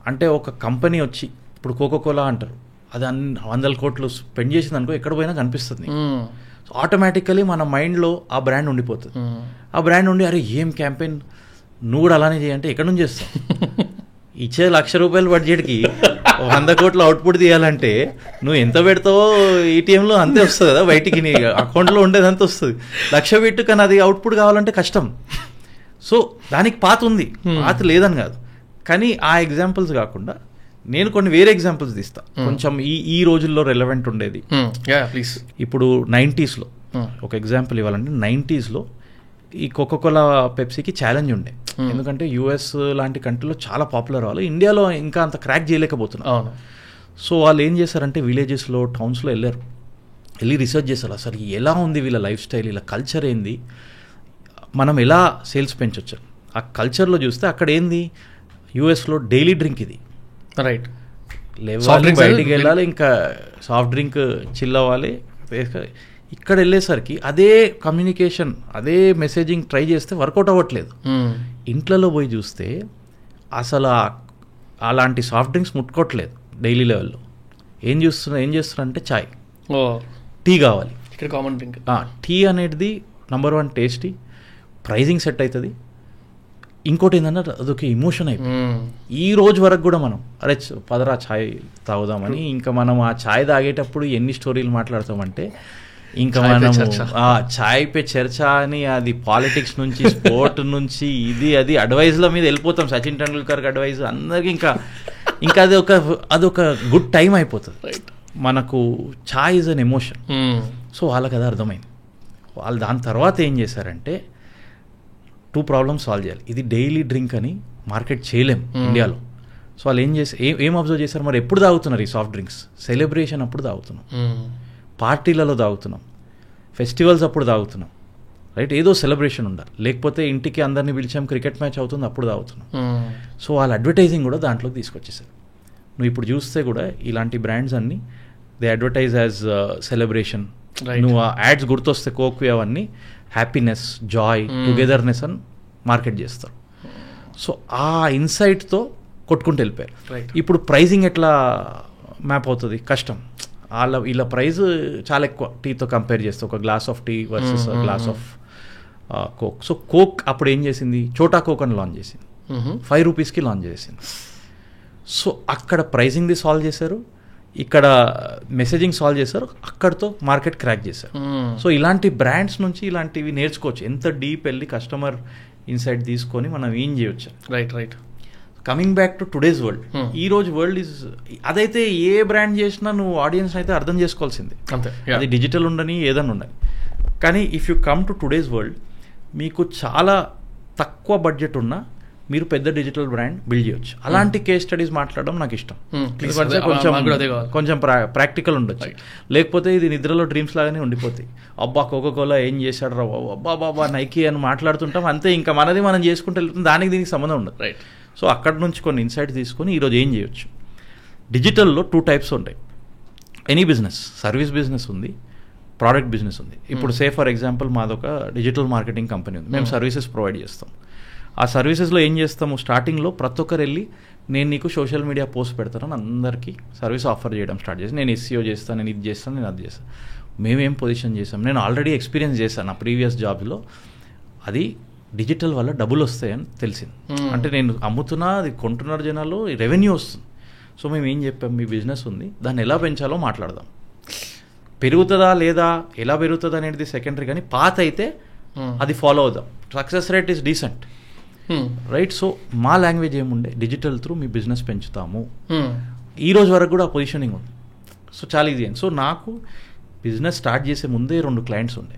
అంటే ఒక కంపెనీ వచ్చి ఇప్పుడు కోకోకోలా అంటారు, అది 100 కోట్లు స్పెండ్ చేసింది అనుకో, ఎక్కడ పోయినా కనిపిస్తుంది. సో ఆటోమేటికలీ మన మైండ్లో ఆ బ్రాండ్ ఉండిపోతుంది. ఆ బ్రాండ్ ఉండి అరే ఏం క్యాంపెయిన్, నువ్వు కూడా అలానే చేయంటే ఎక్కడి నుంచి చేస్తావు? ఇచ్చే ₹1,00,000 బడ్జెట్కి 100 కోట్ల అవుట్పుట్ తీయాలంటే నువ్వు ఎంత పెడతావో ఏటీఎంలో అంతే వస్తుంది కదా, బయటికి నీ అకౌంట్లో ఉండేది అంత వస్తుంది. 1,00,000 పెట్టు, కానీ అది అవుట్పుట్ కావాలంటే కష్టం. సో దానికి పాత ఉంది, పాత లేదని కాదు. కానీ ఆ ఎగ్జాంపుల్స్ కాకుండా నేను కొన్ని వేరే ఎగ్జాంపుల్స్ తీస్తా, కొంచెం ఈ రోజుల్లో రెలవెంట్ ఉండేది. ఇప్పుడు 90sలో ఒక ఎగ్జాంపుల్ ఇవ్వాలంటే 90sలో ఈ కోకోకోలా పెప్సీకి ఛాలెంజ్ ఉండే. ఎందుకంటే యుఎస్ లాంటి కంట్రీలో చాలా పాపులర్, వాళ్ళు ఇండియాలో ఇంకా అంత క్రాక్ చేయలేకపోతున్నారు. సో వాళ్ళు ఏం చేశారంటే విలేజెస్లో టౌన్స్లో వెళ్ళి రీసెర్చ్ చేశారు, అసలు ఎలా ఉంది వీళ్ళ లైఫ్ స్టైల్, వీళ్ళ కల్చర్ ఏంది, మనం ఎలా సేల్స్ పెంచవచ్చు. ఆ కల్చర్లో చూస్తే అక్కడ ఏంది, యుఎస్లో డైలీ డ్రింక్ ఇది, రైట్, లేవాలి బయటికి వెళ్ళాలి, ఇంకా సాఫ్ట్ డ్రింక్ చిల్ అవ్వాలి. ఇక్కడ వెళ్ళేసరికి అదే కమ్యూనికేషన్, అదే మెసేజింగ్ ట్రై చేస్తే వర్కౌట్ అవ్వట్లేదు. ఇంట్లలో పోయి చూస్తే అసలు అలాంటి సాఫ్ట్ డ్రింక్స్ ముట్టుకోవట్లేదు డైలీ లెవెల్లో. ఏం చేస్తున్నారంటే చాయ్, టీ కావాలి. ఇక్కడ కామన్ డ్రింక్ టీ అనేది నంబర్ 1 టేస్టీ, ప్రైజింగ్ సెట్ అవుతుంది. ఇంకోటి ఏంటంటే అదొక ఇమోషన్ అయిపోయింది. ఈ రోజు వరకు కూడా మనం అరే పదరా ఛాయ్ తాగుదామని, ఇంకా మనం ఆ ఛాయ్ తాగేటప్పుడు ఎన్ని స్టోరీలు మాట్లాడతామంటే, ఇంకా మనము ఆ ఛాయ్ పే చర్చ అని అది పాలిటిక్స్ నుంచి స్పోర్ట్ నుంచి అది అడ్వైజ్ల మీద వెళ్ళిపోతాం. సచిన్ టెండూల్కర్కి అడ్వైజ్ అందరికి, ఇంకా అదొక గుడ్ టైం అయిపోతుంది. మనకు ఛాయ్ ఈజ్ అన్ ఎమోషన్. సో వాళ్ళకి అది అర్థమైంది. వాళ్ళు దాని తర్వాత ఏం చేశారంటే 2 ప్రాబ్లమ్స్ సాల్వ్ చేయాలి. ఇది డైలీ డ్రింక్ అని మార్కెట్ చేయలేం ఇండియాలో. సో వాళ్ళు ఏం అబ్జర్వ్ చేశారు, మరి ఎప్పుడు తాగుతున్నారు ఈ సాఫ్ట్ డ్రింక్స్? సెలబ్రేషన్ అప్పుడు తాగుతున్నాం, పార్టీలలో తాగుతున్నాం, ఫెస్టివల్స్ అప్పుడు తాగుతున్నాం, రైట్, ఏదో సెలబ్రేషన్ ఉండాలి. లేకపోతే ఇంటికి అందరినీ పిలిచాం, క్రికెట్ మ్యాచ్ అవుతుంది అప్పుడు తాగుతున్నాం. సో వాళ్ళ అడ్వర్టైజింగ్ కూడా దాంట్లోకి తీసుకొచ్చేసారు. నువ్వు ఇప్పుడు చూస్తే కూడా ఇలాంటి బ్రాండ్స్ అన్నీ దే అడ్వర్టైజ్ యాజ్ సెలబ్రేషన్. నువ్వు ఆ యాడ్స్ గుర్తొస్తే కోక్వి అవన్నీ హ్యాపీనెస్, జాయ్, టుగెదర్నెస్ అని మార్కెట్ చేస్తారు. సో ఆ ఇన్సైట్తో కొట్టుకుంటూ వెళ్ళిపోయారు. ఇప్పుడు ప్రైజింగ్ ఎట్లా మ్యాప్ అవుతుంది? కష్టం. వీళ్ళ ప్రైజ్ చాలా ఎక్కువ టీతో కంపేర్ చేస్తే, ఒక glass of tea versus glass of coke. So coke అప్పుడు ఏం చేసింది, చోటా కోక్ అని లాంచ్ చేసింది, ₹5 లాంచ్ చేసింది. సో అక్కడ ప్రైజింగ్ది సాల్వ్ చేశారు, ఇక్కడ మెసేజింగ్ సాల్వ్ చేశారు, అక్కడితో మార్కెట్ క్రాక్ చేశారు. సో ఇలాంటి బ్రాండ్స్ నుంచి ఇలాంటివి నేర్చుకోవచ్చు. ఎంత డీప్ వెళ్ళి కస్టమర్ ఇన్సైట్ తీసుకొని మనం ఏం చేయొచ్చు. Right. Coming back to today's world, ఈ రోజు వరల్డ్ ఈజ్ అదైతే ఏ బ్రాండ్ చేసినా నువ్వు ఆడియన్స్ అయితే అర్థం చేసుకోవాల్సిందే. అది డిజిటల్ ఉండని ఏదన్నా ఉండని. కానీ if you come to today's world, మీకు చాలా తక్కువ బడ్జెట్ ఉన్న మీరు పెద్ద డిజిటల్ బ్రాండ్ బిల్డ్ చేయొచ్చు. అలాంటి కేస్ స్టడీస్ మాట్లాడడం నాకు ఇష్టం. కొంచెం ప్రాక్టికల్ ఉండొచ్చు. లేకపోతే ఇది నిద్రలో డ్రీమ్స్ లాగానే ఉండిపోతాయి. అబ్బా కోకోకోలా ఏం చేశాడు రా, అబ్బా నైకీ అని మాట్లాడుతుంటాం అంతే. ఇంకా మనది మనం చేసుకుంటూ వెళ్తుంది, దానికి దీనికి సంబంధం ఉండదు. రైట్. సో అక్కడ నుంచి కొన్ని ఇన్సైట్ తీసుకొని ఈరోజు ఏం చేయొచ్చు. డిజిటల్లో 2 టైప్స్ ఉంటాయి. ఎనీ బిజినెస్, సర్వీస్ బిజినెస్ ఉంది, ప్రోడక్ట్ బిజినెస్ ఉంది. ఇప్పుడు సే ఫర్ ఎగ్జాంపుల్ మాదొక డిజిటల్ మార్కెటింగ్ కంపెనీ ఉంది, మేము సర్వీసెస్ ప్రొవైడ్ చేస్తాం. ఆ సర్వీసెస్లో ఏం చేస్తాము, స్టార్టింగ్లో ప్రతి ఒక్కరు వెళ్ళి నేను నీకు సోషల్ మీడియా పోస్ట్ పెడతానని అందరికీ సర్వీస్ ఆఫర్ చేయడం స్టార్ట్ చేసి, నేను SEO చేస్తాను, నేను ఇది చేస్తాను, నేను అది చేస్తాను. మేమేం పొజిషన్ చేసాం, నేను ఆల్రెడీ ఎక్స్పీరియన్స్ చేశాను నా ప్రీవియస్ జాబ్లో. అది డిజిటల్ వల్ల డబ్బులు వస్తాయని తెలిసింది. అంటే నేను అమ్ముతున్నా, అది కొంటున్నారు జనాలు, రెవెన్యూ వస్తుంది. సో మేము ఏం చెప్పాం, మీ బిజినెస్ ఉంది, దాన్ని ఎలా పెంచాలో మాట్లాడదాం. పెరుగుతుందా లేదా, ఎలా పెరుగుతుంది అనేది సెకండరీ, కానీ పాత అయితే అది ఫాలో అవుదాం. Success rate is decent, right. So మా లాంగ్వేజ్ ఏముండే, డిజిటల్ త్రూ మీ బిజినెస్ పెంచుతాము. ఈ రోజు వరకు కూడా పొజిషనింగ్ ఉంది. సో చాలా ఈజీ అయింది. సో నాకు బిజినెస్ స్టార్ట్ చేసే ముందే 2 క్లయింట్స్ ఉండే.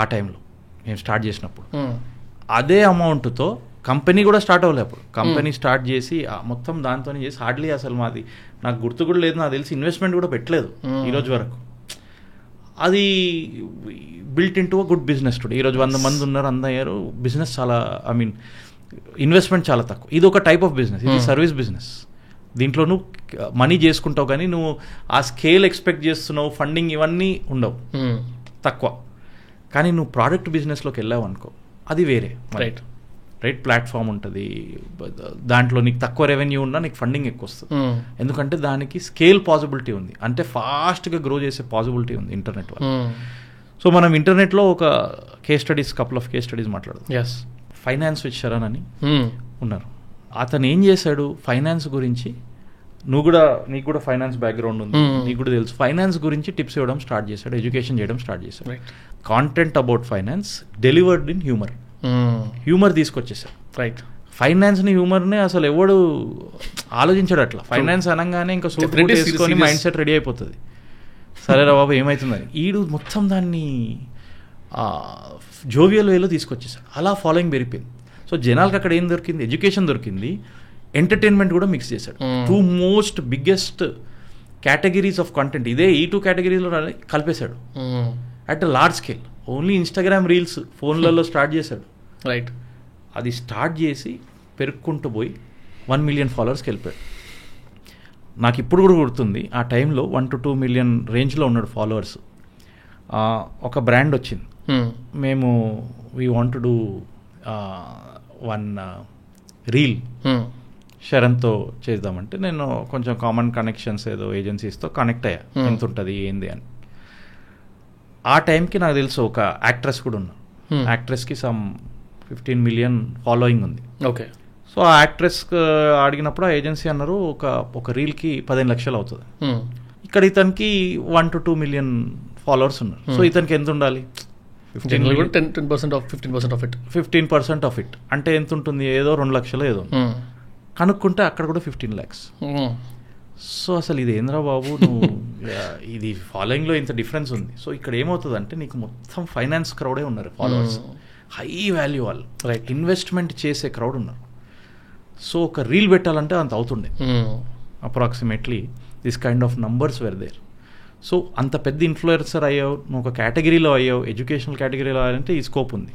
ఆ టైంలో మేము స్టార్ట్ చేసినప్పుడు అదే అమౌంట్తో కంపెనీ కూడా స్టార్ట్ అవ్వలేదు. అప్పుడు కంపెనీ స్టార్ట్ చేసి మొత్తం దాంతోనే చేసి హార్డ్లీ అసలు మాది నాకు గుర్తు కూడా లేదు, నాకు తెలిసి ఇన్వెస్ట్మెంట్ కూడా పెట్టలేదు ఈరోజు వరకు. అది built in to a good business today. ఈరోజు 100 మంది ఉన్నారు, అందరూ బిజినెస్ చాలా ఇన్వెస్ట్మెంట్ చాలా తక్కువ. ఇది ఒక టైప్ ఆఫ్ బిజినెస్, ఇది సర్వీస్ బిజినెస్. దీంట్లో నువ్వు మనీ చేసుకుంటావు కానీ నువ్వు ఆ స్కేల్ ఎక్స్పెక్ట్ చేస్తున్నావు, ఫండింగ్ ఇవన్నీ ఉండవు, తక్కువ. కానీ నువ్వు ప్రోడక్ట్ బిజినెస్లోకి వెళ్ళావు అనుకో, అది వేరే. రైట్ రైట్ ప్లాట్ఫామ్ ఉంటుంది, దాంట్లో నీకు తక్కువ రెవెన్యూ ఉన్నా నీకు ఫండింగ్ ఎక్కువ వస్తుంది. ఎందుకంటే దానికి స్కేల్ పాసిబిలిటీ ఉంది, అంటే ఫాస్ట్గా గ్రో చేసే పాసిబిలిటీ ఉంది ఇంటర్నెట్ వల్ల. సో మనం ఇంటర్నెట్లో ఒక కపుల్ ఆఫ్ కేస్ స్టడీస్ మాట్లాడదాం. ఫైనాన్స్ విత్ శరణ్ అని ఉన్నారు. అతను ఏం చేశాడు, ఫైనాన్స్ గురించి నీకు కూడా ఫైనాన్స్ బ్యాక్గ్రౌండ్ ఉంది, నీకు కూడా తెలుసు, ఫైనాన్స్ గురించి టిప్స్ ఇవ్వడం స్టార్ట్ చేశాడు, ఎడ్యుకేషన్ చేయడం స్టార్ట్ చేశాడు. Content about finance delivered in humour తీసుకొచ్చేసాడు. రైట్, ఫైనాన్స్ని హ్యూమర్ని అసలు ఎవడు ఆలోచించాడు అట్లా. ఫైనాన్స్ అనగానే ఇంకా సూట్ తీసుకొని మైండ్ సెట్ రెడీ అయిపోతుంది, సరేరా బాబు ఏమవుతుందని. ఈడు మొత్తం దాన్ని జోవియల్ వేలో తీసుకొచ్చేసాడు. అలా ఫాలోయింగ్ పెరిగిపోయింది. సో జనాలకు అక్కడ ఏం దొరికింది, ఎడ్యుకేషన్ దొరికింది, ఎంటర్టైన్మెంట్ కూడా మిక్స్ చేశాడు. 2 most biggest categories of content ఇదే ఈ 2 కేటగిరీలో కలిపేశాడు at a large scale. Only Instagram reels ఫోన్లలో స్టార్ట్ చేశాడు. రైట్, అది స్టార్ట్ చేసి పెరుక్కుంటూ పోయి 1 million ఫాలోవర్స్కి వెళ్ళిపోయాడు. నాకు ఇప్పుడు కూడా గుర్తుంది, ఆ టైంలో 1 to 2 million రేంజ్లో ఉన్నాడు ఫాలోవర్స్. ఒక బ్రాండ్ వచ్చింది, మేము we want to do 1 reel శరణ్తో చేద్దామంటే నేను కొంచెం కామన్ కనెక్షన్స్ ఏదో ఏజెన్సీస్తో కనెక్ట్ అయ్యా, ఎంత ఉంటుంది ఏంది అని. ఆ టైంకి నాకు తెలుసు ఒక యాక్ట్రెస్ కూడా ఉన్నా, యాక్ట్రెస్కి సమ్ 15 million ఫాలోయింగ్ ఉంది. ఓకే, సో ఆ యాక్ట్రెస్ అడిగినప్పుడు ఆ ఏజెన్సీ అన్నారు ఒక రీల్కి 15 లక్షలు అవుతుంది. ఇక్కడ ఇతనికి 1 to 2 million ఫాలోవర్స్ ఉన్నారు. సో ఇతనికి ఎంత ఉండాలి, 15% ఆఫ్ ఇట్ అంటే ఎంత ఉంటుంది, ఏదో 2 లక్షలు ఏదో. కనుక్కుంటే అక్కడ కూడా 15 lakhs. సో అసలు ఇది ఏంద్రా బాబు నువ్వు ఇది ఫాలోయింగ్లో ఇంత డిఫరెన్స్ ఉంది. సో ఇక్కడ ఏమవుతుంది అంటే నీకు మొత్తం ఫైనాన్స్ క్రౌడే ఉన్నారు ఫాలోవర్స్, హై వాల్యూ వాళ్ళు, రైట్, ఇన్వెస్ట్మెంట్ చేసే క్రౌడ్ ఉన్నారు. సో ఒక రీల్ పెట్టాలంటే అంత అవుతుండే, approximately this kind of numbers were there. So అంత పెద్ద ఇన్ఫ్లుయెన్సర్ అయ్యావు, నువ్వు ఒక కేటగిరీలో అయ్యావు, ఎడ్యుకేషనల్ కేటగిరీలో అయ్యాలంటే ఈ స్కోప్ ఉంది.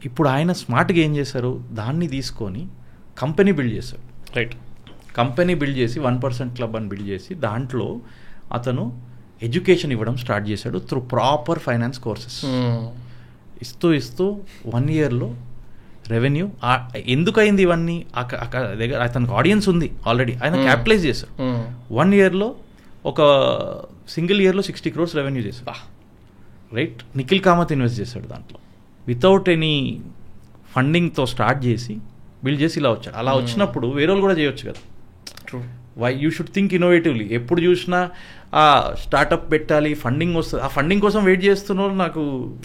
ఇప్పుడు ఆయన స్మార్ట్గా ఏం చేశారు, దాన్ని తీసుకొని కంపెనీ బిల్డ్ చేశారు. రైట్, కంపెనీ బిల్డ్ చేసి 1% క్లబ్ అని బిల్డ్ చేసి దాంట్లో అతను ఎడ్యుకేషన్ ఇవ్వడం స్టార్ట్ చేశాడు త్రూ ప్రాపర్ ఫైనాన్స్ కోర్సెస్. ఇస్తూ 1 yearలో రెవెన్యూ. ఎందుకయింది ఇవన్నీ, దగ్గర అతనికి ఆడియన్స్ ఉంది ఆల్రెడీ, ఆయన క్యాపిటలైజ్ చేశారు. 1 yearలో ఒక సింగిల్ ఇయర్లో 60 crores రెవెన్యూ చేశాడు. రైట్, నిఖిల్ కామత్ ఇన్వెస్ట్ చేశాడు దాంట్లో, వితౌట్ ఎనీ ఫండింగ్తో స్టార్ట్ చేసి బిల్డ్ చేసి ఇలా వచ్చాడు. అలా వచ్చినప్పుడు వేరే వాళ్ళు కూడా చేయొచ్చు కదా. Why you should think innovatively. ఎప్పుడు చూసినా ఆ స్టార్టప్ పెట్టాలి, ఫండింగ్ వస్తుంది, ఆ ఫండింగ్ కోసం వెయిట్ చేస్తున్నారు నాకు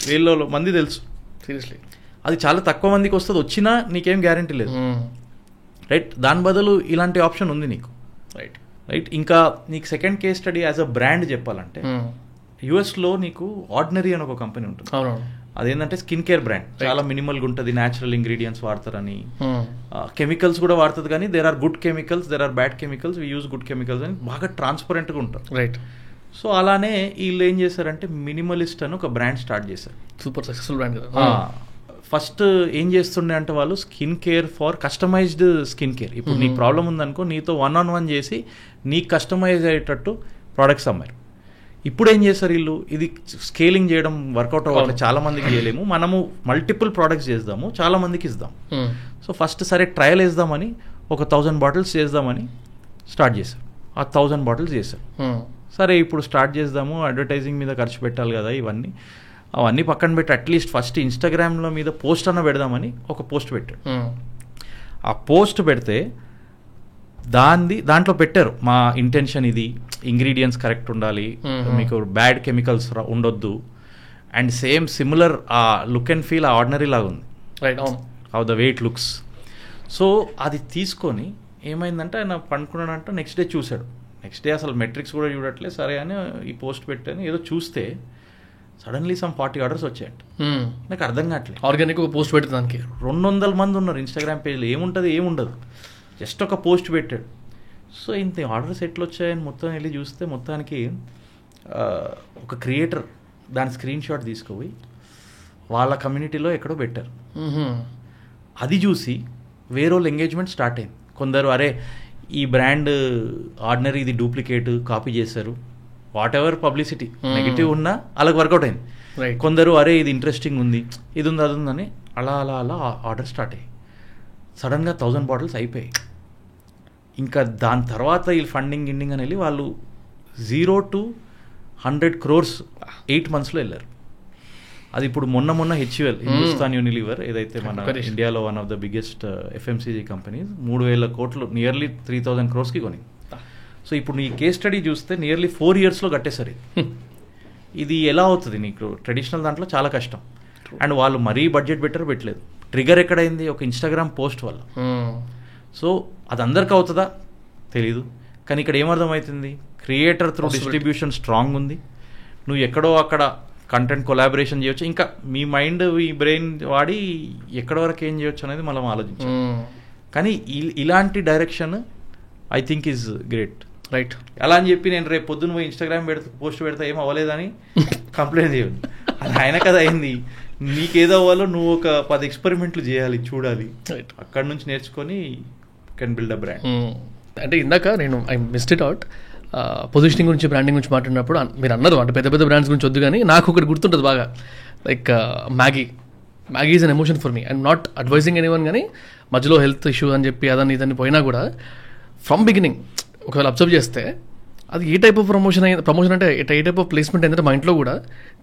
వేలలో మంది తెలుసు. సీరియస్లీ అది చాలా తక్కువ మందికి వస్తుంది, వచ్చినా నీకేం గ్యారంటీ లేదు. రైట్, దాని బదులు ఇలాంటి ఆప్షన్ ఉంది నీకు. రైట్ రైట్ ఇంకా నీకు second case study as a brand చెప్పాలంటే యుఎస్లో నీకు ఆర్డినరీ అని ఒక కంపెనీ ఉంటుంది. అదేంటంటే స్కిన్ కేర్ బ్రాండ్, చాలా మినిమల్గా ఉంటుంది, న్యాచురల్ ఇంగ్రీడియంట్స్ వాడతారని, కెమికల్స్ కూడా వాడుతుంది, కానీ there are good chemicals, there are bad chemicals, we use good chemicals అని బాగా ట్రాన్స్పరెంట్గా ఉంటారు. రైట్, సో అలానే వీళ్ళు ఏం చేశారంటే మినిమలిస్ట్ అని ఒక బ్రాండ్ స్టార్ట్ చేశారు. సూపర్ సక్సెస్ఫుల్ బ్రాండ్ కదా. ఫస్ట్ ఏం చేస్తుండే అంటే వాళ్ళు skin care for customized skin care. ఇప్పుడు నీకు ప్రాబ్లం ఉందనుకో, నీతో 1-on-1 చేసి నీకు కస్టమైజ్ అయ్యేటట్టు ప్రోడక్ట్స్ అమ్మారు. ఇప్పుడు ఏం చేస్తారు వీళ్ళు, ఇది స్కేలింగ్ చేయడం వర్కౌట్ అవ్వాలి, చాలా మందికి చేయలేము, మనము మల్టిపుల్ ప్రోడక్ట్స్ చేద్దాము, చాలా మందికి ఇద్దాం. సో ఫస్ట్ సరే ట్రయల్ వేద్దామని ఒక 1000 bottles చేద్దామని స్టార్ట్ చేశారు. ఆ 1000 bottles చేశారు. సరే ఇప్పుడు స్టార్ట్ చేద్దాము, అడ్వర్టైజింగ్ మీద ఖర్చు పెట్టాలి కదా, అవన్నీ పక్కన పెట్టి అట్లీస్ట్ ఫస్ట్ ఇన్స్టాగ్రామ్లో మీద పోస్ట్ అన్న పెడదామని ఒక పోస్ట్ పెట్టాడు. ఆ పోస్ట్ పెడితే దాంట్లో పెట్టారు, మా ఇంటెన్షన్ ఇది, ఇంగ్రీడియంట్స్ కరెక్ట్ ఉండాలి, మీకు బ్యాడ్ కెమికల్స్ ఉండొద్దు, అండ్ సేమ్ సిమిలర్ ఆ లుక్ అండ్ ఫీల్ ఆ ఆర్డినరీ లాగా ఉంది. Right, how the way it looks. So అది తీసుకొని ఏమైందంటే ఆయన పండుకున్నాడంటే నెక్స్ట్ డే చూశాడు. నెక్స్ట్ డే అసలు మెట్రిక్స్ కూడా చూడట్లేదు, సరే అని ఈ పోస్ట్ పెట్టాను, ఏదో చూస్తే సడన్లీ సమ్ 40 orders వచ్చాయంట. నాకు అర్థం కావట్లేదు. ఆర్గానిక్ ఒక పోస్ట్ పెట్టిన దానికి 200 మంది ఉన్నారు ఇన్స్టాగ్రామ్ పేజ్లో, ఏముంటుంది ఏముండదు, జస్ట్ ఒక పోస్ట్ పెట్టాడు. సో ఇంత ఆర్డర్స్ ఎట్లా వచ్చాయని మొత్తం వెళ్ళి చూస్తే మొత్తానికి ఒక క్రియేటర్ దాని స్క్రీన్ షాట్ తీసుకుపోయి వాళ్ళ కమ్యూనిటీలో ఎక్కడో పెట్టారు. అది చూసి వేరే ఎంగేజ్మెంట్ స్టార్ట్ అయింది. కొందరు అరే ఈ బ్రాండ్ ఆర్డినరీ, ఇది డూప్లికేట్, కాపీ చేశారు, వాట్ ఎవర్ పబ్లిసిటీ నెగిటివ్ ఉన్నా అలాగ వర్కౌట్ అయింది. కొందరు అరే ఇది ఇంట్రెస్టింగ్ ఉంది, ఇది ఉంది, అది ఉందని అలా అలా అలా ఆర్డర్ స్టార్ట్ అయ్యాయి. సడన్గా 1000 బాటిల్స్ అయిపోయాయి. ఇంకా దాని తర్వాత వీళ్ళు ఫండింగ్ గిండింగ్ అని వెళ్ళి వాళ్ళు 0 to 100 crores 8 monthsలో వెళ్ళారు. అది ఇప్పుడు మొన్న హెచ్యుఎల్, హిందుస్థాన్ యూనిలివర్, ఏదైతే మన ఇండియాలో one of the biggest FMCG companies, 3000 కోట్లు, నియర్లీ 3000 crores కొని. సో ఇప్పుడు ఈ కేస్ స్టడీ చూస్తే నియర్లీ 4 yearsలో కట్టేశారు. ఇది ఎలా అవుతుంది నీకు? ట్రెడిషనల్ దాంట్లో చాలా కష్టం. అండ్ వాళ్ళు మరీ బడ్జెట్ పెట్టలేదు. ట్రిగర్ ఎక్కడైంది? ఒక ఇన్స్టాగ్రామ్ పోస్ట్ వల్ల. సో అది అందరికి అవుతుందా తెలీదు, కానీ ఇక్కడ ఏమర్థమవుతుంది, క్రియేటర్ త్రూ డిస్ట్రిబ్యూషన్ స్ట్రాంగ్ ఉంది. నువ్వు ఎక్కడో అక్కడ కంటెంట్ కొలాబరేషన్ చేయొచ్చు. ఇంకా మీ మైండ్, ఈ బ్రెయిన్ వాడి ఎక్కడ వరకు ఏం చేయొచ్చు అనేది మనం ఆలోచించాలి. కానీ ఇలాంటి direction I think is great. Right. అలా అని చెప్పి నేను రేపు పొద్దున్న పోయి ఇన్స్టాగ్రామ్ పోస్ట్ పెడతా ఏం అవ్వలేదని కంప్లైంట్ చేయండి. అది ఆయన కదా అయింది. నీకేదో అవ్వాలో నువ్వు ఒక 10 ఎక్స్పెరిమెంట్లు చేయాలి, చూడాలి, అక్కడ నుంచి నేర్చుకొని కెన్ బిల్డ్ అ బ్రాండ్. అంటే ఇందాక నేను I missed it out, positioning గురించి, బ్రాండింగ్ గురించి మాట్లాడినప్పుడు మీరు అన్నారు అంటే పెద్ద పెద్ద బ్రాండ్స్ గురించి వద్దు, కానీ నాకు ఒకటి గుర్తుంటుంది బాగా, like Maggi is an emotion for me. I'm not advising anyone, కానీ మధ్యలో హెల్త్ ఇష్యూ అని చెప్పి అదని ఇదని పోయినా కూడా ఫ్రమ్ బిగినింగ్ ఒకవేళ అబ్జర్వ్ చేస్తే అది ఏ టైప్ ఆఫ్ ప్రమోషన్ అంటే ఏ టైప్ ఆఫ్ ప్లేస్మెంట్ అయిందంటే మా ఇంట్లో కూడా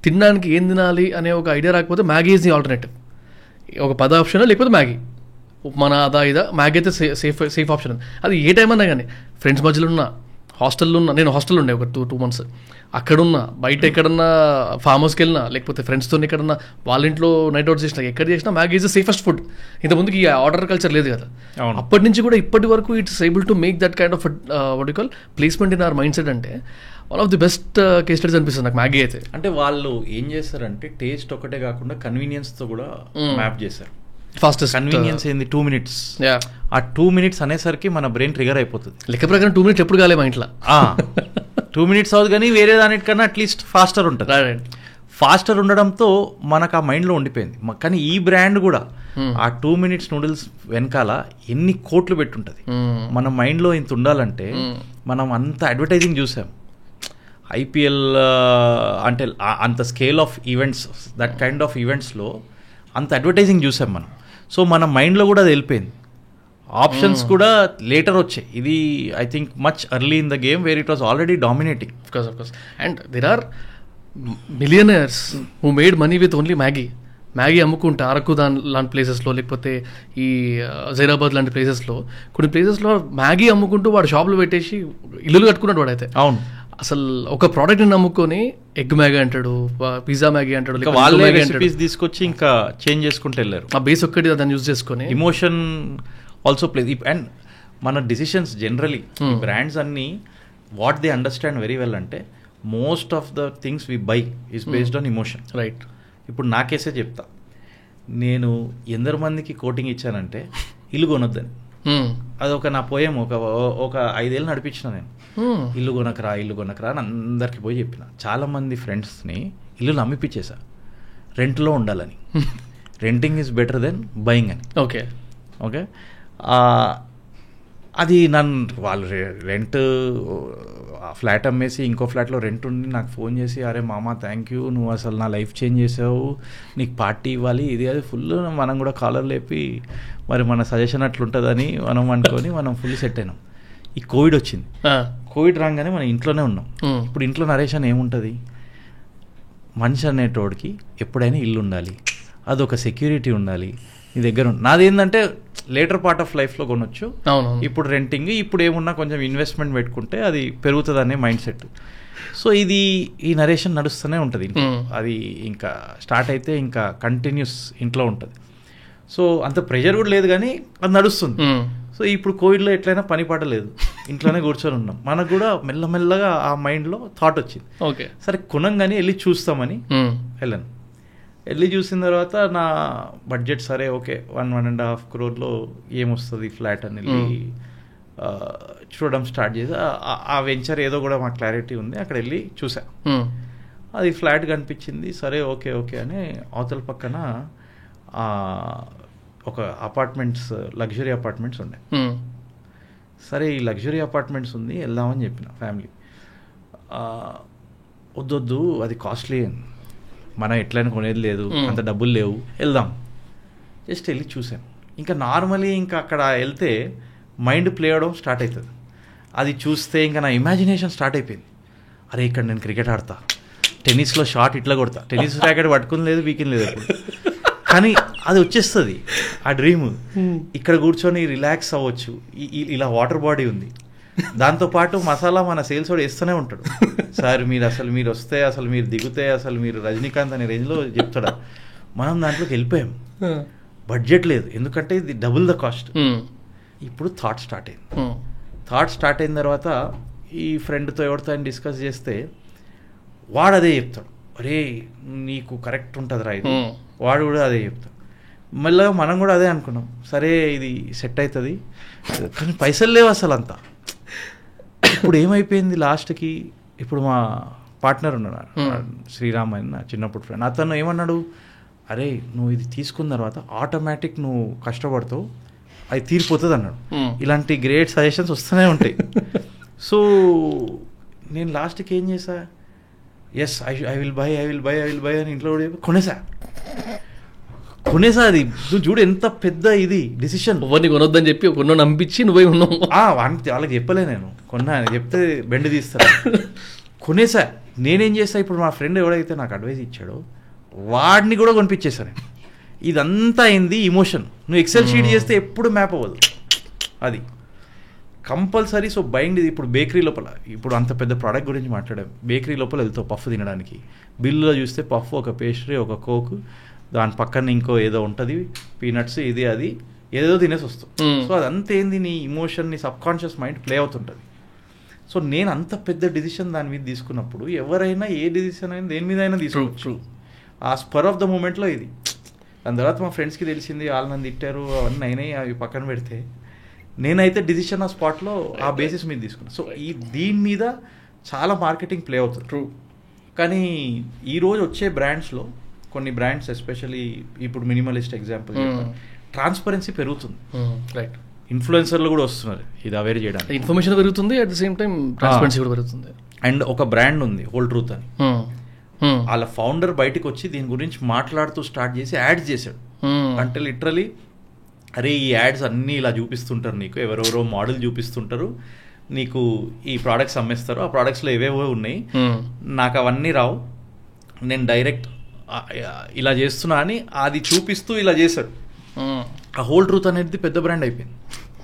తినడానికి ఏం తినాలి అనే ఒక ఐడియా రాకపోతే మ్యాగీ ఈజ్ ది ఆల్టర్నేటివ్. ఒక 10 ఆప్షన్ లేకపోతే మ్యాగీ, మన అదా ఇదా, మ్యాగీ అయితే సేఫ్ ఆప్షన్. అది ఏ టైం అన్నా కానీ, ఫ్రెండ్స్ మధ్యలో ఉన్నా, హాస్టల్లో ఉన్నా, నేను హాస్టల్లో ఉండే ఒక 2 months, అక్కడున్నా, బయట ఎక్కడన్నా ఫామ్ హౌస్కి వెళ్ళినా, లేకపోతే ఫ్రెండ్స్తో ఎక్కడన్నా వాళ్ళ ఇంట్లో నైట్ అవుట్ చేసినా, ఎక్కడ చేసినా Maggi is the safest food. ఇంతకుముందుకి ఈ ఆర్డర్ కల్చర్ లేదు కదా. అప్పటి నుంచి కూడా ఇప్పటి వరకు it's able to make that kind of what you call placement in our mindset. అంటే one of the best case studies అనిపిస్తుంది నాకు మ్యాగీ అయితే. అంటే వాళ్ళు ఏం చేస్తారంటే టేస్ట్ ఒకటే కాకుండా కన్వీనియన్స్తో కూడా మ్యాప్ చేశారు. ఫాస్టెస్ట్ కన్వీనియన్స్ ఏంది 2 minutes. ఆ 2 minutes అనేసరికి మన బ్రెయిన్ ట్రిగర్ అయిపోతుంది. లెక్క ప్రకారం 2 minutes ఎప్పుడు కాలే మా ఇంట్లో. 2 minutes అవుతుంది, కానీ వేరే దానికన్నా అట్లీస్ట్ ఫాస్టర్ ఉంటుంది. ఫాస్టర్ ఉండడంతో మనకు ఆ మైండ్లో ఉండిపోయింది. కానీ ఈ బ్రాండ్ కూడా ఆ 2 minutes నూడిల్స్ వెనకాల ఎన్ని కోట్లు పెట్టుంటుంది. మన మైండ్లో ఇంత ఉండాలంటే మనం అంత అడ్వర్టైజింగ్ చూసాం. IPL అంటే అంత scale of events, that kind of ఈవెంట్స్లో అంత అడ్వర్టైజింగ్ చూసాం మనం. సో మన మైండ్లో కూడా అది వెళ్ళిపోయింది. ఆప్షన్స్ కూడా లేటర్ వచ్చాయి. ఇది I think much early in the game where it was already dominating. Of course. And there are millionaires who made money with only Maggi అమ్ముకుంటే అరకు లాంటి ప్లేసెస్లో, లేకపోతే ఈ జైరాబాద్ లాంటి ప్లేసెస్లో, కొన్ని ప్లేసెస్లో మ్యాగీ అమ్ముకుంటూ వాడు షాపులు పెట్టేసి ఇల్లులు కట్టుకున్నాడు వాడైతే. అవును. అసలు ఒక ప్రోడక్ట్ని నమ్ముకొని ఎగ్ మ్యాగీ అంటాడు, పిజ్జా మ్యాగీ అంటాడు, తీసుకొచ్చి ఇంకా చేంజ్ చేసుకుంటూ వెళ్ళారు. ఆ బేస్ ఒక్కటి దాన్ని యూజ్ చేసుకొని ఇమోషన్ ఆల్సో ప్లేస్. అండ్ మన డిసిషన్స్ జనరలీ బ్రాండ్స్ అన్నీ what they understand very well అంటే most of the things we buy is based on emotion. Right. ఇప్పుడు నా కేసే చెప్తా. నేను ఎందరు మందికి కోటింగ్ ఇచ్చానంటే ఇల్లు కొనొద్దని. అదొక నా పోయం. ఒక 5 ఏళ్ళు నడిపించిన నేను. ఇల్లు కొనకరా అని అందరికి పోయి చెప్పిన. చాలామంది ఫ్రెండ్స్ని ఇల్లు అమ్మిపించేసా రెంట్లో ఉండాలని. Renting is better than buying అని. ఓకే. అది వాళ్ళు రెంట్ ఫ్లాట్ అమ్మేసి ఇంకో ఫ్లాట్లో రెంట్ ఉండి నాకు ఫోన్ చేసి, అరే మామ థ్యాంక్ యూ, నువ్వు అసలు నా లైఫ్ చేంజ్ చేసావు, నీకు పార్టీ ఇవ్వాలి, ఇది అది ఫుల్. మనం కూడా కాలర్ లేపి మరి మన సజెషన్ అట్లుంటుందని మనం అనుకొని మనం ఫుల్ సెట్ అయినాం. ఈ కోవిడ్ వచ్చింది. కోవిడ్ రాగానే మనం ఇంట్లోనే ఉన్నాం. ఇప్పుడు ఇంట్లో నరేషన్ ఏముంటుంది? మనిషి అనేటోడికి ఎప్పుడైనా ఇల్లు ఉండాలి, అదొక సెక్యూరిటీ ఉండాలి నీ దగ్గర. నాదేంటంటే లేటర్ పార్ట్ ఆఫ్ లైఫ్లో కొనొచ్చు, ఇప్పుడు రెంటింగ్, ఇప్పుడు ఏమున్నా కొంచెం ఇన్వెస్ట్మెంట్ పెట్టుకుంటే అది పెరుగుతుంది అనే మైండ్ సెట్. సో ఈ నరేషన్ నడుస్తూనే ఉంటుంది. అది ఇంకా స్టార్ట్ అయితే ఇంకా కంటిన్యూస్ ఇంట్లో ఉంటుంది. సో అంత ప్రెషర్ కూడా లేదు, కానీ అది నడుస్తుంది. సో ఇప్పుడు కోవిడ్లో ఎట్లయినా పని పడలేదు, ఇంట్లోనే కూర్చొని ఉన్నాం. మనకు కూడా మెల్లమెల్లగా ఆ మైండ్లో థాట్ వచ్చింది, ఓకే సరే కొనంగానే వెళ్ళి చూస్తామని వెళ్ళాను. వెళ్ళి చూసిన తర్వాత నా బడ్జెట్ సరే ఓకే 1.5 crore ఏమొస్తుంది ఫ్లాట్ అని వెళ్ళి చూడడం స్టార్ట్ చేసి ఆ వెంచర్ ఏదో కూడా మాకు క్లారిటీ ఉంది. అక్కడ వెళ్ళి చూసా, అది ఫ్లాట్ కనిపించింది. సరే ఓకే అని అవతల పక్కన ఒక అపార్ట్మెంట్స్, లగ్జరీ అపార్ట్మెంట్స్ ఉండే. సరే ఈ లగ్జరీ అపార్ట్మెంట్స్ ఉంది, వెళ్దామని చెప్పిన ఫ్యామిలీ. వద్దొద్దు, అది కాస్ట్లీ, మనం ఎట్లయినా కొనేది లేదు, అంత డబ్బులు లేవు, వెళ్దాం. జస్ట్ వెళ్ళి చూశాను. ఇంకా నార్మలీ ఇంకా అక్కడ వెళ్తే మైండ్ ప్లే అవడం స్టార్ట్ అవుతుంది. అది చూస్తే ఇంకా నా ఇమాజినేషన్ స్టార్ట్ అయిపోయింది. అరే ఇక్కడ నేను క్రికెట్ ఆడతా, టెన్నిస్లో షాట్ ఇట్లా కొడతా, టెన్నిస్ ర్యాకెట్ పట్టుకుని లేదు, వీకెండ్ లేదు అప్పుడు. కానీ అది వచ్చేస్తుంది ఆ డ్రీమ్. ఇక్కడ కూర్చొని రిలాక్స్ అవ్వచ్చు, ఇలా వాటర్ బాడీ ఉంది, దాంతోపాటు మసాలా మన సేల్స్ వాడు వేస్తూనే ఉంటాడు. సార్ మీరు వస్తే అసలు మీరు దిగితే అసలు మీరు రజనీకాంత్ అనే రేంజ్లో చెప్తాడా. మనం దాంట్లోకి వెళ్ళిపోయాం. బడ్జెట్ లేదు, ఎందుకంటే ఇది డబుల్ ద కాస్ట్. ఇప్పుడు థాట్ స్టార్ట్ అయిన తర్వాత ఈ ఫ్రెండ్తో ఎవరితో ఆయన డిస్కస్ చేస్తే వాడు అదే చెప్తాడు, అరే నీకు కరెక్ట్ ఉంటుంది రా ఇది. వాడు కూడా అదే చెప్తాడు. మళ్ళీ మనం కూడా అదే అనుకున్నాం, సరే ఇది సెట్ అవుతుంది, కానీ పైసలు లేవు అసలు అంతా. ఇప్పుడు ఏమైపోయింది లాస్ట్కి, ఇప్పుడు మా పార్ట్నర్ ఉన్నాడు శ్రీరామ్ అని, నా చిన్నప్పుడు ఫ్రెండ్, అతను ఏమన్నాడు, అరే నువ్వు ఇది తీసుకున్న తర్వాత ఆటోమేటిక్ నువ్వు కష్టపడతావు, అది తీరిపోతుంది అన్నాడు. ఇలాంటి గ్రేట్ సజెషన్స్ వస్తూనే ఉంటాయి. సో నేను లాస్ట్కి ఏం చేశా, ఎస్ ఐ విల్ బై అని ఇంట్లో కూడా కొనేసా. అది చూడు ఎంత పెద్ద ఇది డిసిషన్. ఎవరిని కొనొద్దని చెప్పి కొన్న నంపించి నువ్వే ఉన్నావు. వాళ్ళకి చెప్పలే, నేను కొన్నా అని చెప్తే బెండ్ తీస్తాను. కొనేసా. నేనేం చేస్తా, ఇప్పుడు మా ఫ్రెండ్ ఎవడైతే నాకు అడ్వైజ్ ఇచ్చాడో వాడిని కూడా కొనిపించేశాను. ఇదంతా అయింది ఇమోషన్. నువ్వు ఎక్సెల్ షీట్ చేస్తే ఎప్పుడు మ్యాప్ అవ్వదు, అది కంపల్సరీ. సో బయింగ్ ఇది. ఇప్పుడు బేకరీ లోపల, ఇప్పుడు అంత పెద్ద ప్రోడక్ట్ గురించి మాట్లాడాం, బేకరీ లోపల వెళ్తావు పఫ్ తినడానికి, బిల్లులో చూస్తే పఫ్, ఒక పేస్ట్రీ, ఒక కోక్, దాని పక్కన ఇంకో ఏదో ఉంటుంది, పీనట్స్, ఇది అది ఏదో తినేసి వస్తావు. సో అదంతా ఏంది, నీ ఇమోషన్, నీ సబ్ కాన్షియస్ మైండ్ ప్లే అవుతుంటుంది. సో నేను అంత పెద్ద డిసిషన్ దాని మీద తీసుకున్నప్పుడు ఎవరైనా ఏ డిసిషన్ అయినా దేని మీద అయినా తీసుకోవచ్చు. ఆ స్పర్ ఆఫ్ ద మూమెంట్లో ఇది. దాని తర్వాత మా ఫ్రెండ్స్కి తెలిసింది, వాళ్ళు నన్ను తిట్టారు, అవన్నీ అయినాయి, అవి పక్కన పెడితే నేనైతే డిసిషన్ ఆ స్పాట్లో ఆ బేసిస్ మీద తీసుకున్నాను. సో దీని మీద చాలా మార్కెటింగ్ ప్లే అవుతుంది. ట్రూ. కానీ ఈరోజు వచ్చే బ్రాండ్స్లో కొన్ని బ్రాండ్స్, ఎస్పెషల్లీ ఇప్పుడు మినిమలిస్ట్ ఎగ్జాంపుల్, ట్రాన్స్పరెన్సీ పెరుగుతుంది. రైట్. ఇన్ఫ్లుయెన్సర్లు కూడా వస్తున్నారు ఇది అవేర్ చేయడానికి. ఇన్ఫర్మేషన్ పెరుగుతుంది, at the same time transparency కూడా పెరుగుతుంది. అండ్ ఒక బ్రాండ్ ఉంది హోల్ ట్రూత్ అని, వాళ్ళ ఫౌండర్ బయటకు వచ్చి దీని గురించి మాట్లాడుతూ స్టార్ట్ చేసి యాడ్స్ చేశాడు. అంటే లిటరలీ, అరే ఈ యాడ్స్ అన్నీ ఇలా చూపిస్తుంటారు నీకు, ఎవరెవరో మోడల్ చూపిస్తుంటారు, నీకు ఈ ప్రోడక్ట్స్ అమ్మేస్తారు, ఆ ప్రోడక్ట్స్లో ఏవేవో ఉన్నాయి, నాకు అవన్నీ రావు, నేను డైరెక్ట్ ఇలా చేస్తున్నా అని అది చూపిస్తూ ఇలా చేశాడు. ఆ హోల్ ట్రూత్ అనేది పెద్ద బ్రాండ్ అయిపోయింది,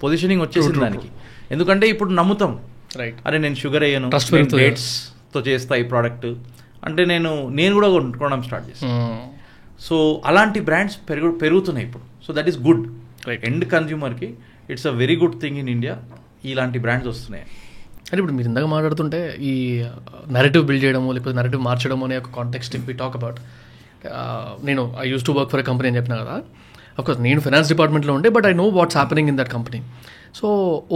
పొజిషనింగ్ వచ్చేసింది దానికి. ఎందుకంటే ఇప్పుడు నమ్ముతాం, రైట్, అరే నేను షుగర్ అయ్యాను, డేట్స్తో చేస్తా ఈ ప్రోడక్ట్ అంటే నేను కూడా కొనడం స్టార్ట్ చేస్తాను. సో అలాంటి బ్రాండ్స్ పెరుగుతున్నాయి ఇప్పుడు. So that is good. End కన్జ్యూమర్కి it's a very good thing in India, ఇలాంటి బ్రాండ్స్ వస్తున్నాయి. అంటే ఇప్పుడు మీరు ఇందాక మాట్లాడుతుంటే ఈ నెరేటివ్ బిల్డ్ చేయడము లేకపోతే నెరేటివ్ మార్చడము అనే ఒక context if we talk about, నేను I used to work for a company అని చెప్పిన కదా. అఫ్కోర్స్ నేను ఫైనాన్స్ డిపార్ట్మెంట్లో ఉండే, but I know what's happening in that company. So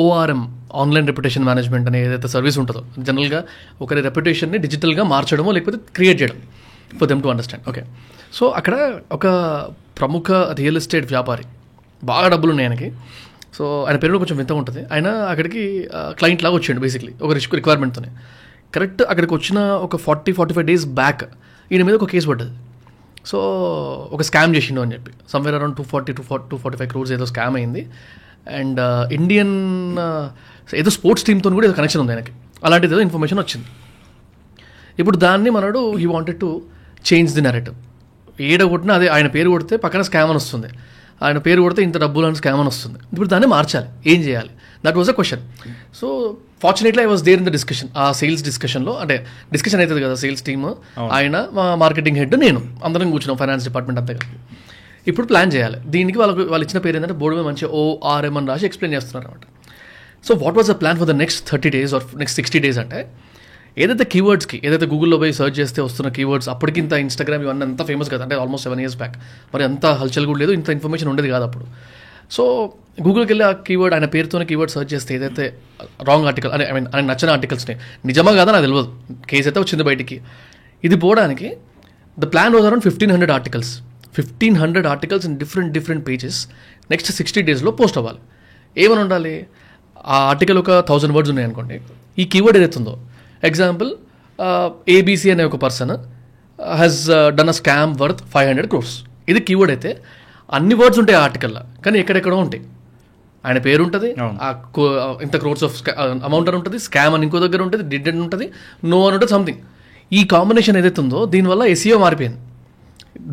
ORM, online reputation management అనే ఏదైతే సర్వీస్ ఉంటుందో, జనరల్గా ఒకరి రెప్యుటేషన్ని డిజిటల్గా మార్చడమో లేకపోతే క్రియేట్ చేయడం for them to understand. Okay, so అక్కడ ఒక ప్రముఖ రియల్ ఎస్టేట్ వ్యాపారి, బాగా డబ్బులు ఉన్నాయి ఆయనకి. సో ఆయన పేరు కొంచెం వింత ఉంటుంది. ఆయన అక్కడికి క్లయింట్ లాగా వచ్చాడు బేసిక్లీ ఒక రిక్వైర్మెంట్తోనే. కరెక్ట్ అక్కడికి వచ్చిన ఒక 40-45 days బ్యాక్ ఈయన మీద ఒక కేసు పడ్డది. సో ఒక స్కామ్ చేసిండు అని చెప్పి, సమ్వేర్ అరౌండ్ 240-245 crores ఏదో స్కామ్ అయింది. అండ్ ఇండియన్ ఏదో స్పోర్ట్స్ టీమ్తో కూడా ఏదో కనెక్షన్ ఉంది ఆయనకి, అలాంటిది ఏదో ఇన్ఫర్మేషన్ వచ్చింది. ఇప్పుడు దాన్ని మనడు he wanted to change the narrative. ఏడ కొట్టినా అదే ఆయన పేరు కొడితే పక్కన స్కామ్ అని వస్తుంది, ఆయన పేరు కొడితే ఇంత డబ్బులు అని స్కామ్ అని వస్తుంది. ఇప్పుడు దాన్ని మార్చాలి, ఏం చేయాలి? That was a question. So fortunately I was there in the discussion. ఆ సేల్స్ డిస్కషన్లో, అంటే డిస్కషన్ అవుతుంది కదా, సేల్స్ టీమ్, ఆయన, మా మార్కెటింగ్ హెడ్, నేను, అందరం కూర్చున్నాం, ఫైనాన్స్ డిపార్ట్మెంట్ అంతే కదా. ఇప్పుడు ప్లాన్ చేయాలి. దీనికి వాళ్ళు ఇచ్చిన పేరు ఏంటంటే బోర్డు మీద మంచిగా ORM అని రాసి ఎక్స్ప్లెయిన్ చేస్తున్నారు అనమాట. So what was the plan for the next 30 days or next 60 days అంటే, ఏదైతే కీవర్డ్స్కి, ఏదైతే గూగుల్లో పోయి సర్చ్ చేస్తే వస్తున్న కీవర్డ్స్, అప్పటికి ఇంత ఇన్స్టాగ్రామ్ ఇవన్నీ అంత ఫేమస్ కదా, అంటే ఆల్మోస్ట్ 7 years బ్యాక్, మరి అంత హల్చల్ కూడా లేదు, ఇంత ఇన్ఫర్మేషన్ ఉండేది కాదు అప్పుడు. సో గూగుల్కి వెళ్ళి ఆ కీవర్డ్, ఆయన పేరుతోనే కీవర్డ్ సర్చ్ చేస్తే ఏదైతే రాంగ్ ఆర్టికల్, ఐ మీన్ ఆయన నచ్చిన ఆర్టికల్స్ని, నిజమా కాదా నాకు తెలియదు, కేసు అయితే వచ్చింది బయటికి. ఇది పోవడానికి the plan was around 1500 articles. 1500 articles in different pages, next 60 డేస్లో పోస్ట్ అవ్వాలి. ఏమని ఉండాలి? ఆ ఆర్టికల్ ఒక 1000 వర్డ్స్ ఉన్నాయనుకోండి, ఈ కీవర్డ్ ఏదైతుందో, ఎగ్జాంపుల్ ఏబీసీ అనే ఒక person has done a scam worth 500 crores. ఇది కీవర్డ్ అయితే అన్ని వర్డ్స్ ఉంటాయి ఆ ఆర్టికల్లో, కానీ ఎక్కడెక్కడో ఉంటాయి. ఆయన పేరు ఉంటుంది, ఇంత క్రోర్స్ ఆఫ్ అమౌంట్ అని ఉంటుంది, స్కామ్ అని ఇంకో దగ్గర ఉంటుంది, డిడ్ అని ఉంటుంది, నో అని ఉంటుంది, సంథింగ్. ఈ కాంబినేషన్ ఏదైతే ఉందో దీనివల్ల SEO మారిపోయింది.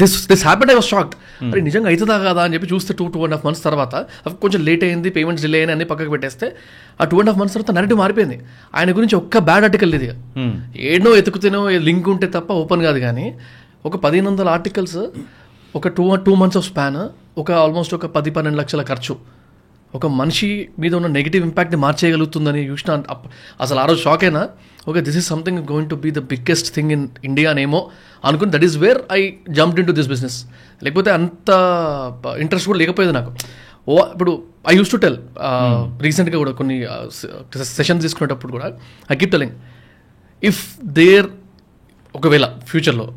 This happened. I was shocked. అరే నిజంగా అవుతుందా కదా అని చెప్పి చూస్తే 2.5 months తర్వాత కొంచెం లేట్ అయింది, పేమెంట్స్ డిలే అయినా అన్ని పక్కకు పెట్టేస్తే ఆ 2.5 months తర్వాత నెరేటివ్ మారిపోయింది. ఆయన గురించి ఒక్క బ్యాడ్ ఆర్టికల్ ఇది ఏడనో ఎతుకుతేనో లింక్ ఉంటే తప్ప ఓపెన్ కాదు. కానీ ఒక 1500 ఆర్టికల్స్, ఒక 2 months ఆఫ్ స్పాన్, ఒక ఆల్మోస్ట్ ఒక 10-12 లక్షల ఖర్చు ఒక మనిషి మీద ఉన్న నెగిటివ్ ఇంపాక్ట్ని మార్చేయగలుగుతుందని చూసిన అసలు ఆ రోజు షాక్ అయినా. Okay, this is something going to be the biggest thing in India అనేమో అనుకుని, that is where I jumped into this business. లేకపోతే అంత ఇంట్రెస్ట్ కూడా లేకపోయేది నాకు. ఇప్పుడు ఐ యూస్ టు టెల్ రీసెంట్గా కూడా కొన్ని సెషన్స్ తీసుకునేటప్పుడు కూడా I keep telling, if there ఒకవేళ ఫ్యూచర్లో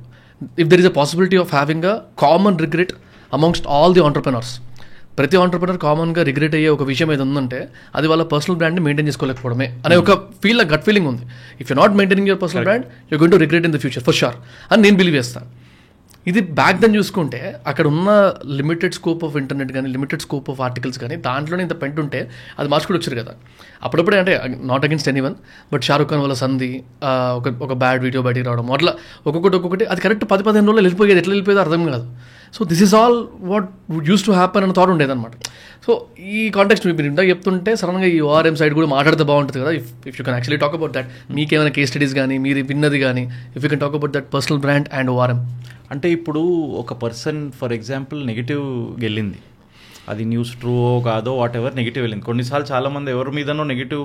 if there is a possibility of having a common regret amongst all the entrepreneurs, ప్రతి ఆంటర్ప్రెనర్ కామన్గా రిగ్రెట్ అయ్యే ఒక విషయం ఏది ఉందంటే అది వాళ్ళ పర్సనల్ బ్రాండ్ని మెయింటైన్ చేసుకోలేకపోవడమే అనే ఒక గట్ ఫీలింగ్ ఉంది. If you not maintaining your personal brand you going to regret in the future for sure అని నేను బిలీవ్ చేస్తాను. ఇది బ్యాక్ దెన్ చూసుకుంటే అక్కడ ఉన్న లిమిటెడ్ స్కోప్ ఆఫ్ ఇంటర్నెట్ కానీ, లిమిటెడ్ స్కోప్ ఆఫ్ ఆర్టికల్స్ కానీ, దాంట్లోనే ఇంత పెంట్ ఉంటే అది మార్చుకుని వచ్చారు కదా. అప్పుడప్పుడే అంటే not against anyone, but Shahrukh Khan వల్ల సంధి ఒక బ్యాడ్ వీడియో బయటికి రావడం అట్లా ఒక్కొక్కటి అది కరెక్ట్ 10-15 రోజులు వెళ్ళిపోయేది. ఎట్లా వెళ్ళిపోయేదో అర్థం కాదు. So this is all what use to happen అన్న థాట్ ఉండేదన్నమాట. సో ఈ కాంటెక్స్ట్ మీరు ఇందాక చెప్తుంటే సడన్గా ఈ ORM సైడ్ కూడా మాట్లాడితే బాగుంటుంది కదా. If you can actually talk about that, మీకేమైనా కేస్ స్టడీస్ కానీ మీరు విన్నది కానీ, if you can talk about that personal brand and ORM. అంటే ఇప్పుడు ఒక పర్సన్ ఫర్ ఎగ్జాంపుల్ నెగిటివ్ వెళ్ళింది, అది న్యూస్ ట్రూ కాదో వాట్ ఎవర్ నెగిటివ్ వెళ్ళింది. కొన్నిసార్లు చాలామంది ఎవరి మీదనో నెగిటివ్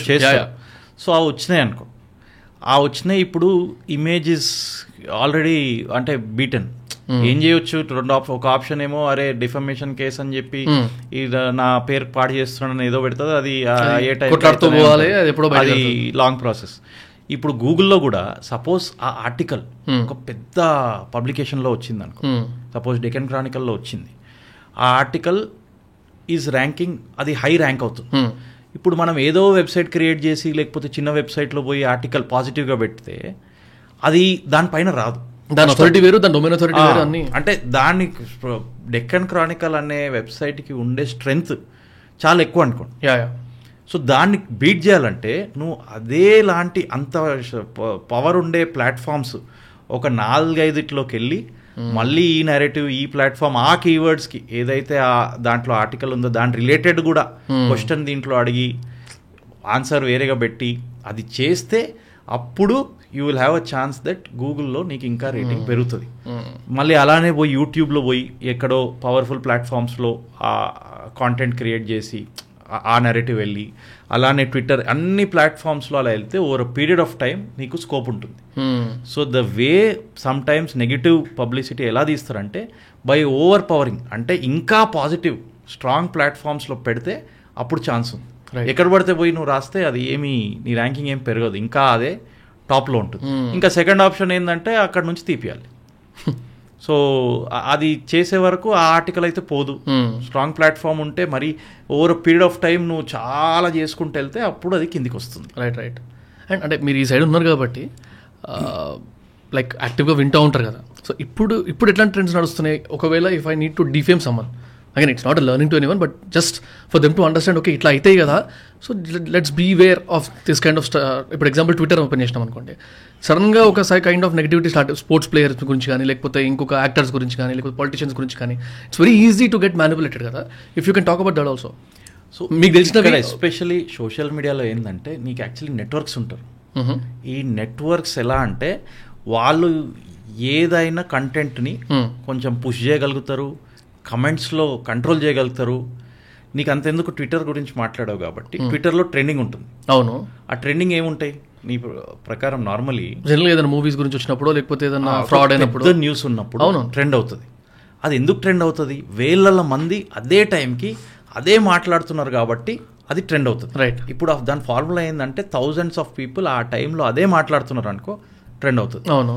చేస్తారు. సో ఆ వచ్చినాయి అనుకో, ఆ వచ్చినాయి ఇప్పుడు ఇమేజెస్ ఆల్రెడీ అంటే బీటన్. ఏం చేయొచ్చు? ఒక ఆప్షన్ ఏమో అరే డిఫమేషన్ కేసు అని చెప్పి నా పేరు పాడు చేస్తున్నాను ఏదో పెడుతుంది, అది ఏ టైం అది లాంగ్ ప్రాసెస్. ఇప్పుడు గూగుల్లో కూడా సపోజ్ ఆ ఆర్టికల్ ఒక పెద్ద పబ్లికేషన్లో వచ్చింది అనుకో, సపోజ్ డెక్కన్ క్రానికల్లో వచ్చింది, ఆ ఆర్టికల్ ఈజ్ ర్యాంకింగ్, అది హై ర్యాంక్ అవుతుంది. ఇప్పుడు మనం ఏదో వెబ్సైట్ క్రియేట్ చేసి లేకపోతే చిన్న వెబ్సైట్లో పోయి ఆర్టికల్ పాజిటివ్గా పెడితే అది దానిపైన రాదు. దాని అథారిటీ వేరు, దాని డొమైన్ అథారిటీ వేరు అన్ని. అంటే దాని డెక్కన్ క్రానికల్ అనే వెబ్సైట్కి ఉండే స్ట్రెంగ్త్ చాలా ఎక్కువ అనుకోండి. సో దాన్ని బీట్ చేయాలంటే నువ్వు అదే లాంటి అంత పవర్ ఉండే ప్లాట్ఫామ్స్ ఒక 4-5 వెళ్ళి మళ్ళీ ఈ నెరేటివ్, ఈ ప్లాట్ఫామ్ ఆ కీవర్డ్స్కి ఏదైతే దాంట్లో ఆర్టికల్ ఉందో దాని రిలేటెడ్ కూడా క్వశ్చన్ దీంట్లో అడిగి ఆన్సర్ వేరేగా పెట్టి అది చేస్తే అప్పుడు you will have a chance that గూగుల్లో నీకు ఇంకా రేటింగ్ పెరుగుతుంది. మళ్ళీ అలానే పోయి యూట్యూబ్లో పోయి ఎక్కడో పవర్ఫుల్ ప్లాట్ఫామ్స్లో ఆ కాంటెంట్ క్రియేట్ చేసి ఆ నెరేటివ్ వెళ్ళి అలానే ట్విట్టర్ అన్ని ప్లాట్ఫామ్స్లో అలా వెళ్తే ఓవర్ పీరియడ్ ఆఫ్ టైం నీకు స్కోప్ ఉంటుంది. So the way some times negative publicity ఎలా తీస్తారంటే బై ఓవర్ పవరింగ్, అంటే ఇంకా పాజిటివ్ స్ట్రాంగ్ ప్లాట్ఫామ్స్లో పెడితే అప్పుడు ఛాన్స్ ఉంది. ఎక్కడ పడితే పోయి నువ్వు రాస్తే అది ఏమి నీ ర్యాంకింగ్ ఏం పెరగదు, ఇంకా అదే టాప్లో ఉంటుంది. ఇంకా సెకండ్ ఆప్షన్ ఏంటంటే అక్కడ నుంచి తీపియాలి. సో అది చేసే వరకు ఆ ఆర్టికల్ అయితే పోదు. స్ట్రాంగ్ ప్లాట్ఫామ్ ఉంటే మరి ఓవర్ పీరియడ్ ఆఫ్ టైం నువ్వు చాలా చేసుకుంటూ వెళ్తే అప్పుడు అది కిందికి వస్తుంది. రైట్. అండ్ అంటే మీరు ఈ సైడ్ ఉన్నారు కాబట్టి లైక్ యాక్టివ్గా వింటూ ఉంటారు కదా. సో ఇప్పుడు ఎట్లాంటి ట్రెండ్స్ నడుస్తున్నాయి? ఒకవేళ if I need to defame someone, again it's not a learning to anyone, but just for them to understand, okay ఇట్లా అవుతాయి కదా, so let's be aware of this kind of. ఇప్పుడు ఎగ్జాంపుల్ ట్విట్టర్ ఓపెన్ చేసినాం అనుకోండి, సడన్గా ఒక kind of negativity start, sports players గురించి కానీ, లేకపోతే ఇంకొక యాక్టర్స్ గురించి కానీ, లేకపోతే పొలిటీషియన్స్ గురించి కానీ, it's very easy to get manipulated కదా. If you can talk about that also. So మీకు తెలిసిన ఎస్పెషల్లీ సోషల్ మీడియాలో ఏంటంటే నీకు యాక్చువల్లీ నెట్వర్క్స్ ఉంటారు. ఈ నెట్వర్క్స్ ఎలా అంటే వాళ్ళు ఏదైనా కంటెంట్ని కొంచెం పుష్ చేయగలుగుతారు, కమెంట్స్లో కంట్రోల్ చేయగలుగుతారు. నీకు అంతెందుకు ట్విట్టర్ గురించి మాట్లాడావు కాబట్టి ట్విట్టర్లో ట్రెండింగ్ ఉంటుంది. అవును. ఆ ట్రెండింగ్ ఏముంటాయి నీ ప్రకారం? నార్మల్లీ జనరల్గా ఏదైనా మూవీస్ గురించి వచ్చినప్పుడు, లేకపోతే ఏదైనా ఫ్రాడ్ అయినప్పుడు, న్యూస్ ఉన్నప్పుడు అవును ట్రెండ్ అవుతుంది. అది ఎందుకు ట్రెండ్ అవుతుంది? వేల మంది అదే టైంకి అదే మాట్లాడుతున్నారు కాబట్టి అది ట్రెండ్ అవుతుంది. రైట్. ఇప్పుడు దాని ఫార్ములా ఏంటంటే థౌజండ్స్ ఆఫ్ పీపుల్ ఆ టైంలో అదే మాట్లాడుతున్నారు అనుకో, ట్రెండ్ అవుతుంది. అవును.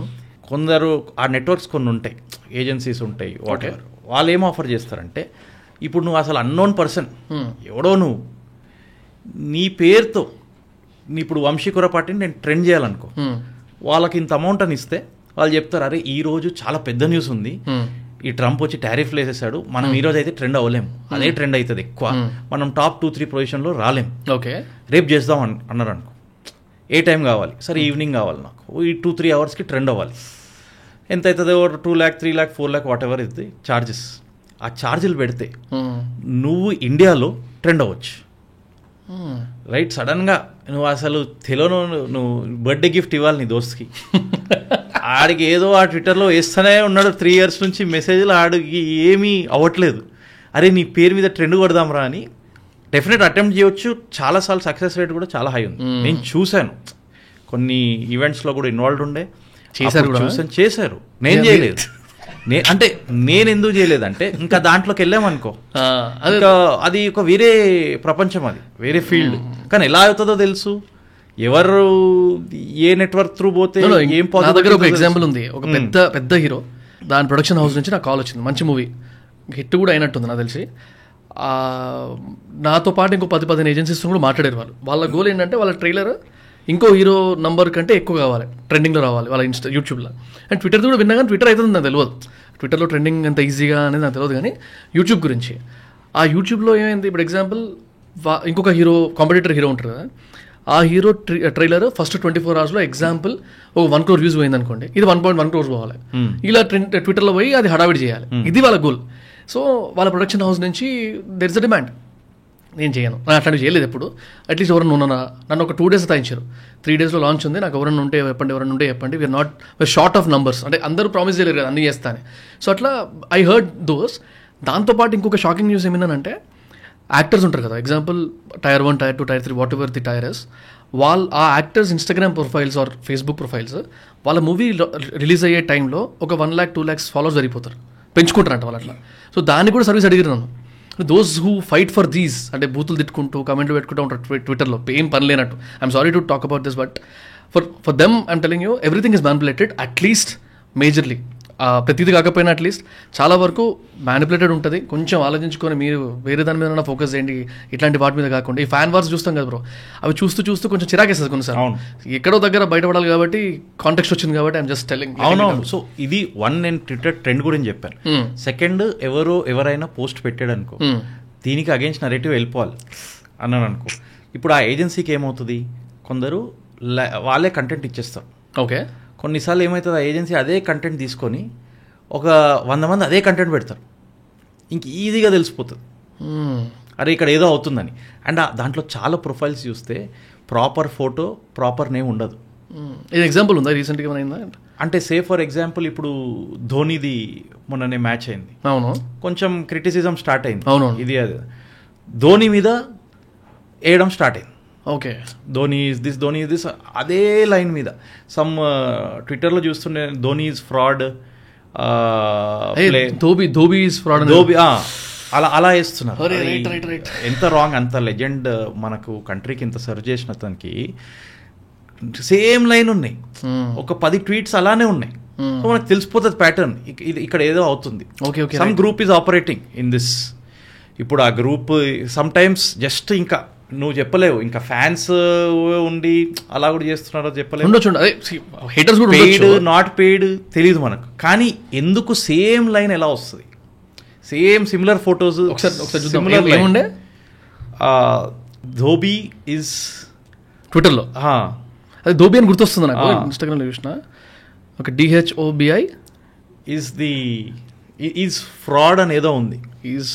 కొందరు ఆ నెట్వర్క్స్ కొన్ని ఉంటాయి, ఏజెన్సీస్ ఉంటాయి, వాట్ ఎవర్, వాళ్ళు ఏం ఆఫర్ చేస్తారంటే ఇప్పుడు నువ్వు అసలు అన్నోన్ పర్సన్, ఎవడో నువ్వు నీ పేరుతో ఇప్పుడు వంశీ కురపాటిని నేను ట్రెండ్ చేయాలనుకో, వాళ్ళకి ఇంత అమౌంట్ అని ఇస్తే వాళ్ళు చెప్తారు, అరే ఈ రోజు చాలా పెద్ద న్యూస్ ఉంది, ఈ ట్రంప్ వచ్చి టారిఫ్లు వేసేసాడు, మనం ఈ రోజు అయితే ట్రెండ్ అవ్వలేము, అదే ట్రెండ్ అవుతుంది ఎక్కువ, మనం టాప్ 2-3 పొజిషన్లో రాలేము, ఓకే రేపు చేద్దాం అన్నారు అనుకో. ఏ టైం కావాలి సార్? ఈవినింగ్ కావాలి నాకు, ఈ 2-3 అవర్స్కి ట్రెండ్ అవ్వాలి. ఎంత అవుతుంది? 2 lakh 3 lakh 4 lakh what ever ఇది ఛార్జెస్. ఆ ఛార్జీలు పెడితే నువ్వు ఇండియాలో ట్రెండ్ అవ్వచ్చు, రైట్? సడన్గా నువ్వు అసలు తెలియను, నువ్వు బర్త్డే గిఫ్ట్ ఇవ్వాలి నీ దోస్తుకి, ఆడికి ఏదో ఆ ట్విట్టర్లో వేస్తూనే ఉన్నాడు 3 years నుంచి మెసేజ్లు, ఆడికి ఏమీ అవ్వట్లేదు. అరే నీ పేరు మీద ట్రెండ్ కొడదాంరా అని డెఫినెట్ అటెంప్ట్ చేయొచ్చు. చాలాసార్లు సక్సెస్ రేట్ కూడా చాలా హై ఉంది. నేను చూశాను, కొన్ని ఈవెంట్స్లో కూడా ఇన్వాల్వ్ ఉండే, చేశారు. నేను చేయలేదు. అంటే నేను ఎందుకు చేయలేదంటే ఇంకా దాంట్లోకి వెళ్ళామనుకో, అది ఒక వేరే ప్రపంచం, అది వేరే ఫీల్డ్. కానీ ఎలా అవుతుందో తెలుసు, ఎవరు ఏ నెట్వర్క్ త్రూ పోతే ఏం. నా దగ్గర ఒక ఎగ్జాంపుల్ ఉంది. ఒక పెద్ద హీరో, దాని ప్రొడక్షన్ హౌస్ నుంచి నాకు కాల్ వచ్చింది, మంచి మూవీ హిట్ కూడా అయినట్టుంది నాకు తెలిసి. నాతో పాటు ఇంకో 10-15 ఏజెన్సీస్ కూడా మాట్లాడారు వాళ్ళు. వాళ్ళ గోల్ ఏంటంటే వాళ్ళ ట్రైలర్ ఇంకో హీరో నంబర్ కంటే ఎక్కువ కావాలి, ట్రెండింగ్లో రావాలి వాళ్ళ యూట్యూబ్లో. అండ్ ట్విట్టర్ కూడా విన్నా కానీ ట్విట్టర్ అవుతుంది నాకు తెలియదు, ట్విట్టర్లో ట్రెండింగ్ అంత ఈజీగా అనేది నాకు తెలియదు. కానీ యూట్యూబ్ గురించి, ఆ యూట్యూబ్లో ఏమైంది, ఇప్పుడు ఎగ్జాంపుల్ ఇంకొక హీరో, కాంపిటేటర్ హీరో ఉంటారు కదా, ఆ hero trailer first 24 hours example ఒక 1 crore వ్యూస్ పోయింది అనుకోండి, ఇది 1.1 crores పోవాలి. ఇలా ట్విట్టర్లో పోయి అది హడావిడి చేయాలి, ఇది వాళ్ళ గోల్. సో వాళ్ళ ప్రొడక్షన్ హౌస్ నుంచి దెర్ ఇస్ అ డిమాండ్. నేను చేయను, నేను అట్లాంటివి చేయలేదు ఎప్పుడు. అట్లీస్ట్ ఎవరైనా ఉన్నానా, నన్ను ఒక 2 days తాయించారు, 3 daysలో లాంచ్ ఉంది, నాకు ఎవరైనా ఉంటే చెప్పండి, వీఆర్ షార్ట్ ఆఫ్ నంబర్స్, అంటే అందరూ ప్రామిస్ చేయలేరు కదా అన్నీ చేస్తానే. సో అట్లా ఐ హర్డ్ దోస్. దాంతోపాటు ఇంకొక షాకింగ్ న్యూస్ ఏమైందంటే, యాక్టర్స్ ఉంటారు కదా, example Tier 1, Tier 2, Tier 3 whatever the tier is, ఆ actors Instagram profiles or Facebook profiles వాళ్ళ మూవీ రిలీజ్ అయ్యే టైంలో ఒక 1 lakh 2 lakhs ఫాలోవర్స్ సరిపోతారు, పెంచుకుంటారంట వాళ్ళు అట్లా. సో దాన్ని కూడా సర్వీస్ అడిగారు నన్ను. Those who fight for these, అంటే బూతులు తిట్టుకుంటూ కమెంట్లు పెట్టుకుంటూ ఉంటారు ట్విట్టర్లో, ఏం పని లేనట్టు. I'm sorry to talk about this, but for them I'm telling you everything is manipulated, at least majorly. ప్రతిదీ కాకపోయినా అట్లీస్ట్ చాలా వరకు మ్యానిపులేటెడ్ ఉంటుంది. కొంచెం ఆలోచించుకొని మీరు వేరే దాని మీద ఫోకస్ చేయండి, ఇట్లాంటి వాటి మీద కాకుండా. ఈ ఫ్యాన్ వార్స్ చూస్తాం కదా బ్రో, అవి చూస్తూ కొంచెం చిరాకేస్తుంది కొన్నిసార్లు. ఎక్కడో దగ్గర బయటపడాలి కాబట్టి, కాంటెక్స్ట్ వచ్చింది కాబట్టి ఐఎమ్ జస్ట్ టెల్లింగ్. అవునవును. సో ఇది నేను ట్విట్టర్ ట్రెండ్ గురించి చెప్పాను. సెకండ్, ఎవరైనా పోస్ట్ పెట్టాడు అనుకో, దీనికి అగేన్స్ట్ నరేటివ్ వెళ్ళిపోవాలి అన్నాను అనుకో. ఇప్పుడు ఆ ఏజెన్సీకి ఏమవుతుంది, కొందరు వాళ్ళే కంటెంట్ ఇచ్చేస్తారు. ఓకే. కొన్నిసార్లు ఏమవుతుంది, ఆ ఏజెన్సీ అదే కంటెంట్ తీసుకొని ఒక 100 మంది అదే కంటెంట్ పెడతారు, ఇంక ఈజీగా తెలిసిపోతుంది అరే ఇక్కడ ఏదో అవుతుందని. అండ్ దాంట్లో చాలా ప్రొఫైల్స్ చూస్తే ప్రాపర్ ఫోటో, ప్రాపర్ నేమ్ ఉండదు. ఇది ఎగ్జాంపుల్ ఉందా రీసెంట్గా ఏమైనా? అంటే సే ఫర్ ఎగ్జాంపుల్ ఇప్పుడు ధోనిది మొన్ననే మ్యాచ్ అయింది, అవును, కొంచెం క్రిటిసిజం స్టార్ట్ అయింది. అవును, ఇది అది ధోని మీద వేయడం స్టార్ట్ అయింది. ఓకే, ధోని ఇస్ దిస్ అదే లైన్ మీద సమ్ ట్విట్టర్లో చూస్తుండే Dhoni is fraud, dhobi is fraud, అలా వేస్తున్నారు. ఎంత రాంగ్. అంత లెజెండ్ మనకు కంట్రీకి ఇంత సర్వ్ చేసిన అతనికి సేమ్ లైన్ ఉన్నాయి, ఒక 10 tweets అలానే ఉన్నాయి. సో మనకు తెలిసిపోతుంది ప్యాటర్న్, ఇక్కడ ఏదో అవుతుంది. Some group is operating in this. ఇప్పుడు ఆ గ్రూప్ సమ్ టైమ్స్ జస్ట్ ఇంకా నువ్వు చెప్పలేవు, ఇంకా ఫ్యాన్స్ ఉండి అలా కూడా చేస్తున్నారో చెప్పలేవు. పెయిడ్ నాట్ పెయిడ్ తెలియదు మనకు, కానీ ఎందుకు సేమ్ లైన్ ఎలా వస్తుంది, సేమ్ సిమిలర్ ఫొటోస్. ఏముండే ధోబీ ఈజ్ ట్విట్టర్లో, అది ధోబీ అని గుర్తొస్తుంది నాకు, ఇన్స్టాగ్రామ్లో చూసిన. ఒక DHOBI ఈజ్ ఫ్రాడ్ అని ఏదో ఉంది, is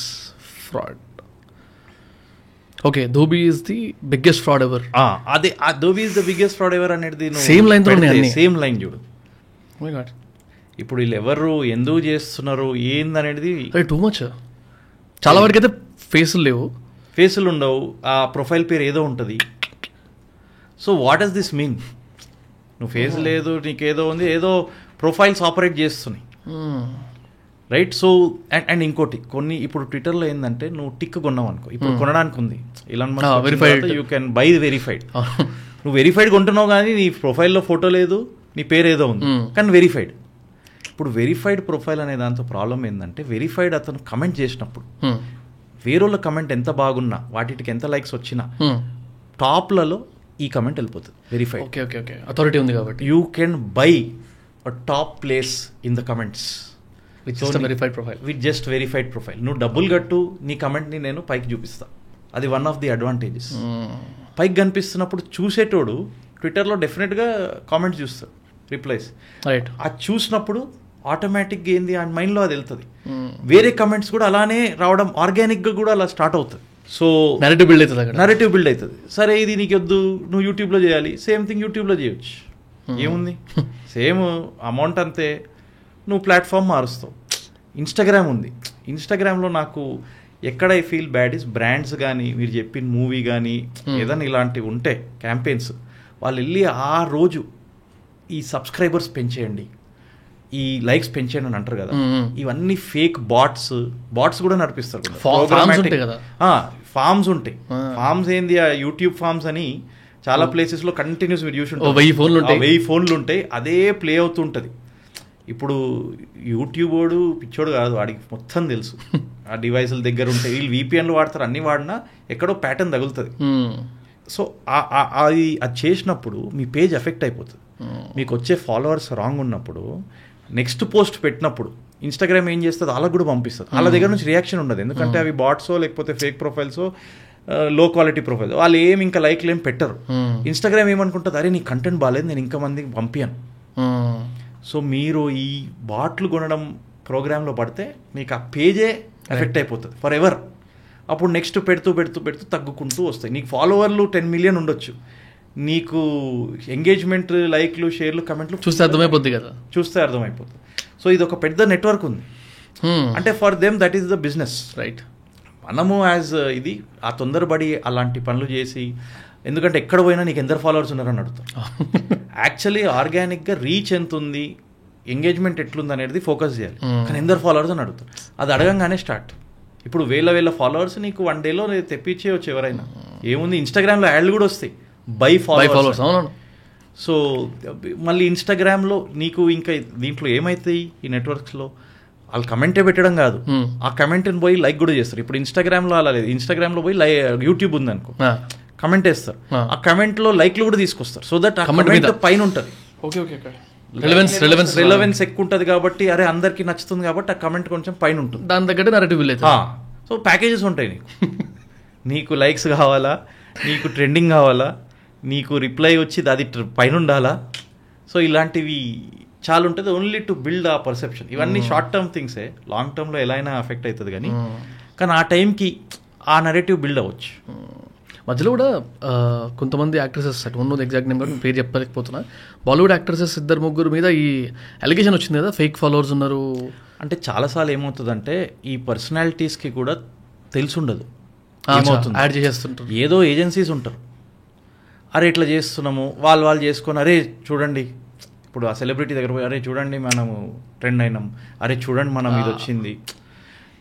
fraud. Okay, dhobi is the biggest fraud ever. అదే dhobi is the biggest fraud ever అనేది సేమ్ లైన్ సేమ్ లైన్ చూడు. ఇప్పుడు వీళ్ళు ఎవరు ఎందుకు చేస్తున్నారు ఏందనేది టూ మచ్. చాలా వరకు అయితే ఫేసులు ఉండవు, ఆ ప్రొఫైల్ పేరు ఏదో ఉంటుంది. So what does this mean? నువ్వు ఫేస్ లేదు, నీకేదో ఉంది, ఏదో ప్రొఫైల్స్ ఆపరేట్ చేస్తున్నాయి, రైట్? సో అండ్ ఇంకోటి, కొన్ని ఇప్పుడు ట్విట్టర్లో ఏంటంటే నువ్వు టిక్ కొన్నావు అనుకో, ఇప్పుడు కొనడానికి ఉంది Elon Musk, you can buy verified. నువ్వు వెరిఫైడ్ కొంటున్నావు కానీ నీ ప్రొఫైల్లో ఫోటో లేదు, నీ పేరు ఏదో ఉంది కానీ వెరిఫైడ్. ఇప్పుడు వెరిఫైడ్ ప్రొఫైల్ అనే దాంతో ప్రాబ్లం ఏంటంటే, వెరిఫైడ్ అతను కమెంట్ చేసినప్పుడు వేరేళ్ళ కమెంట్ ఎంత బాగున్నా వాటికి ఎంత లైక్స్ వచ్చినా టాప్లలో ఈ కమెంట్ వెళ్ళిపోతుంది verified. Okay okay okay authority ఉంది కాబట్టి you can buy a top place in the comments with just verified profile. With just verified profile. నువ్వు డబ్బులు కట్టు, నీ కమెంట్ని నేను పైకి చూపిస్తా. అది వన్ ఆఫ్ ది అడ్వాంటేజెస్. పైకి కనిపిస్తున్నప్పుడు చూసేటోడు ట్విట్టర్లో డెఫినెట్గా కామెంట్స్ చూస్తాడు, రిప్లైస్. రైట్. అది చూసినప్పుడు ఆటోమేటిక్గా ఏంది ఆయన మైండ్లో అది వెళ్తుంది. వేరే కమెంట్స్ కూడా అలానే రావడం ఆర్గానిక్గా కూడా అలా స్టార్ట్ అవుతుంది. సో నరేటివ్ బిల్డ్ అవుతుంది అక్కడ. నరేటివ్ బిల్డ్ అవుతుంది. సరే ఇది నీకు వద్దు, నువ్వు యూట్యూబ్లో చేయాలి, సేమ్ థింగ్ యూట్యూబ్లో చేయొచ్చు. ఏముంది, సేమ్ అమౌంట్ అంతే, నువ్వు ప్లాట్ఫామ్ మారుస్తావు. ఇన్స్టాగ్రామ్ ఉంది. ఇన్స్టాగ్రామ్లో నాకు ఎక్కడ I feel bad is brands కానీ మీరు చెప్పిన మూవీ కానీ ఏదైనా ఇలాంటివి ఉంటే క్యాంపెయిన్స్, వాళ్ళు వెళ్ళి ఆ రోజు ఈ సబ్స్క్రైబర్స్ పెంచేయండి, ఈ లైక్స్ పెంచేయండి అని అంటారు కదా. ఇవన్నీ ఫేక్ బాట్స్ కూడా నడిపిస్తారు. ఫార్మ్స్ ఉంటాయి. ఫార్మ్స్ ఏంది, ఆ యూట్యూబ్ ఫార్మ్స్ అని చాలా ప్లేసెస్లో కంటిన్యూస్ మీరు చూసి 1000 ఫోన్లు ఉంటాయి, అదే ప్లే అవుతుంటుంది. ఇప్పుడు యూట్యూబ్ వాడు పిచ్చోడు కాదు, వాడికి మొత్తం తెలుసు. ఆ డివైసుల దగ్గర ఉంటాయి, వీళ్ళు VPNలు వాడతారు, అన్ని వాడినా ఎక్కడో ప్యాటర్న్ తగులుతుంది. సో అది చేసినప్పుడు మీ పేజ్ ఎఫెక్ట్ అయిపోతుంది. మీకు వచ్చే ఫాలోవర్స్ రాంగ్ ఉన్నప్పుడు నెక్స్ట్ పోస్ట్ పెట్టినప్పుడు ఇన్స్టాగ్రామ్ ఏం చేస్తుంది, వాళ్ళకు కూడా పంపిస్తుంది. వాళ్ళ దగ్గర నుంచి రియాక్షన్ ఉండదు, ఎందుకంటే అవి బాట్సో లేకపోతే ఫేక్ ప్రొఫైల్సో లో క్వాలిటీ ప్రొఫైల్, వాళ్ళు ఏం ఇంకా లైక్లు ఏం పెట్టరు. ఇన్స్టాగ్రామ్ ఏమనుకుంటుంది, అరే నీ కంటెంట్ బాగాలేదు, నేను ఇంకా మందికి పంపాను. సో మీరు ఈ బాట్లు కొనడం ప్రోగ్రాంలో పడితే మీకు ఆ పేజే ఎఫెక్ట్ అయిపోతుంది ఫర్ ఎవర్. అప్పుడు నెక్స్ట్ పెడుతూ తగ్గుకుంటూ వస్తాయి. నీకు ఫాలోవర్లు 10 మిలియన్ ఉండొచ్చు, నీకు ఎంగేజ్మెంట్, లైక్లు, షేర్లు, కమెంట్లు చూస్తే అర్థమైపోద్ది కదా. సో ఇది ఒక పెద్ద నెట్వర్క్ ఉంది. అంటే for them that is the business. Right. మనము యాజ్ ఇది ఆ తొందరపడి అలాంటి పనులు చేసి, ఎందుకంటే ఎక్కడ పోయినా నీకు ఎందరు ఫాలోవర్స్ ఉన్నారని అడుగుతాం. యాక్చువల్లీ ఆర్గానిక్గా రీచ్ ఎంత ఉంది, ఎంగేజ్మెంట్ ఎట్లుంది అనేది ఫోకస్ చేయాలి. కానీ ఎందరు ఫాలోవర్స్ అని అడుగుతాం. అది అడగంగానే స్టార్ట్. ఇప్పుడు వేల ఫాలోవర్స్ నీకు 1 డేలో తెప్పించేయచ్చు ఎవరైనా. ఏముంది, ఇన్స్టాగ్రామ్లో యాడ్లు కూడా వస్తాయి, బై ఫాలోవర్స్. సో మళ్ళీ ఇన్స్టాగ్రామ్లో నీకు ఇంకా దీంట్లో ఏమవుతాయి ఈ నెట్వర్క్స్లో, వాళ్ళు కమెంటే పెట్టడం కాదు, ఆ కమెంట్ని పోయి లైక్ కూడా చేస్తారు. ఇప్పుడు ఇన్స్టాగ్రామ్లో అలా లేదు. ఇన్స్టాగ్రామ్లో పోయి యూట్యూబ్ ఉంది అనుకో, కమెంట్ వేస్తారు, ఆ కమెంట్లో లైక్లు కూడా తీసుకొస్తారు. సో దట్ ఆ కమెంట్ పైన ఉంటుంది, రిలవెన్స్ ఎక్కువ ఉంటుంది కాబట్టి, అరే అందరికి నచ్చుతుంది కాబట్టి ఆ కమెంట్ కొంచెం పైన ఉంటుంది, దాని దగ్గర నరేటివ్ బిల్డ్. సో ప్యాకేజెస్ ఉంటాయి నీకు లైక్స్ కావాలా, నీకు ట్రెండింగ్ కావాలా, నీకు రిప్లై వచ్చి అది పైన ఉండాలా. సో ఇలాంటివి చాలా ఉంటుంది, ఓన్లీ టు బిల్డ్ ఆ పర్సెప్షన్. ఇవన్నీ షార్ట్ టర్మ్ థింగ్సే, లాంగ్ టర్మ్లో ఎలా అయినా ఎఫెక్ట్ అవుతుంది. కానీ ఆ టైంకి ఆ నరేటివ్ బిల్డ్ అవ్వచ్చు. మధ్యలో కూడా కొంతమంది యాక్ట్రెసెస్, ఉన్నది ఎగ్జాక్ట్ నేమ్ కూడా పేరు చెప్పలేకపోతున్నా, బాలీవుడ్ యాక్ట్రెసెస్ 2-3 మీద ఈ అలిగేషన్ వచ్చింది కదా, ఫేక్ ఫాలోవర్స్ ఉన్నారు అంటే. చాలాసార్లు ఏమవుతుందంటే ఈ పర్సనాలిటీస్కి కూడా తెలుసుండదు, యాడ్ చేసేస్తుంటారు. ఏదో ఏజెన్సీస్ ఉంటారు, అరే ఇట్లా చేస్తున్నాము, వాళ్ళు చేసుకొని, అరే చూడండి, ఇప్పుడు ఆ సెలబ్రిటీ దగ్గర పోయి, అరే చూడండి మనము ట్రెండ్ అయినాం, అరే చూడండి మనం ఇది వచ్చింది.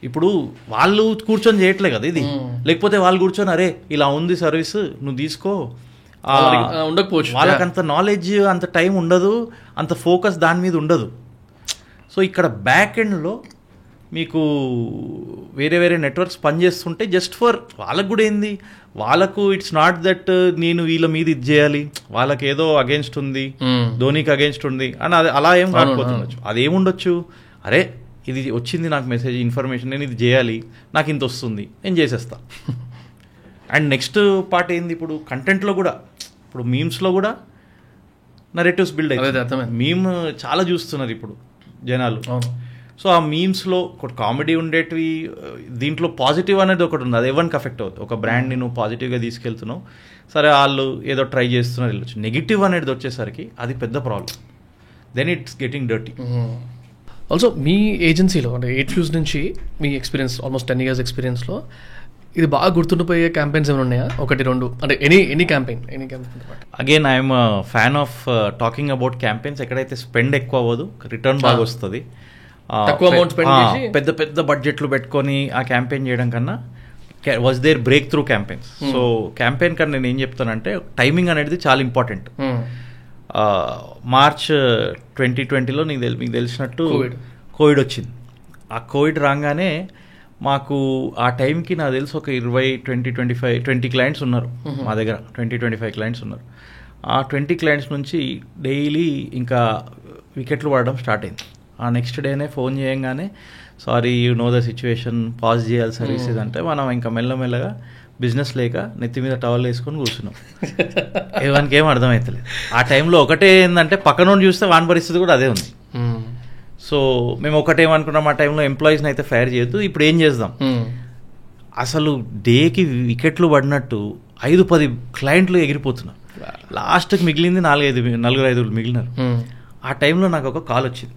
ఇప్పుడు వాళ్ళు కూర్చొని చేయట్లే కదా ఇది, లేకపోతే వాళ్ళు కూర్చొని అరే ఇలా ఉంది సర్వీస్ నువ్వు తీసుకో, ఉండకపోవచ్చు. వాళ్ళకంత నాలెడ్జ్, అంత టైం ఉండదు, అంత ఫోకస్ దాని మీద ఉండదు. సో ఇక్కడ బ్యాక్ ఎండ్లో మీకు వేరే నెట్వర్క్స్ పనిచేస్తుంటే జస్ట్ ఫర్ వాళ్ళకు కూడా ఏంది, వాళ్ళకు ఇట్స్ నాట్ దట్ నేను వీళ్ళ మీద ఇది చేయాలి, వాళ్ళకి ఏదో అగేన్స్ట్ ఉంది, ధోనికి అగేన్స్ట్ ఉంది అని అది అలా ఏం కాకపోతుండొచ్చు. అదేముండొచ్చు, అరే ఇది వచ్చింది నాకు మెసేజ్, ఇన్ఫర్మేషన్, నేను ఇది చేయాలి, నాకు ఇంత వస్తుంది, నేను చేసేస్తా. అండ్ నెక్స్ట్ పార్ట్ ఏంది, ఇప్పుడు కంటెంట్లో కూడా, ఇప్పుడు మీమ్స్లో కూడా నరేటివ్స్ బిల్డ్ అవుతుంది. మీమ్ చాలా చూస్తున్నారు ఇప్పుడు జనాలు. సో ఆ మీమ్స్లో ఒకటి కామెడీ ఉండేటివి, దీంట్లో పాజిటివ్ అనేది ఒకటి ఉంది, అది ఎవరికి అఫెక్ట్ అవుతుంది. ఒక బ్రాండ్ని నువ్వు పాజిటివ్గా తీసుకెళ్తున్నావు, సరే వాళ్ళు ఏదో ట్రై చేస్తున్నారు వెళ్ళొచ్చు. నెగిటివ్ అనేది వచ్చేసరికి అది పెద్ద problem, then it's getting dirty. Also మీ ఏజెన్సీలో అంటే 8 Views నుంచి మీ ఎక్స్పీరియన్స్, ఆల్మోస్ట్ 10 years ఎక్స్పీరియన్స్లో ఇది బాగా గుర్తుండిపోయే క్యాంపెయిన్స్ ఏమైనా ఉన్నాయా? 1-2 అంటే any campaign. Again I'm fan of talking about campaigns. ఎక్కడైతే స్పెండ్ ఎక్కువ అవ్వదు, రిటర్న్ బాగా వస్తుంది, తక్కువ అమౌంట్ స్పెండ్ చేసి పెద్ద బడ్జెట్లు పెట్టుకొని ఆ క్యాంపెయిన్ చేయడం కన్నా was there breakthrough campaigns. So campaign కన్నా నేను ఏం చెప్తానంటే టైమింగ్ అనేది చాలా ఇంపార్టెంట్. మార్చ్ 2020లో మీకు తెలిసినట్టు కోవిడ్ వచ్చింది. ఆ కోవిడ్ రాగానే మాకు ఆ టైంకి నాకు తెలిసి ఒక 20 క్లయింట్స్ ఉన్నారు మా దగ్గర. 25 క్లయింట్స్ ఉన్నారు. ఆ 20 క్లయింట్స్ నుంచి డైలీ ఇంకా వికెట్లు పడడం స్టార్ట్ అయింది. ఆ నెక్స్ట్ డేనే ఫోన్ చేయంగానే sorry you know the situation, pause చేయాలి సర్వీసెస్ అంటే మనం ఇంకా మెల్లమెల్లగా బిజినెస్ లేక నెత్తి మీద టవల్ వేసుకొని కూర్చున్నాం. ఎవరికి ఏం అర్థమవుతలేదు. ఆ టైంలో ఒకటే ఏంటంటే పక్కన చూస్తే వాని పరిస్థితి కూడా అదే ఉంది. సో మేము ఒకటేమనుకున్నాం, ఆ టైంలో ఎంప్లాయీస్ని అయితే ఫైర్ చేయొద్దు, ఇప్పుడు ఏం చేద్దాం. అసలు డేకి వికెట్లు పడినట్టు 5-10 క్లయింట్లు ఎగిరిపోతున్నారు. లాస్ట్కి మిగిలింది 4-5 మిగిలినారు. ఆ టైంలో నాకు ఒక కాల్ వచ్చింది.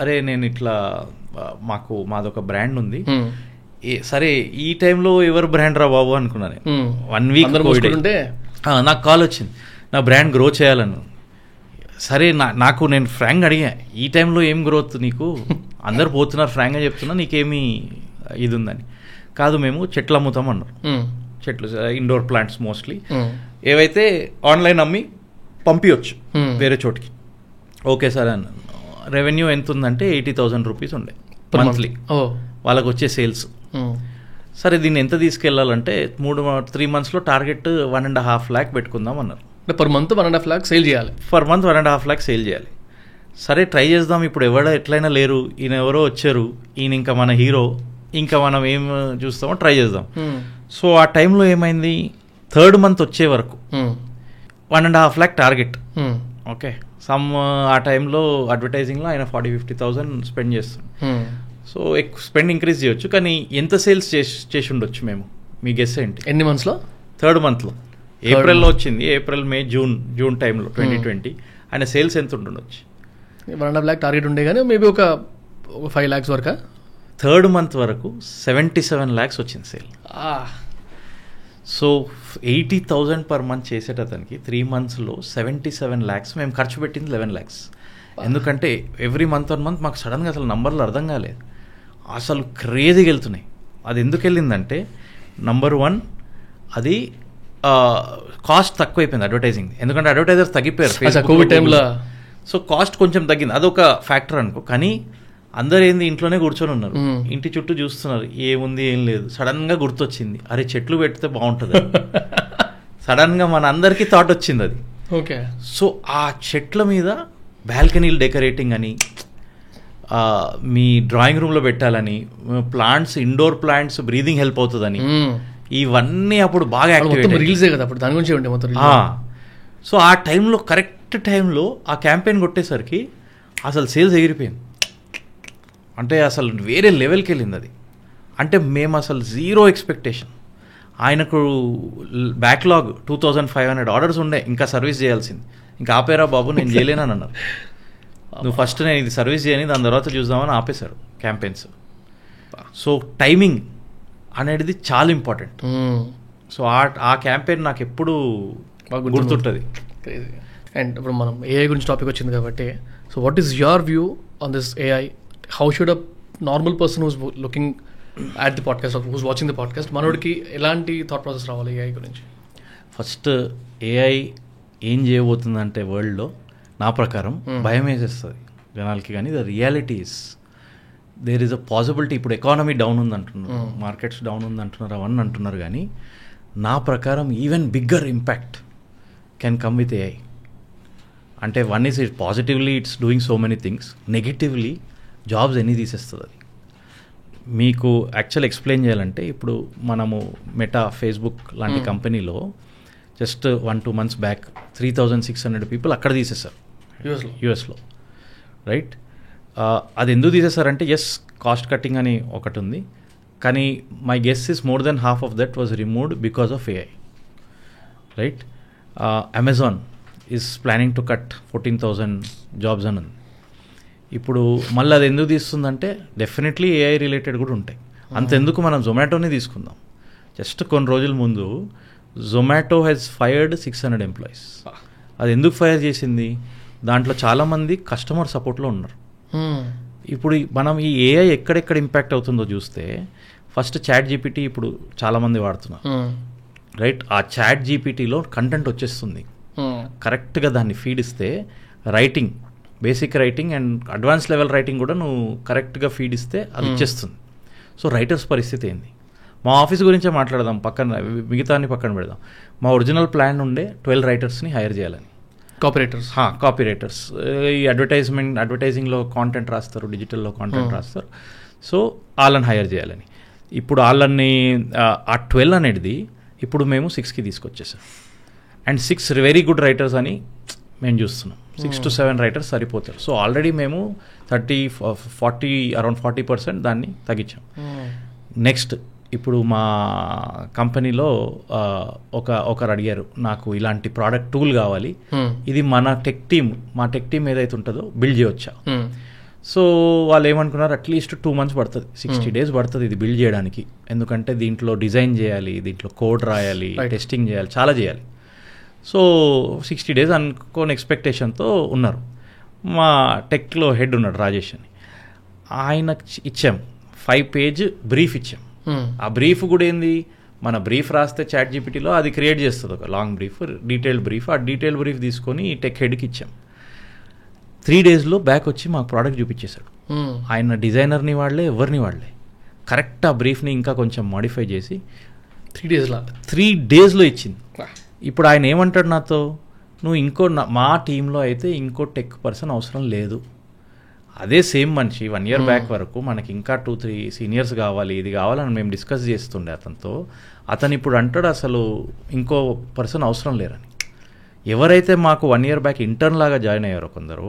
అరే నేను ఇట్లా మాదొక బ్రాండ్ ఉంది, సరే ఈ టైంలో ఎవరు బ్రాండ్ రా బాబు అనుకున్నాను. 1 వీక్ నాకు కాల్ వచ్చింది, నా బ్రాండ్ గ్రో చేయాలను. సరే నేను ఫ్రాంక్ అడిగా, ఈ టైంలో ఏం గ్రోత్ నీకు, అందరు పోతున్నారు, ఫ్రాంక్గా చెప్తున్నా, నీకేమీ ఇది ఉందని. కాదు మేము చెట్లు అమ్ముతాం అన్నారు. చెట్లు ఇండోర్ ప్లాంట్స్ మోస్ట్లీ, ఏవైతే ఆన్లైన్ అమ్మి పంపించవచ్చు వేరే చోటికి. ఓకే సార్ అన్న. రెవెన్యూ ఎంత ఉందంటే 80,000 రూపీస్ ఉండే మంత్లీ వాళ్ళకు వచ్చే సేల్స్. సరే దీన్ని ఎంత తీసుకెళ్లాలంటే 3 monthsలో టార్గెట్ 1.5 lakh పెట్టుకుందాం అన్నారు. పర్ మంత్ 1.5 lakh సేల్ చేయాలి. పర్ మంత్ 1.5 lakh సేల్ చేయాలి. సరే ట్రై చేద్దాం, ఇప్పుడు ఎట్లయినా లేరు, ఈయన ఎవరో వచ్చారు, ఈయన ఇంకా మన హీరో, ఇంకా మనం ఏం చూస్తామో ట్రై చేద్దాం. సో ఆ టైంలో ఏమైంది, 3rd month వచ్చే వరకు 1.5 lakh టార్గెట్. ఓకే, ఆ టైంలో అడ్వర్టైజింగ్లో ఆయన 40-50,000 స్పెండ్ చేస్తాం. సో స్పెండ్ ఇంక్రీజ్ చేయొచ్చు, కానీ ఎంత సేల్స్ చేసి ఉండొచ్చు మేము, మీ గెస్ ఏంటి? ఎన్ని మంత్స్లో? 3rd monthలో, ఏప్రిల్లో వచ్చింది. ఏప్రిల్, మే, జూన్ టైంలో 2020 ఆయన సేల్స్ ఎంత ఉంటుండొచ్చు? 1.5 lakh టార్గెట్ ఉండే కానీ మేబీ ఒక 5 lakhs వరకు. 3rd month వరకు 77 lakhs వచ్చింది sale. So 80,000 per month చేసేటతనికి 3 monthsలో 77 lakhs. మేము ఖర్చు పెట్టింది 11 lakhs. ఎందుకంటే ఎవ్రీ మంత్ మాకు సడన్గా అసలు నంబర్లు అర్థం కాలేదు, అసలు క్రేజీగా వెళ్తున్నాయి. అది ఎందుకు వెళ్ళిందంటే, నంబర్ 1 అది కాస్ట్ తక్కువైపోయింది అడ్వర్టైజింగ్, ఎందుకంటే అడ్వర్టైజర్స్ తగ్గిపోయారు కోవిడ్ టైంలో. సో కాస్ట్ కొంచెం తగ్గింది, అదొక ఫ్యాక్టర్ అనుకో. కానీ అందరు ఏంది ఇంట్లోనే కూర్చొని ఉన్నారు, ఇంటి చుట్టూ చూస్తున్నారు, ఏముంది ఏం లేదు. సడన్గా గుర్తొచ్చింది, అరే చెట్లు పెడితే బాగుంటుంది. సడన్గా మన అందరికీ థాట్ వచ్చింది అది. ఓకే, సో ఆ చెట్ల మీద బాల్కనీలు డెకరేటింగ్ అని, మీ డ్రాయింగ్ రూమ్లో పెట్టాలని, plants, indoor plants breathing help అవుతుందని, ఇవన్నీ అప్పుడు బాగా రిలీజే కదా అప్పుడు, దాని గురించి ఉండే మొత్తం. సో ఆ టైంలో, కరెక్ట్ టైంలో ఆ క్యాంపెయిన్ కొట్టేసరికి అసలు సేల్స్ ఎగిరిపోయింది. అంటే అసలు వేరే లెవెల్కి వెళ్ళింది అది. అంటే మేము అసలు 0 ఎక్స్పెక్టేషన్. ఆయనకు బ్యాక్లాగ్ 2,500 ఆర్డర్స్ ఉండే, ఇంకా సర్వీస్ చేయాల్సింది. ఇంకా ఆపేరా బాబు, నేను చేయలేనని అన్నారు. నువ్వు ఫస్ట్ నేను ఇది సర్వీస్ చేయని, దాని తర్వాత చూద్దామని ఆపేశారు క్యాంపెయిన్స్. సో టైమింగ్ అనేది చాలా ఇంపార్టెంట్. సో ఆ క్యాంపెయిన్ నాకు ఎప్పుడు గుర్తుంటుంది. అండ్ ఇప్పుడు మనం ఏఐ గురించి టాపిక్ వచ్చింది కాబట్టి, so what is your view on this AI? How should a normal person who's looking at the podcast, who's watching the podcast, మనోడికి ఎలాంటి థాట్ ప్రాసెస్ రావాలి ఏఐ గురించి? ఫస్ట్ ఏఐ ఏం చేయబోతుందంటే వరల్డ్లో నా ప్రకారం భయం వేసేస్తుంది జనాలకి. కానీ the reality is there is a possibility. ఇప్పుడు ఎకానమీ డౌన్ ఉంది అంటున్నారు, మార్కెట్స్ డౌన్ ఉంది అంటున్నారు, అవన్నీ అంటున్నారు. కానీ నా ప్రకారం even bigger impact can come with AI. అంటే one is it positively it's doing so many things, negatively jobs ఎన్ని తీసేస్తుంది అది. మీకు యాక్చువల్ ఎక్స్ప్లెయిన్ చేయాలంటే, ఇప్పుడు మనము మెటా, ఫేస్బుక్ లాంటి కంపెనీలో జస్ట్ 1-2 months బ్యాక్ 3,600 people అక్కడ తీసేశారు యూఎస్లో, రైట్? అది ఎందుకు తీసేశారంటే, ఎస్ కాస్ట్ కట్టింగ్ అని ఒకటి ఉంది, కానీ my guess is more than half of that was removed because of AI, right? Amazon is planning to cut 14,000 jobs అని ఉంది. ఇప్పుడు మళ్ళీ అది ఎందుకు తీస్తుందంటే, డెఫినెట్లీ ఏఐ రిలేటెడ్ కూడా ఉంటాయి. అంతెందుకు మనం జొమాటోని తీసుకుందాం. జస్ట్ కొన్ని రోజుల ముందు జొమాటో హ్యాస్ ఫైర్డ్ 600 employees. అది ఎందుకు ఫైర్ చేసింది? దాంట్లో చాలామంది కస్టమర్ సపోర్ట్లో ఉన్నారు. ఇప్పుడు మనం ఈ ఏఐ ఎక్కడెక్కడ ఇంపాక్ట్ అవుతుందో చూస్తే, ఫస్ట్ ChatGPT ఇప్పుడు చాలామంది వాడుతున్నారు, రైట్? ఆ ChatGPTలో కంటెంట్ వచ్చేస్తుంది, కరెక్ట్గా దాన్ని ఫీడ్ ఇస్తే writing basic writing and advance level writing కూడా నువ్వు కరెక్ట్గా ఫీడ్ ఇస్తే అది ఇచ్చేస్తుంది. సో రైటర్స్ పరిస్థితి ఏంది? మా ఆఫీస్ గురించే మాట్లాడదాం, పక్కన మిగతాన్ని పక్కన పెడదాం. మా ఒరిజినల్ ప్లాన్ ఉండే 12 రైటర్స్ని హైర్ చేయాలని. కాపీ రైటర్స్ ఈ అడ్వర్టైజింగ్లో కాంటెంట్ రాస్తారు, డిజిటల్లో కాంటెంట్ రాస్తారు. సో వాళ్ళని హైర్ చేయాలని. ఇప్పుడు వాళ్ళని ఆ 12 అనేది ఇప్పుడు మేము 6కి తీసుకొచ్చేసాం. అండ్ 6 వెరీ గుడ్ రైటర్స్ అని మేము చూస్తున్నాం. 6 to 7 రైటర్స్ సరిపోతారు. సో ఆల్రెడీ మేము 30-40 అరౌండ్ 40% దాన్ని తగ్గించాం. నెక్స్ట్ ఇప్పుడు మా కంపెనీలో ఒకరు అడిగారు, నాకు ఇలాంటి ప్రోడక్ట్ టూల్ కావాలి, ఇది మా టెక్ టీమ్ ఏదైతే ఉంటుందో బిల్డ్ చేయవచ్చా? సో వాళ్ళు ఏమనుకున్నారు, అట్లీస్ట్ 2 months పడుతుంది, 60 days పడుతుంది ఇది బిల్డ్ చేయడానికి. ఎందుకంటే దీంట్లో డిజైన్ చేయాలి, దీంట్లో కోడ్ రాయాలి, టెస్టింగ్ చేయాలి, చాలా చేయాలి. సో 60 days అనుకోని ఎక్స్పెక్టేషన్తో ఉన్నారు. మా టెక్లో హెడ్ ఉన్నాడు రాజేష్ అని, ఆయనకు ఇచ్చాం 5-page బ్రీఫ్ ఇచ్చాం. ఆ బ్రీఫ్ కూడా ఏంది, మన బ్రీఫ్ రాస్తే చాట్ జీపీటీలో అది క్రియేట్ చేస్తుంది ఒక లాంగ్ బ్రీఫ్, డీటెయిల్డ్ బ్రీఫ్. ఆ డీటెయిల్డ్ బ్రీఫ్ తీసుకొని టెక్ హెడ్కి ఇచ్చాం. 3 daysలో బ్యాక్ వచ్చి మాకు ప్రోడక్ట్ చూపించేశాడు. ఆయన డిజైనర్ని వాడలే, ఎవరిని వాడలే, కరెక్ట్ ఆ బ్రీఫ్ని ఇంకా కొంచెం మాడిఫై చేసి 3 daysలో ఇచ్చింది. ఇప్పుడు ఆయన ఏమంటాడు నాతో, నువ్వు మా టీంలో అయితే ఇంకో టెక్ పర్సన్ అవసరం లేదు, అదే సేమ్ మనిషి 1 year బ్యాక్ వరకు మనకి ఇంకా 2-3 seniors కావాలి, ఇది కావాలని మేము డిస్కస్ చేస్తుండే అతనితో. అతను ఇప్పుడు అంటాడు అసలు ఇంకో పర్సన్ అవసరం లేరని. ఎవరైతే మాకు 1 year బ్యాక్ ఇంటర్న్ లాగా జాయిన్ అయ్యారో కొందరు,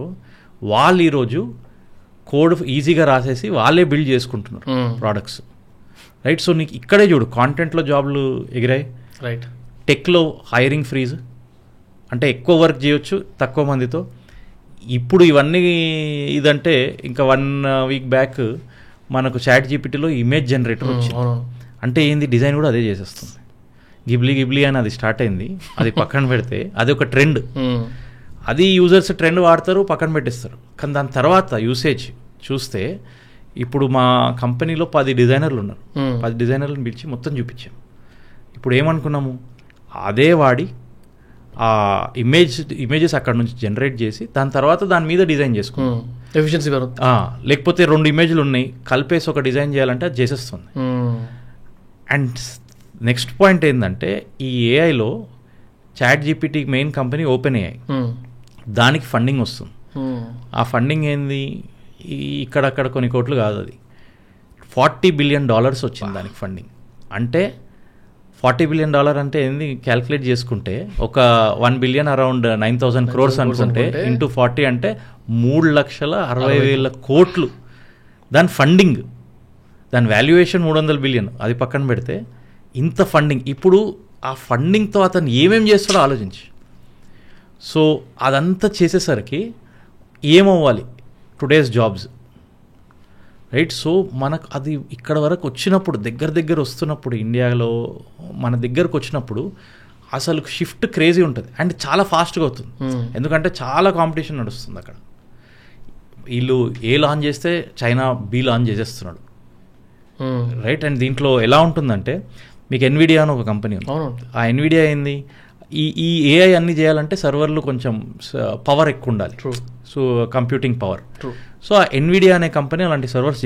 వాళ్ళు ఈరోజు కోడ్ ఈజీగా రాసేసి వాళ్ళే బిల్డ్ చేసుకుంటున్నారు ప్రోడక్ట్స్. రైట్. సో నీకు ఇక్కడే చూడు, కాంటెంట్లో జాబ్లు ఎగిరాయి, రైట్, టెక్లో హైరింగ్ ఫ్రీజ్, అంటే ఎక్కువ వర్క్ చేయొచ్చు తక్కువ మందితో. ఇప్పుడు ఇవన్నీ ఇదంటే ఇంకా 1 week బ్యాక్ మనకు చాట్ జీపీటీలో ఇమేజ్ జనరేటర్ వచ్చింది. అంటే ఏంది, డిజైన్ కూడా అదే చేసేస్తుంది. గిబ్లీ అని అది స్టార్ట్ అయింది, అది పక్కన పెడితే అది ఒక ట్రెండ్, అది యూజర్స్ ట్రెండ్ వాడతారు, పక్కన పెట్టేస్తారు. కానీ దాని తర్వాత యూసేజ్ చూస్తే ఇప్పుడు మా కంపెనీలో 10 డిజైనర్లు ఉన్నారు. 10 డిజైనర్లను పిలిచి మొత్తం చూపించాం. ఇప్పుడు ఏమనుకున్నాము, అదే వాడి ఆ ఇమేజెస్ అక్కడ నుంచి జనరేట్ చేసి దాని తర్వాత దాని మీద డిజైన్ చేసుకున్నాం. ఎఫిషియన్సీ లేకపోతే 2 ఇమేజ్లు ఉన్నాయి కలిపేసి ఒక డిజైన్ చేయాలంటే అది చేసేస్తుంది. అండ్ నెక్స్ట్ పాయింట్ ఏంటంటే, ఈ ఏఐలో ChatGPT main company OpenAI, దానికి ఫండింగ్ వస్తుంది. ఆ ఫండింగ్ ఏంది, ఇక్కడక్కడ కొన్ని కోట్లు కాదు, అది $40 billion వచ్చింది దానికి ఫండింగ్. అంటే $40 billion అంటే ఏంది, క్యాల్కులేట్ చేసుకుంటే ఒక 1 billion అరౌండ్ 9,000 crores అనుకుంటే ఇంటూ 40 అంటే 3,60,000 కోట్లు దాని ఫండింగ్. దాని వాల్యుయేషన్ 300 billion, అది పక్కన పెడితే ఇంత ఫండింగ్. ఇప్పుడు ఆ ఫండింగ్తో అతను ఏమేం చేస్తాడో ఆలోచించి. సో అదంతా చేసేసరికి ఏమవ్వాలి, టుడేస్ జాబ్స్, రైట్. సో మనకు అది ఇక్కడ వరకు వచ్చినప్పుడు, దగ్గర వస్తున్నప్పుడు, ఇండియాలో మన దగ్గరకు వచ్చినప్పుడు అసలు షిఫ్ట్ క్రేజీ ఉంటుంది అండ్ చాలా ఫాస్ట్గా అవుతుంది. ఎందుకంటే చాలా కాంపిటీషన్ నడుస్తుంది అక్కడ. వీళ్ళు ఏ లాంచ్ చేస్తే చైనా బి లాంచ్ చేసేస్తున్నాడు, రైట్. అండ్ దీంట్లో ఎలా ఉంటుందంటే, మీకు ఎన్విడియా అని ఒక కంపెనీ ఉంది. ఆ ఎన్విడియా ఏంది, ఈ ఏఐ అన్ని చేయాలంటే సర్వర్లు కొంచెం పవర్ ఎక్కువ ఉండాలి, సో కంప్యూటింగ్ పవర్. సో ఆ ఎన్విడియా అనే కంపెనీ అలాంటి సర్వర్స్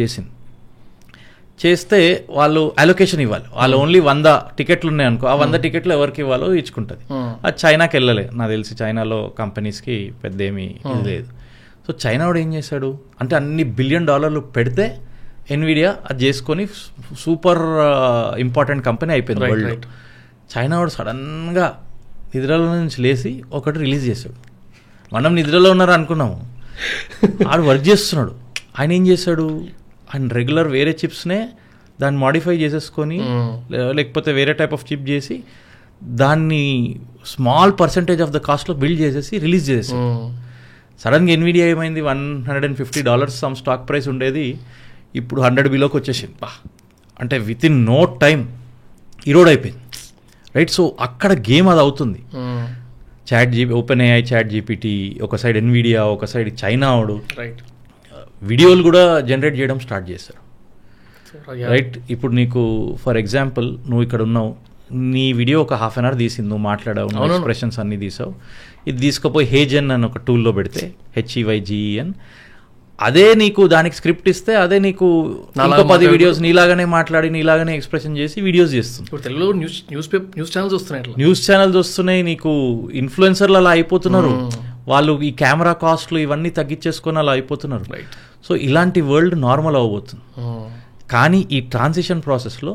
చేస్తే వాళ్ళు అలొకేషన్ ఇవ్వాలి. వాళ్ళు ఓన్లీ 100 టికెట్లు ఉన్నాయనుకో, ఆ 100 టికెట్లు ఎవరికి ఇవ్వాలో ఇచ్చుకుంటుంది. అది చైనాకి వెళ్ళలే, నాకు తెలిసి చైనాలో కంపెనీస్కి పెద్ద ఏమీ ఇది లేదు. సో చైనా వాడు ఏం చేశాడు అంటే, అన్ని $1 billion పెడితే ఎన్విడియా అది చేసుకొని సూపర్ ఇంపార్టెంట్ కంపెనీ అయిపోయింది వరల్డ్లో. చైనా వాడు సడన్గా నిద్రలో నుంచి లేచి ఒకటి రిలీజ్ చేశాడు. మనం నిద్రలో ఉన్నారు అనుకున్నాము, ఆడు వర్క్ చేస్తున్నాడు. ఆయన ఏం చేశాడు, ఆయన రెగ్యులర్ వేరే చిప్స్నే దాన్ని మాడిఫై చేసేసుకొని, లేకపోతే వేరే టైప్ ఆఫ్ చిప్ చేసి దాన్ని స్మాల్ పర్సంటేజ్ ఆఫ్ ద కాస్ట్లో బిల్డ్ చేసేసి రిలీజ్ చేసేసాడు. సడన్గా ఎన్విడియా ఏమైంది, $150 సమ్ స్టాక్ ప్రైస్ ఉండేది, ఇప్పుడు 100 బిలోకి వచ్చేసింది. అంటే within no time erode అయిపోయింది, రైట్. సో అక్కడ గేమ్ అది అవుతుంది. ఓపెన్ ఏఐ, చాట్ జీపీటీ ఒక సైడ్, ఎన్విడియా ఒక సైడ్, చైనా వాడు రైట్ వీడియోలు కూడా జనరేట్ చేయడం స్టార్ట్ చేశారు, రైట్. ఇప్పుడు నీకు ఫర్ ఎగ్జాంపుల్, నువ్వు ఇక్కడ ఉన్నావు, నీ వీడియో ఒక హాఫ్ అన్ అవర్ తీసింది, నువ్వు మాట్లాడావు, ఎక్స్ప్రెషన్స్ అన్ని తీసావు, ఇది తీసుకుపోయి హేజెన్ అని ఒక టూల్లో పెడితే, HEYGEN, అదే నీకు దానికి స్క్రిప్ట్ ఇస్తే అదే నీకు ఇంకో 10 వీడియోస్ నీలాగానే మాట్లాడి నీలాగానే ఎక్స్ప్రెషన్ చేసి వీడియోస్ చేస్తుంది. తెలుగులో న్యూస్ ఛానల్స్ వస్తున్నాయి, న్యూస్ ఛానల్స్ వస్తున్నాయి, నీకు ఇన్ఫ్లుయెన్సర్లు అలా అయిపోతున్నారు, వాళ్ళు ఈ కెమెరా కాస్ట్లు ఇవన్నీ తగ్గించేసుకొని అలా అయిపోతున్నారు. సో ఇలాంటి వరల్డ్ నార్మల్ అవ్వబోతుంది. కానీ ఈ ట్రాన్సిషన్ ప్రాసెస్లో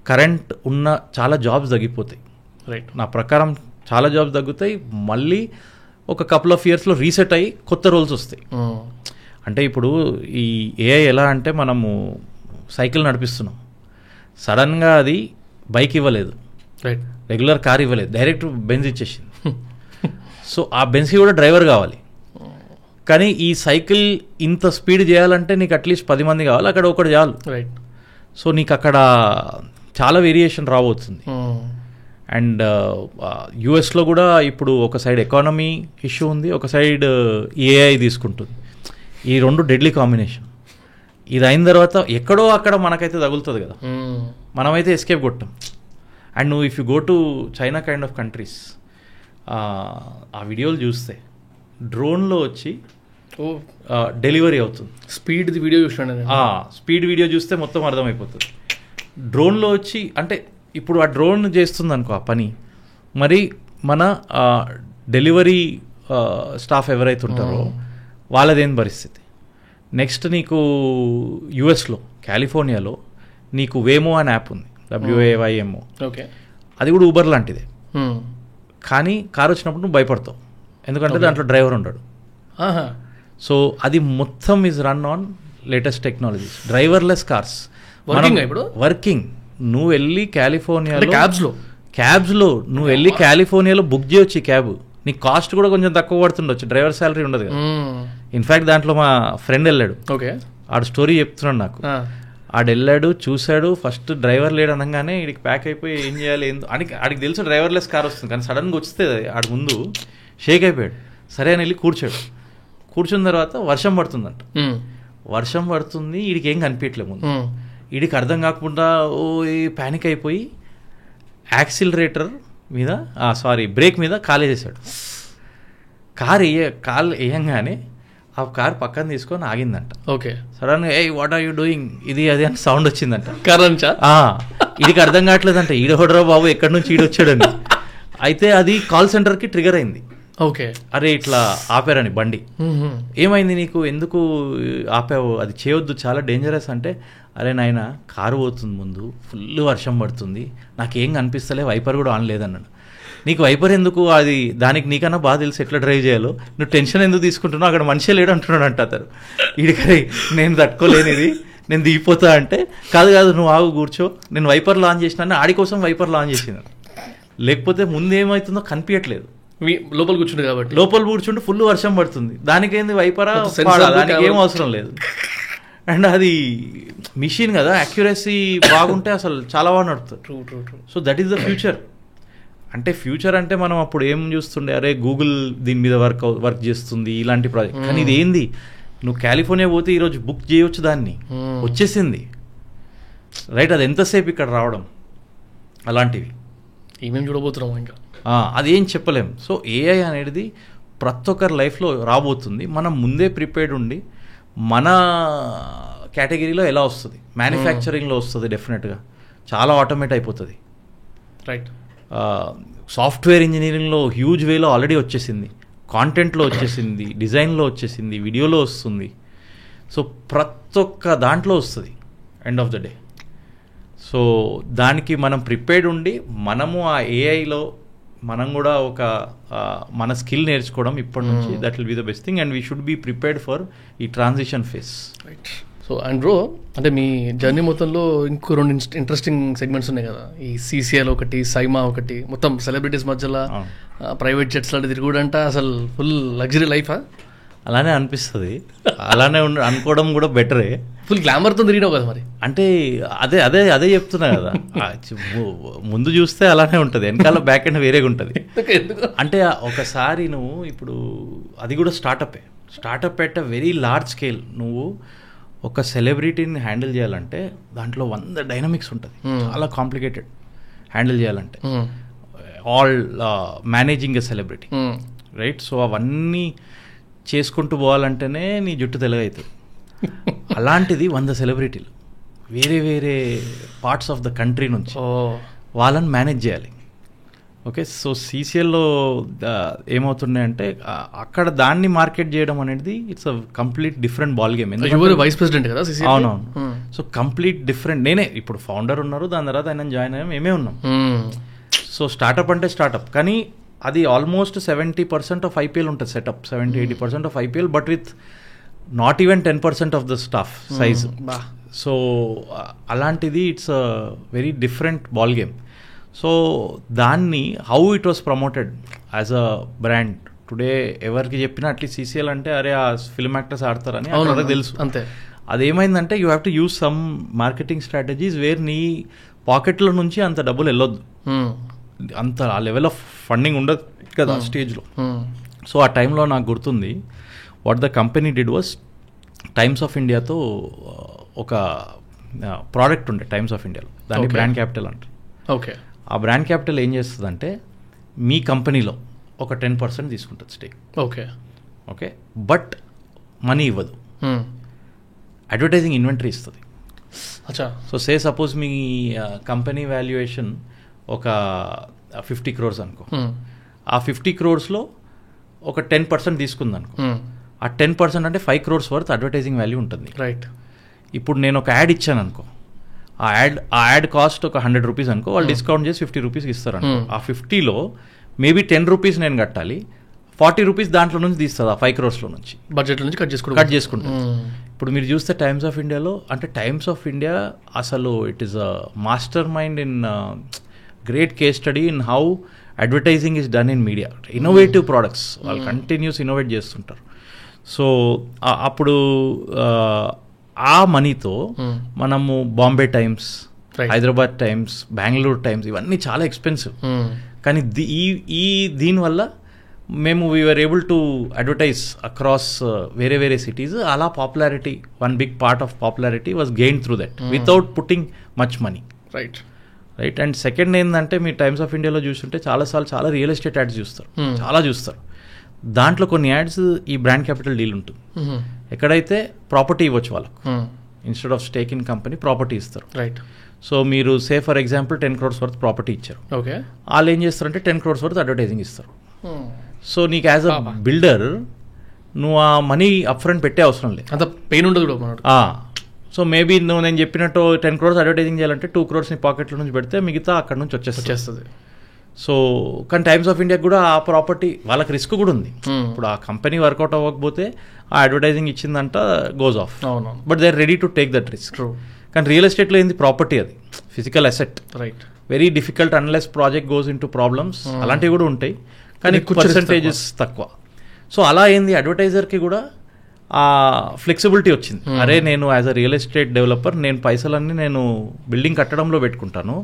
కరెంట్ ఉన్న చాలా జాబ్స్ తగ్గిపోతాయి. రైట్, నా ప్రకారం చాలా జాబ్స్ తగ్గుతాయి, మళ్ళీ ఒక కపుల్ ఆఫ్ ఇయర్స్లో రీసెట్ అయ్యి కొత్త రోల్స్ వస్తాయి. అంటే ఇప్పుడు ఈ AI ఎలా అంటే మనము సైకిల్ నడిపిస్తున్నాం, సడన్గా అది బైక్ ఇవ్వలేదు, రైట్, రెగ్యులర్ కార్ ఇవ్వలేదు, డైరెక్ట్ బెంజ్ ఇచ్చేసింది. సో ఆ బెంజ్కి కూడా డ్రైవర్ కావాలి. కానీ ఈ సైకిల్ ఇంత స్పీడ్ చేయాలంటే నీకు అట్లీస్ట్ 10 మంది కావాలి, అక్కడ ఒకటి చాలు. రైట్. సో నీకు అక్కడ చాలా వేరియేషన్ రాబోతుంది. అండ్ యుఎస్లో కూడా ఇప్పుడు ఒక సైడ్ ఎకానమీ ఇష్యూ ఉంది, ఒక సైడ్ AI తీసుకుంటుంది. ఈ రెండు డెడ్లీ కాంబినేషన్. ఇది అయిన తర్వాత ఎక్కడో అక్కడ మనకైతే తగులుతుంది కదా, మనమైతే ఎస్కేప్ కొట్టాం. అండ్ నువ్వు if you go to China kind of countries, ఆ వీడియోలు చూస్తే డ్రోన్లో వచ్చి డెలివరీ అవుతుంది. స్పీడ్ వీడియో చూసాను, స్పీడ్ వీడియో చూస్తే మొత్తం అర్థమైపోతుంది. డ్రోన్లో వచ్చి అంటే ఇప్పుడు ఆ డ్రోన్ చేస్తుంది అనుకో ఆ పని, మరి మన డెలివరీ స్టాఫ్ ఎవరైతే ఉంటారో వాళ్ళదేం పరిస్థితి. నెక్స్ట్ నీకు యుఎస్లో కాలిఫోర్నియాలో నీకు వేమో అనే యాప్ ఉంది, WAYMO. ఓకే, అది కూడా ఊబర్ లాంటిదే. కానీ కారు వచ్చినప్పుడు నువ్వు భయపడతావు, ఎందుకంటే దాంట్లో డ్రైవర్ ఉండడు. సో అది మొత్తం is run on latest technologies, driverless cars working. నువ్వు వెళ్ళి కాలిఫోర్నియాలో క్యాబ్స్లో నువ్వు వెళ్ళి కాలిఫోర్నియాలో బుక్ చేయొచ్చు ఈ క్యాబ్. నీకు కాస్ట్ కూడా కొంచెం తక్కువ పడుతుండొచ్చు, డ్రైవర్ శాలరీ ఉండదు కదా. ఇన్ఫ్యాక్ట్ దాంట్లో మా ఫ్రెండ్ వెళ్ళాడు, ఆడు స్టోరీ చెప్తున్నాడు నాకు. ఆడు వెళ్ళాడు, చూశాడు, ఫస్ట్ డ్రైవర్ లేడు అనగానే వీడికి ప్యాక్ అయిపోయి ఏం చేయాలి ఏందో ఆడికి తెలుసు డ్రైవర్లెస్ కార్ వస్తుంది. కానీ సడన్గా వస్తే ఆడి ముందు షేక్ అయిపోయాడు. సరే అని వెళ్ళి కూర్చోడు. కూర్చున్న తర్వాత వర్షం పడుతుందంట. వర్షం పడుతుంది, వీడికి ఏం కనిపించట్లేదు ముందు. వీడికి అర్థం కాకుండా ప్యానిక్ అయిపోయి యాక్సిలరేటర్ మీద బ్రేక్ మీద కాలేసేసాడు. కాలు వేయంగానే ఆ కార్ పక్కన తీసుకొని ఆగిందంట. ఓకే, సడన్గా వాట్ ఆర్ యూ డూయింగ్ ఇది అది అని సౌండ్ వచ్చిందంట. కరెంట్ వీడికి అర్థం కావట్లేదంట, ఈడోడరా బాబు ఎక్కడి నుంచి ఈడొచ్చాడని. అయితే అది కాల్ సెంటర్కి ట్రిగర్ అయింది. ఓకే, అరే ఇట్లా ఆపారని బండి, ఏమైంది నీకు, ఎందుకు ఆపావు, అది చేయొద్దు, చాలా డేంజరస్. అంటే అరే నాయన కారు పోతుంది ముందు, ఫుల్ వర్షం పడుతుంది, నాకేం కనిపిస్తలే, వైపర్ కూడా ఆన్ లేదన్నాడు. నీకు వైపర్ ఎందుకు, అది దానికి నీకన్నా బాగా తెలుసు ఎట్లా డ్రైవ్ చేయాలో, నువ్వు టెన్షన్ ఎందుకు తీసుకుంటున్నావు, అక్కడ మనిషే లేడు అంటున్నాడు అంట అతను. వీడికరే నేను తట్టుకోలేనిది, నేను దిగిపోతా అంటే, కాదు నువ్వు ఆగు కూర్చో, నేను వైపర్లు ఆన్ చేసినా, ఆడి కోసం వైపర్లు ఆన్ చేసినాను, లేకపోతే ముందు ఏమవుతుందో కనిపించట్లేదు. లోపల కూర్చుంటే కాబట్టి లోపల కూర్చుంటే ఫుల్ వర్షం పడుతుంది, దానికేంది వైపరా, దానికి ఏం అవసరం లేదు. అండ్ అది మిషన్ కదా, అక్యురసీ బాగుంటే అసలు చాలా బాగా నడుస్తుంది. So that is the future. అంటే ఫ్యూచర్ అంటే మనం అప్పుడు ఏం చూస్తుండే, అరే గూగుల్ దీని మీద వర్క్ చేస్తుంది ఇలాంటి ప్రాజెక్ట్. కానీ ఇది ఏంది, నువ్వు కాలిఫోర్నియా పోతే ఈరోజు బుక్ చేయవచ్చు, దాన్ని వచ్చేసింది రైట్. అది ఎంతసేపు ఇక్కడ రావడం, అలాంటివి ఏమేమి చూడబోతున్నాం ఇంకా, అదేం చెప్పలేం. సో AI అనేది ప్రతి ఒక్కరి లైఫ్లో రాబోతుంది. మనం ముందే ప్రిపేర్డ్ ఉండి మన కేటగిరీలో ఎలా వస్తుంది, మ్యానుఫ్యాక్చరింగ్లో వస్తుంది, డెఫినెట్గా చాలా ఆటోమేట్ అయిపోతుంది. రైట్, సాఫ్ట్వేర్ ఇంజనీరింగ్లో హ్యూజ్ వేలో ఆల్రెడీ వచ్చేసింది, కాంటెంట్లో వచ్చేసింది, డిజైన్లో వచ్చేసింది, వీడియోలో వస్తుంది. సో ప్రతి ఒక్క దాంట్లో వస్తుంది end of the day. So దానికి మనం ప్రిపేర్డ్ ఉండి మనము ఆ AIలో మనం కూడా ఒక మన స్కిల్ నేర్చుకోవడం ఇప్పటి నుంచి, that will be the best thing. And we should be prepared for ఈ transition phase. Right. So and bro, అంటే మీ జర్నీ మొత్తంలో ఇంకో 2 ఇంట్రెస్టింగ్ సెగ్మెంట్స్ ఉన్నాయి కదా, ఈ CCL ఒకటి, సైమా ఒకటి, మొత్తం సెలబ్రిటీస్ మధ్యలో ప్రైవేట్ జెట్స్ లాంటి తిరుగుడంట, అసలు ఫుల్ లగ్జరీ లైఫా? అలానే అనిపిస్తుంది, అలానే అనుకోవడం కూడా బెటరే. ఫుల్ గ్లామర్తో తిరిగినావు కదా మరి. అంటే అదే అదే అదే చెప్తున్నా కదా, ముందు చూస్తే అలానే ఉంటుంది, వెనకాల బ్యాక్ ఎండ్ వేరేగా ఉంటుంది. అంటే ఒకసారి నువ్వు ఇప్పుడు అది కూడా startup at a very large scale. నువ్వు ఒక సెలబ్రిటీని హ్యాండిల్ చేయాలంటే దాంట్లో 100 డైనమిక్స్ ఉంటుంది, చాలా కాంప్లికేటెడ్. హ్యాండిల్ చేయాలంటే, all managing a celebrity, right? So అవన్నీ చేసుకుంటూ పోవాలంటేనే నీ జుట్టు తెలుగవుతుంది. అలాంటిది 100 సెలబ్రిటీలు వేరే వేరే పార్ట్స్ ఆఫ్ ద కంట్రీ నుంచి వాళ్ళని మేనేజ్ చేయాలి. ఓకే, సో సీసీఎల్లో ఏమవుతున్నాయంటే అక్కడ దాన్ని మార్కెట్ చేయడం అనేది it's a complete different ball game. Vice president కదా? అవునవును. So complete different. నేనే ఇప్పుడు ఫౌండర్ ఉన్నారు, దాని తర్వాత ఆయన జాయిన్ అయ్యాం, మేమే ఉన్నాం. సో స్టార్టప్ అంటే స్టార్టప్, కానీ అది ఆల్మోస్ట్ 70% ఆఫ్ ఐపీఎల్ ఉంటుంది setup, 70-80% of IPL, but with not even 10% of the staff size. So అలాంటిది it's a very different ball game. So దాన్ని how it was promoted as a brand today, ఎవరికి చెప్పినా at least CCL అంటే అరే ఆ film actors ఆడతారని వాళ్ళకి తెలుసు. అంతే. అదేమైందంటే you have to use some marketing strategies where నీ పాకెట్లో నుంచి అంత డబ్బులు వెళ్ళొద్దు, అంత ఆ లెవెల్ ఆఫ్ ఫండింగ్ ఉండదు కదా స్టేజ్లో. సో ఆ టైంలో నాకు గుర్తుంది, what the company did was, Times of ఇండియాతో ఒక ప్రోడక్ట్ ఉండే టైమ్స్ ఆఫ్ ఇండియాలో, దాన్ని బ్రాండ్ క్యాపిటల్ అంటారు. ఓకే. ఆ బ్రాండ్ క్యాపిటల్ ఏం చేస్తుందంటే మీ కంపెనీలో ఒక 10% తీసుకుంటుంది stake. Okay okay, but money ఇవ్వదు, అడ్వర్టైజింగ్ ఇన్వెంటరీ ఇస్తుంది. అచ్చా. సో సే సపోజ్ మీ కంపెనీ వాల్యుయేషన్ ఒక 50 crores అనుకో, ఆ 50 crores ఒక 10% తీసుకుంది అనుకో, ఆ 10% అంటే 5 crores వర్త్ అడ్వర్టైజింగ్ వాల్యూ ఉంటుంది. రైట్. ఇప్పుడు నేను ఒక యాడ్ ఇచ్చాను అనుకో, ఆ యాడ్ కాస్ట్ ఒక 100 rupees అనుకో, వాళ్ళు డిస్కౌంట్ చేసి 50 rupees ఇస్తారు అనుకో, ఆ 50లో మేబీ 10 rupees నేను కట్టాలి, 40 rupees దాంట్లో నుంచి తీస్తుంది ఆ 5 crores నుంచి, బడ్జెట్ నుంచి కట్ చేసుకుంటాను. ఇప్పుడు మీరు చూస్తే టైమ్స్ ఆఫ్ ఇండియాలో, అంటే టైమ్స్ ఆఫ్ ఇండియా అసలు it is a master mind in great case study in how advertising is done in media. Innovative products వాళ్ళు కంటిన్యూస్ ఇన్నోవేట్ చేస్తుంటారు. సో అప్పుడు ఆ మనీతో మనము Bombay Times, Hyderabad Times, Bengaluru Times, ఇవన్నీ చాలా ఎక్స్పెన్సివ్. కానీ దీనివల్ల మేము we're able to advertise across వేరే వేరే సిటీస్. అలా popularity, one big part of popularity was gain through that without putting much money. Right. Right. And second ఏంటంటే మీరు టైమ్స్ ఆఫ్ ఇండియాలో చూస్తుంటే చాలాసార్లు చాలా రియల్ ఎస్టేట్ యాడ్స్ చూస్తారు, చాలా చూస్తారు. దాంట్లో కొన్ని యాడ్స్ ఈ బ్రాండ్ క్యాపిటల్ డీల్ ఉంటుంది. ఎక్కడైతే ప్రాపర్టీ ఇవ్వచ్చు వాళ్ళకు, instead of stake in company property ఇస్తారు. రైట్. సో మీరు సే for example 10 crores worth property ఇచ్చారు, ఓకే, వాళ్ళు ఏం చేస్తారంటే 10 crores వర్త్ అడ్వర్టైజింగ్ ఇస్తారు. సో నీకు యాజ్ అ బిల్డర్ నువ్వు ఆ మనీ అప్ ఫ్రంట్ పెట్టే అవసరం లేదు, అంత పెయిన్ ఉండదు. సో మేబీ నేను చెప్పినట్టు 10 crores అడ్వర్టైజింగ్ చేయాలంటే 2 crores నీ పాకెట్లో నుంచి పెడితే మిగతా అక్కడ నుంచి వచ్చేస్తుంది. సో కానీ టైమ్స్ ఆఫ్ ఇండియాకి కూడా ఆ ప్రాపర్టీ వాళ్ళకి రిస్క్ కూడా ఉంది. ఇప్పుడు ఆ కంపెనీ వర్కౌట్ అవ్వకపోతే ఆ అడ్వర్టైజింగ్ ఇచ్చిందంట goes off, but they are ready to take that risk. కానీ రియల్ ఎస్టేట్లో ఏంది, ప్రాపర్టీ అది physical asset. Right. Very difficult unless project goes into problems. అలాంటివి కూడా ఉంటాయి కానీ పర్సంటేజెస్ తక్కువ. సో అలా ఏంది, అడ్వర్టైజర్కి కూడా ఆ ఫ్లెక్సిబిలిటీ వచ్చింది. అరే నేను as a real estate developer నేను పైసలన్నీ నేను బిల్డింగ్ కట్టడంలో పెట్టుకుంటాను,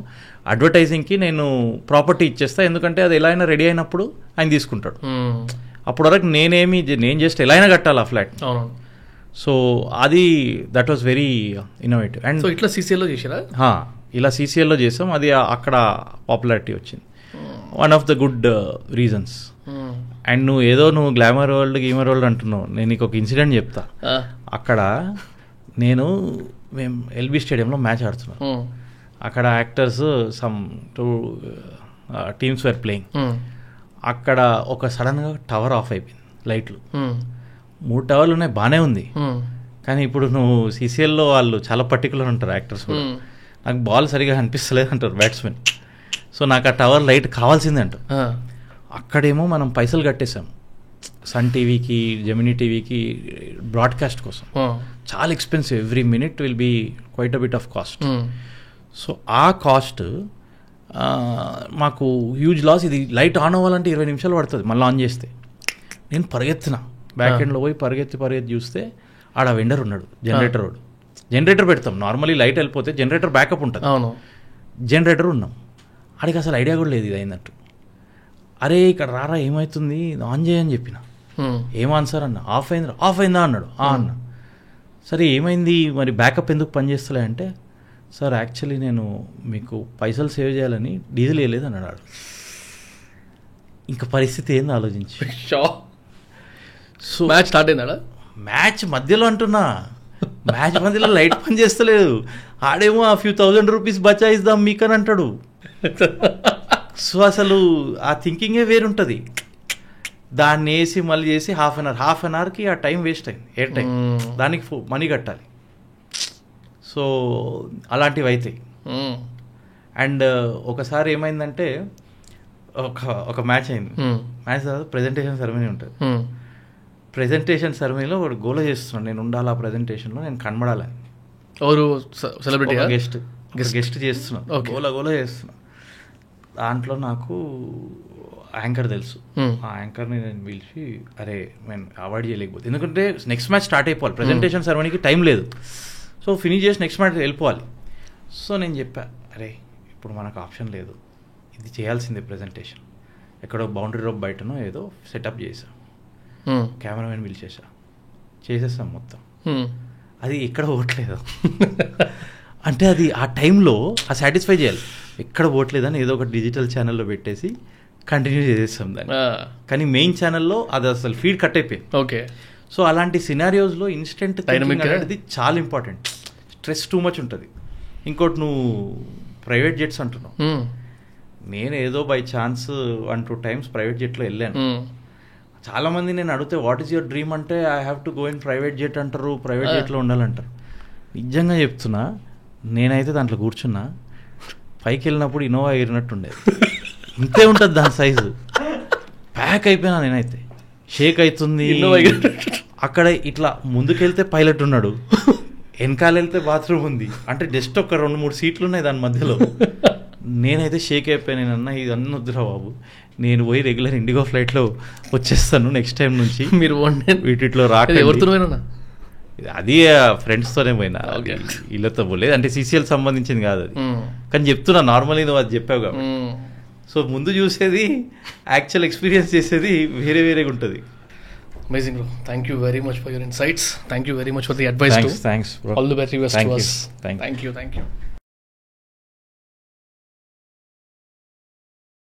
అడ్వర్టైజింగ్కి నేను ప్రాపర్టీ ఇచ్చేస్తా, ఎందుకంటే అది ఎలా అయినా రెడీ అయినప్పుడు ఆయన తీసుకుంటాడు. అప్పటి వరకు నేను జస్ట్ ఎలా అయినా కట్టాలి ఆ ఫ్లాట్. సో అది that was very innovative. And ఇట్లా సీసీఎల్లో చేసారా? ఇలా సీసీఎల్లో చేసాం, అది అక్కడ పాపులారిటీ వచ్చింది. One of the good reasons. And నువ్వు గ్లామర్ వరల్డ్ గీమర్ వరల్డ్ అంటున్నావు, నేను నీకు ఒక ఇన్సిడెంట్ చెప్తా. అక్కడ మేము ఎల్బీ స్టేడియంలో మ్యాచ్ ఆడుతున్నాం, అక్కడ actors some 2 teams were playing. అక్కడ ఒక సడన్గా టవర్ ఆఫ్ అయిపోయింది, లైట్లు 3 టవర్లు ఉన్నాయి, బాగానే ఉంది. కానీ ఇప్పుడు నువ్వు సీసీఎల్లో వాళ్ళు చాలా పర్టికులర్ ఉంటారు యాక్టర్స్ కూడా, నాకు బాల్ సరిగా అనిపిస్తలేదు అంటారు బ్యాట్స్మెన్. సో నాకు ఆ టవర్ లైట్ కావాల్సిందే అంటారు. అక్కడేమో మనం పైసలు కట్టేసాం సన్ టీవీకి, జెమినీ టీవీకి బ్రాడ్కాస్ట్ కోసం, చాలా expensive, every minute will be quite a bit of cost. So ఆ కాస్ట్ మాకు హ్యూజ్ లాస్. ఇది లైట్ ఆన్ అవ్వాలంటే 20 నిమిషాలు పడుతుంది మళ్ళీ ఆన్ చేస్తే. నేను పరిగెత్తిన బ్యాక్ ఎండ్లో పోయి పరిగెత్తి చూస్తే ఆడ వెండర్ ఉన్నాడు, జనరేటర్ పెడతాం నార్మల్లీ, లైట్ వెళ్ళిపోతే జనరేటర్ బ్యాకప్ ఉంటుంది, జనరేటర్ ఉన్నాం. ఆడికి అసలు ఐడియా కూడా లేదు ఇది అయిందట్టు. అరే ఇక్కడ రారా ఏమవుతుంది ఆన్ చేయని చెప్పిన, ఏం ఆన్సర్ అన్న, ఆఫ్ అయిందా అన్నాడు. అన్న సరే ఏమైంది మరి బ్యాకప్ ఎందుకు పనిచేస్తలే అంటే, సార్ యాక్చువల్లీ నేను మీకు పైసలు సేవ్ చేయాలని డీజిల్ వేయలేదు అని అన్నాడు. ఇంకా పరిస్థితి ఏంది ఆలోచించి. సో మ్యాచ్ స్టార్ట్ అయిందా? మ్యాచ్ మధ్యలో అంటున్నా, మ్యాచ్ మధ్యలో లైట్ పని చేస్తలేదు. ఆడేమో ఆ ఫ్యూ ₹1000 బచాయిద్దాం మీకు అని అంటాడు. సో అసలు ఆ థింకింగే వేరుంటుంది. దాన్ని వేసి మళ్ళీ చేసి హాఫ్ అన్ అవర్కి ఆ టైం వేస్ట్ అయింది. ఏ టైం దానికి మనీ కట్టాలి. సో అలాంటివి అవుతాయి. అండ్ ఒకసారి ఏమైందంటే ఒక మ్యాచ్ అయింది. మ్యాచ్ తర్వాత ప్రెజెంటేషన్ సెరమనీ ఉంటుంది. ప్రెజెంటేషన్ సెరమనీలో ఒకటి గోల చేస్తున్నాను, నేను ఉండాలి ఆ ప్రెజెంటేషన్లో, నేను కనబడాలని. ఎవరు సెలబ్రిటీ? గెస్ట్ చేస్తున్నాను, గోల చేస్తున్నా. దాంట్లో నాకు యాంకర్ తెలుసు. ఆ యాంకర్ని నేను పిలిచి, అరే నేను అవాయిడ్ చేయలేకపోతే, ఎందుకంటే నెక్స్ట్ మ్యాచ్ స్టార్ట్ అయిపోవాలి, ప్రెజెంటేషన్ సెరమనీకి టైం లేదు. సో ఫినిష్ చేసి నెక్స్ట్ మ్యాచ్ వెళ్ళిపోవాలి. సో నేను చెప్పా, అరే ఇప్పుడు మనకు ఆప్షన్ లేదు, ఇది చేయాల్సిందే ప్రెజెంటేషన్. ఎక్కడో బౌండరీ రోప్ బయటనో ఏదో సెటప్ చేసా, కెమెరామెన్ పిలిచేసా, చేసేస్తాం మొత్తం. అది ఎక్కడ పోవట్లేదు. అంటే అది ఆ టైంలో ఆ సాటిస్ఫై చేయాలి, ఎక్కడ పోవట్లేదని ఏదో ఒక డిజిటల్ ఛానల్లో పెట్టేసి కంటిన్యూ చేసేస్తాం దాన్ని. కానీ మెయిన్ ఛానల్లో అది అసలు ఫీడ్ కట్ అయిపోయింది. ఓకే. సో అలాంటి సినారియోస్లో ఇన్స్టెంట్ థింకింగ్ అనేది చాలా ఇంపార్టెంట్. స్ట్రెస్ టూ మచ్ ఉంటుంది. ఇంకోటి నువ్వు ప్రైవేట్ జెట్స్ అంటున్నావు, నేను ఏదో బై ఛాన్స్ 1-2 times ప్రైవేట్ జెట్లో వెళ్ళాను. చాలామంది నేను అడిగితే వాట్ ఈస్ యువర్ డ్రీమ్ అంటే I have to go in private jet అంటారు, ప్రైవేట్ జెట్లో ఉండాలంటారు. నిజంగా చెప్తున్నా, నేనైతే దాంట్లో కూర్చున్నా, పైకి వెళ్ళినప్పుడు ఇన్నోవా ఎగిరినట్టుండేది. ఇంతే ఉంటుంది దాని సైజు. ప్యాక్ అయిపోయినా నేనైతే, షేక్ అవుతుంది. అక్కడ ఇట్లా ముందుకెళ్తే పైలట్ ఉన్నాడు, వెనకాల వెళ్తే బాత్రూమ్ ఉంది, అంటే జస్ట్ ఒక 2-3 సీట్లు ఉన్నాయి దాని మధ్యలో. నేనైతే షేక్ అయిపోయాను. నేనన్నా ఇది అన్న వద్దురా బాబు, నేను పోయి రెగ్యులర్ ఇండిగో ఫ్లైట్లో వచ్చేస్తాను నెక్స్ట్ టైం నుంచి, మీరు వీటిలో రాక. అది ఫ్రెండ్స్తోనే పోయినా, వీళ్ళతో పోలేదు, అంటే CCL సంబంధించింది కాదు అది. కానీ చెప్తున్నా, నార్మల్లీ నువ్వు అది చెప్పావు కాబట్టి. సో ముందు చూసేది, యాక్చువల్ ఎక్స్పీరియన్స్ చేసేది వేరేగా ఉంటుంది. Amazing, bro. Thank you very much for your insights. Thank you very much for the advice. Thanks, bro. All the very best to us. Thank you. Thank you.